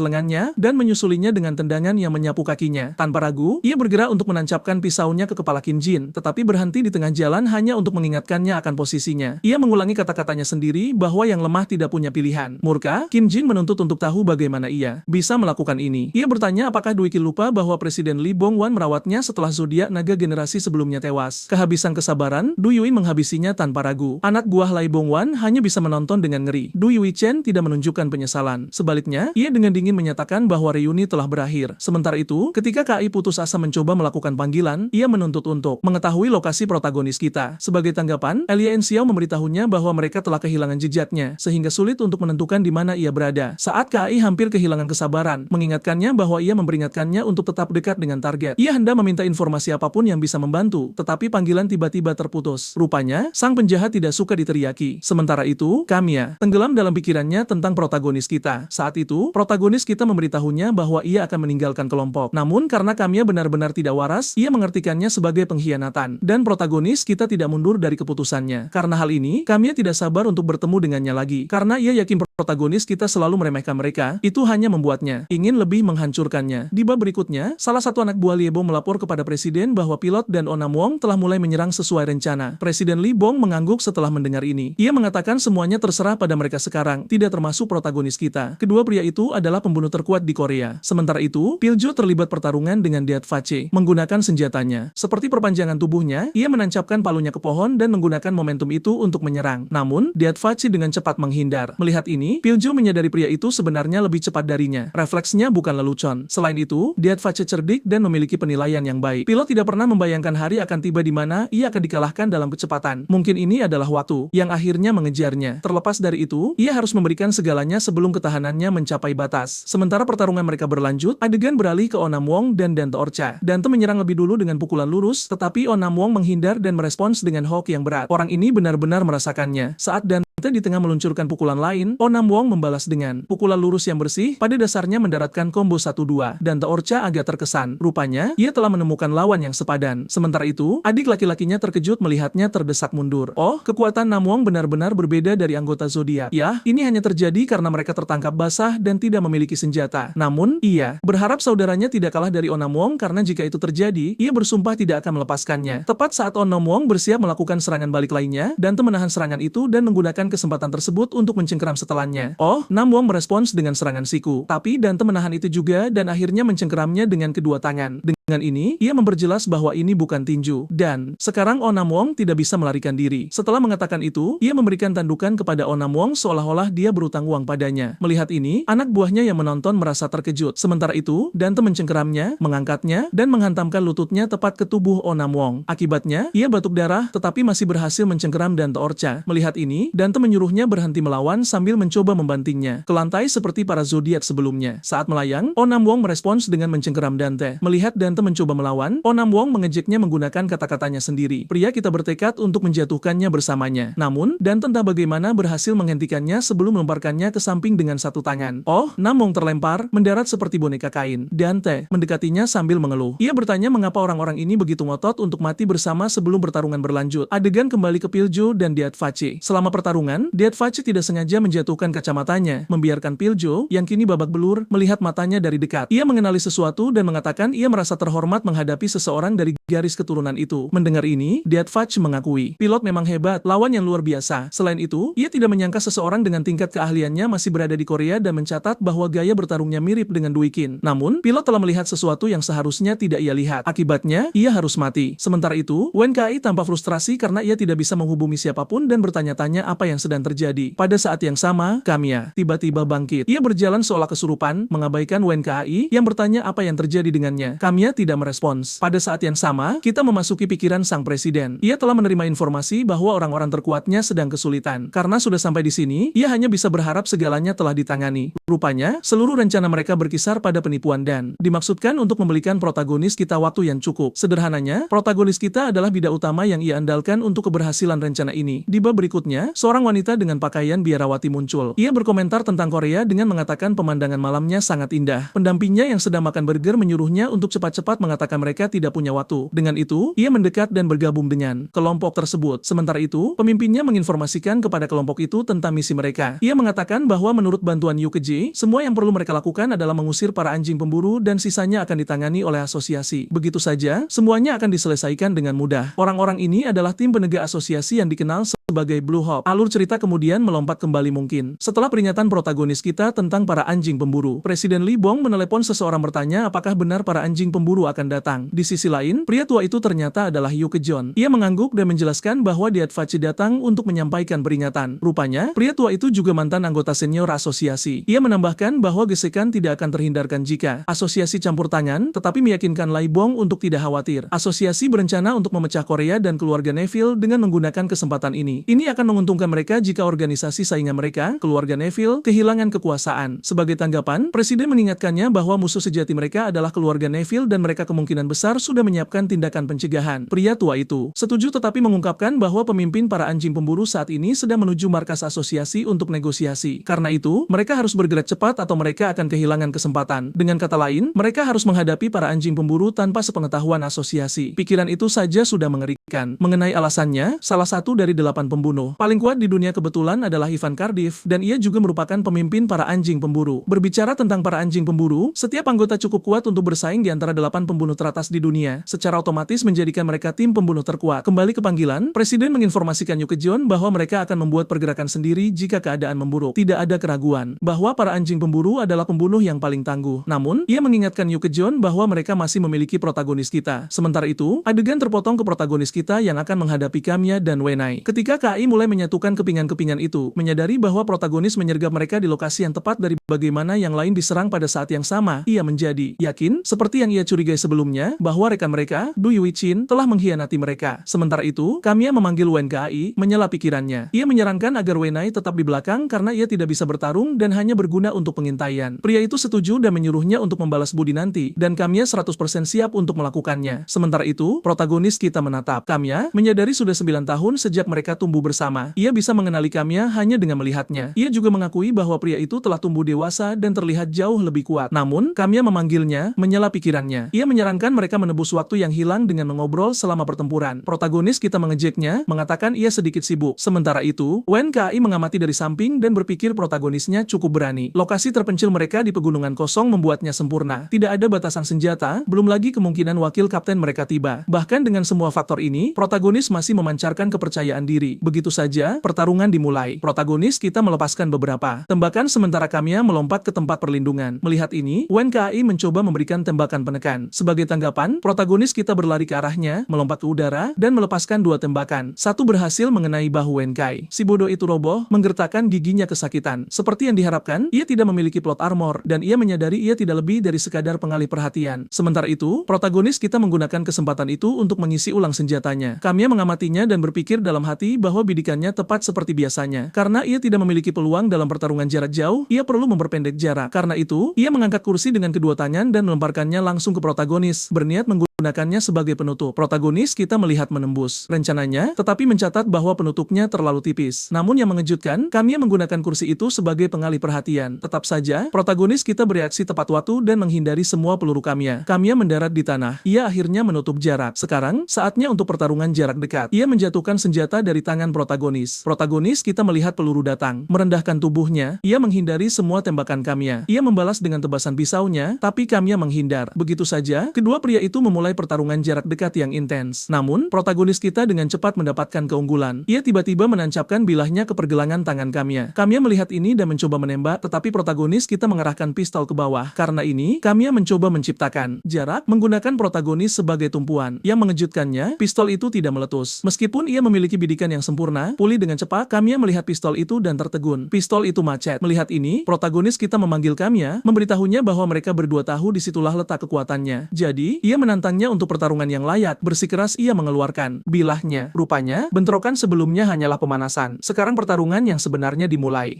lengannya, dan menyusulinya dengan tendangan yang menyapu kakinya. Tanpa ragu, ia bergerak untuk menancapkan pisaunya ke kepala Qin Jin, tetapi berhenti di tengah jalan hanya untuk mengingatkannya akan posisinya. Ia mengulangi kata-katanya sendiri bahwa yang lemah tidak punya pilihan. Murka, Qin Jin menuntut untuk tahu bagaimana ia bisa melakukan ini. Ia bertanya apakah Du Uken lupa bahwa Presiden Li Bongwan merawatnya setelah zodiak naga generasi sebelumnya tewas. Kehabisan kesabaran, Du Yuin menghabisinya tanpa ragu. Anak buah Lai Bongwan hanya bisa menonton dengan ngeri. Du Yuichen tidak menunjukkan penyesalan. Sebaliknya, ia dengan dingin menyatakan bahwa reuni telah berakhir. Sementara itu, ketika KI putus asa mencoba melakukan panggilan, ia menuntut untuk mengetahui lokasi protagonis kita. Sebagai tanggapan, Elia Xiao memberitahunya bahwa mereka telah kehilangan jejaknya, sehingga sulit untuk menentukan di mana ia berada. Saat KI hampir kehilangan kesabaran, mengingatkannya bahwa ia memperingatkannya untuk tetap dekat dengan target. Ia hendak meminta informasi apapun yang bisa membantu, tetapi panggilan tiba-tiba terputus. Rupanya, sang penjahat tidak suka diteriaki. Sementara itu, Kamiya tenggelam dalam pikirannya tentang protagonis kita. Saat itu, protagonis kita memberitahunya bahwa ia akan meninggalkan kelompok. Namun, karena Kamiya benar-benar tidak waras, ia mengartikannya sebagai pengkhianatan. Dan protagonis kita tidak mundur dari keputusannya. Karena hal ini, Kamiya tidak sabar untuk bertemu dengannya lagi. Karena ia yakin protagonis kita selalu meremehkan mereka, itu hanya membuatnya ingin lebih menghancurkannya. Di bab berikutnya, salah satu anak buah Liebo melapor kepada presiden bahwa pilot dan Onam Wong telah mulai menyerang sesuai rencana. Presiden Li Bong mengangguk setelah mendengar ini. Ia mengatakan semuanya terserah pada mereka sekarang, tidak termasuk protagonis kita. Kedua pria itu adalah pembunuh terkuat di Korea. Sementara itu, Piljo terlibat pertarungan dengan Diatfachi, menggunakan senjatanya. Seperti perpanjangan tubuhnya, ia menancapkan palunya ke pohon dan menggunakan momentum itu untuk menyerang. Namun, Diatfachi dengan cepat menghindar. Melihat ini, Piljo menyadari pria itu sebenarnya lebih cepat darinya. Refleksnya bukan lelucon. Selain itu, Diatfachi cerdik dan memiliki penilaian yang baik. Pilot tidak pernah membayangkan hari akan tiba di mana ia akan dikalahkan dalam kecepatan. Mungkin ini adalah waktu yang akhirnya mengejarnya. Terlepas dari itu, ia harus memberikan segalanya sebelum ketahanannya mencapai batas. Sementara pertarungan mereka berlanjut, adegan beralih ke Onam Wong dan Dante Orcha. Dante menyerang lebih dulu dengan pukulan lurus, tetapi Onam Wong menghindar dan merespons dengan hook yang berat. Orang ini benar-benar merasakannya. Saat Dante di tengah meluncurkan pukulan lain, Onam Wong membalas dengan pukulan lurus yang bersih, pada dasarnya mendaratkan combo 1-2. Dante Orcha agak terkesan. Rupanya, ia telah menemukan lawan yang sepadan. Sementara itu, adik laki-lakinya terkejut melihatnya terdesak mundur. Oh, kekuatan Nam Wong benar-benar berbeda dari anggota zodiak. Ya, ini hanya terjadi karena mereka tertangkap basah dan tidak memiliki senjata. Namun, ia berharap saudaranya tidak kalah dari Onam Wong karena jika itu terjadi, ia bersumpah tidak akan melepaskannya. Tepat saat Onam Wong bersiap melakukan serangan balik lainnya, Dante menahan serangan itu dan menggunakan kesempatan tersebut untuk mencengkeram setelannya. Oh, Nam Wong merespons dengan serangan siku. Tapi Dante menahan itu juga dan akhirnya mencengkeramnya dengan kedua tangan. Dengan ini, ia memperjelas bahwa ini bukan tinju. Dan, sekarang Onam Wong tidak bisa melarikan diri. Setelah mengatakan itu, ia memberikan tandukan kepada Onam Wong seolah-olah dia berutang uang padanya. Melihat ini, anak buahnya yang menonton merasa terkejut. Sementara itu, Dante mencengkeramnya, mengangkatnya, dan menghantamkan lututnya tepat ke tubuh Onam Wong. Akibatnya, ia batuk darah tetapi masih berhasil mencengkeram Dante Orca. Melihat ini, Dante menyuruhnya berhenti melawan sambil mencoba membantingnya ke lantai seperti para zodiak sebelumnya. Saat melayang, Onam Wong merespons dengan mencengkeram Dante. Melihat Dante mencoba melawan, Onam Wong mengejeknya menggunakan kata-katanya sendiri. Pria kita bertekad untuk menjatuhkannya bersamanya. Namun, Dante entah bagaimana berhasil menghentikannya sebelum melemparkannya ke samping dengan satu tangan. Oh, Nam Wong terlempar, mendarat seperti boneka kain. Dante mendekatinya sambil mengeluh. Ia bertanya mengapa orang-orang ini begitu ngotot untuk mati bersama sebelum pertarungan berlanjut. Adegan kembali ke Piljo dan Diatface. Selama pertarungan, Diatface tidak sengaja menjatuhkan kacamatanya, membiarkan Piljo, yang kini babak belur, melihat matanya dari dekat. Ia mengenali sesuatu dan mengatakan ia merasa terhormat menghadapi seseorang dari garis keturunan itu. Mendengar ini, Diatface mengakui, pilot memang hebat, lawan yang luar biasa. Selain itu, ia tidak menyangka seseorang dengan tingkat keahliannya masih berada di Korea dan mencatat bahwa gaya bertarungnya mirip dengan Dui Qin. Namun, pilot telah melihat sesuatu yang seharusnya tidak ia lihat. Akibatnya, ia harus mati. Sementara itu, Wen Kai tampak frustrasi karena ia tidak bisa menghubungi siapapun dan bertanya-tanya apa yang sedang terjadi. Pada saat yang sama, Kamiya tiba-tiba bangkit. Ia berjalan seolah kesurupan, mengabaikan Wen Kai yang bertanya apa yang terjadi dengannya. Kamiya tidak merespons. Pada saat yang sama, kita memasuki pikiran sang presiden. Ia telah menerima informasi bahwa orang-orang terkuatnya sedang kesulitan. Karena sudah sampai di sini, ia hanya bisa berharap segalanya telah ditangani. Rupanya, seluruh rencana mereka berkisar pada penipuan dan dimaksudkan untuk membelikan protagonis kita waktu yang cukup. Sederhananya, protagonis kita adalah bidak utama yang ia andalkan untuk keberhasilan rencana ini. Di bab berikutnya, seorang wanita dengan pakaian biarawati muncul. Ia berkomentar tentang Korea dengan mengatakan pemandangan malamnya sangat indah. Pendampingnya yang sedang makan burger menyuruhnya untuk cepat-cepat mengatakan mereka tidak punya waktu. Dengan itu, ia mendekat dan bergabung dengan kelompok tersebut. Sementara itu, pemimpinnya menginformasikan kepada kelompok itu tentang misi mereka. Ia mengatakan bahwa menurut bantuan UKJ, semua yang perlu mereka lakukan adalah mengusir para anjing pemburu dan sisanya akan ditangani oleh asosiasi. Begitu saja, semuanya akan diselesaikan dengan mudah. Orang-orang ini adalah tim penegak asosiasi yang dikenal sebagai Blue Hawk. Alur cerita kemudian melompat kembali mungkin. Setelah peringatan protagonis kita tentang para anjing pemburu, Presiden Lee Bong menelepon seseorang bertanya apakah benar para anjing pemburu akan datang. Di sisi lain, pria tua itu ternyata adalah Yoo Kejon. Ia mengangguk dan menjelaskan bahwa Diatface datang untuk menyampaikan peringatan. Rupanya, pria tua itu juga mantan anggota senior asosiasi. Ia menambahkan bahwa gesekan tidak akan terhindarkan jika asosiasi campur tangan, tetapi meyakinkan Lee Bong untuk tidak khawatir. Asosiasi berencana untuk memecah Korea dan keluarga Neville dengan menggunakan kesempatan ini. Ini akan menguntungkan mereka jika organisasi saingan mereka, keluarga Neville, kehilangan kekuasaan. Sebagai tanggapan, Presiden mengingatkannya bahwa musuh sejati mereka adalah keluarga Neville dan mereka kemungkinan besar sudah menyiapkan tindakan pencegahan. Pria tua itu setuju tetapi mengungkapkan bahwa pemimpin para anjing pemburu saat ini sedang menuju markas asosiasi untuk negosiasi. Karena itu, mereka harus bergerak cepat atau mereka akan kehilangan kesempatan. Dengan kata lain, mereka harus menghadapi para anjing pemburu tanpa sepengetahuan asosiasi. Pikiran itu saja sudah mengerikan. Mengenai alasannya, salah satu dari 8 pembunuh paling kuat di dunia kebetulan adalah Ivan Cardiff, dan ia juga merupakan pemimpin para anjing pemburu. Berbicara tentang para anjing pemburu, setiap anggota cukup kuat untuk bersaing di antara 8 pembunuh teratas di dunia, secara otomatis menjadikan mereka tim pembunuh terkuat. Kembali ke panggilan, Presiden menginformasikan Yoo Kejon bahwa mereka akan membuat pergerakan sendiri jika keadaan memburuk. Tidak ada keraguan bahwa para anjing pemburu adalah pembunuh yang paling tangguh. Namun, ia mengingatkan Yoo Kejon bahwa mereka masih memiliki protagonis kita. Sementara itu, adegan terpotong ke protagonis kita yang akan menghadapi Kamiya dan Wenai. Ketika KI mulai menyatukan kepingan-kepingan itu, menyadari bahwa protagonis menyergap mereka di lokasi yang tepat dari bagaimana yang lain diserang pada saat yang sama, ia menjadi yakin, seperti yang ia curigai sebelumnya, bahwa rekan mereka, Du Yuichin, telah mengkhianati mereka. Sementara itu, Kamiya memanggil Wen Kai, menyela pikirannya. Ia menyarankan agar Wenai tetap di belakang karena ia tidak bisa bertarung dan hanya berguna untuk pengintaian. Pria itu setuju dan menyuruhnya untuk membalas budi nanti, dan Kamiya 100% siap untuk melakukannya. Sementara itu, protagonis kita menatap. Kamiya menyadari sudah 9 tahun sejak mereka tumbuh bersama. Ia bisa mengenali Kamiya hanya dengan melihatnya. Ia juga mengakui bahwa pria itu telah tumbuh dewasa dan terlihat jauh lebih kuat. Namun, Kamiya memanggilnya, menyela pikirannya. Ia menyarankan mereka menebus waktu yang hilang dengan mengobrol selama pertempuran. Protagonis kita mengejeknya, mengatakan ia sedikit sibuk. Sementara itu, Wen Kai mengamati dari samping dan berpikir protagonisnya cukup berani. Lokasi terpencil mereka di pegunungan kosong membuatnya sempurna. Tidak ada batasan senjata, belum lagi kemungkinan wakil kapten mereka tiba. Bahkan dengan semua faktor ini, ini, protagonis masih memancarkan kepercayaan diri. Begitu saja, pertarungan dimulai. Protagonis kita melepaskan beberapa tembakan sementara Kamiya melompat ke tempat perlindungan. Melihat ini, Wen Kai mencoba memberikan tembakan penekan. Sebagai tanggapan, protagonis kita berlari ke arahnya, melompat ke udara, dan melepaskan 2 tembakan. Satu berhasil mengenai bahu Wen Kai. Si bodoh itu roboh, menggertakkan giginya kesakitan. Seperti yang diharapkan, ia tidak memiliki plot armor, dan ia menyadari ia tidak lebih dari sekadar pengalih perhatian. Sementara itu, protagonis kita menggunakan kesempatan itu untuk mengisi ulang senjatanya. Kamiya mengamatinya dan berpikir dalam hati bahwa bidikannya tepat seperti biasanya. Karena ia tidak memiliki peluang dalam pertarungan jarak jauh, ia perlu memperpendek jarak. Karena itu, ia mengangkat kursi dengan kedua tangan dan melemparkannya langsung ke protagonis, berniat menggunakannya sebagai penutup. Protagonis kita melihat menembus rencananya, tetapi mencatat bahwa penutupnya terlalu tipis. Namun yang mengejutkan, Kamiya menggunakan kursi itu sebagai pengalih perhatian. Tetap saja, protagonis kita bereaksi tepat waktu dan menghindari semua peluru Kamiya. Kamiya mendarat di tanah. Ia akhirnya menutup jarak. Sekarang, saatnya untuk pertarungan jarak dekat. Ia menjatuhkan senjata dari tangan protagonis. Protagonis kita melihat peluru datang. Merendahkan tubuhnya, ia menghindari semua tembakan Kamiya. Ia membalas dengan tebasan pisaunya, tapi Kamiya menghindar. Begitu saja, kedua pria itu memulai pertarungan jarak dekat yang intens. Namun, protagonis kita dengan cepat mendapatkan keunggulan. Ia tiba-tiba menancapkan bilahnya ke pergelangan tangan Kamiya. Kamiya melihat ini dan mencoba menembak, tetapi protagonis kita mengarahkan pistol ke bawah. Karena ini, Kamiya mencoba menciptakan jarak menggunakan protagonis sebagai tumpuan. Yang mengejutkannya, pistol itu tidak meletus. Meskipun ia memiliki bidikan yang sempurna, pulih dengan cepat, Kamiya melihat pistol itu dan tertegun. Pistol itu macet. Melihat ini, protagonis kita memanggil Kamiya, memberitahunya bahwa mereka berdua tahu disitulah letak kekuatannya. Jadi, ia menantangnya untuk pertarungan yang layak. Bersikeras ia mengeluarkan bilahnya. Rupanya, bentrokan sebelumnya hanyalah pemanasan. Sekarang pertarungan yang sebenarnya dimulai.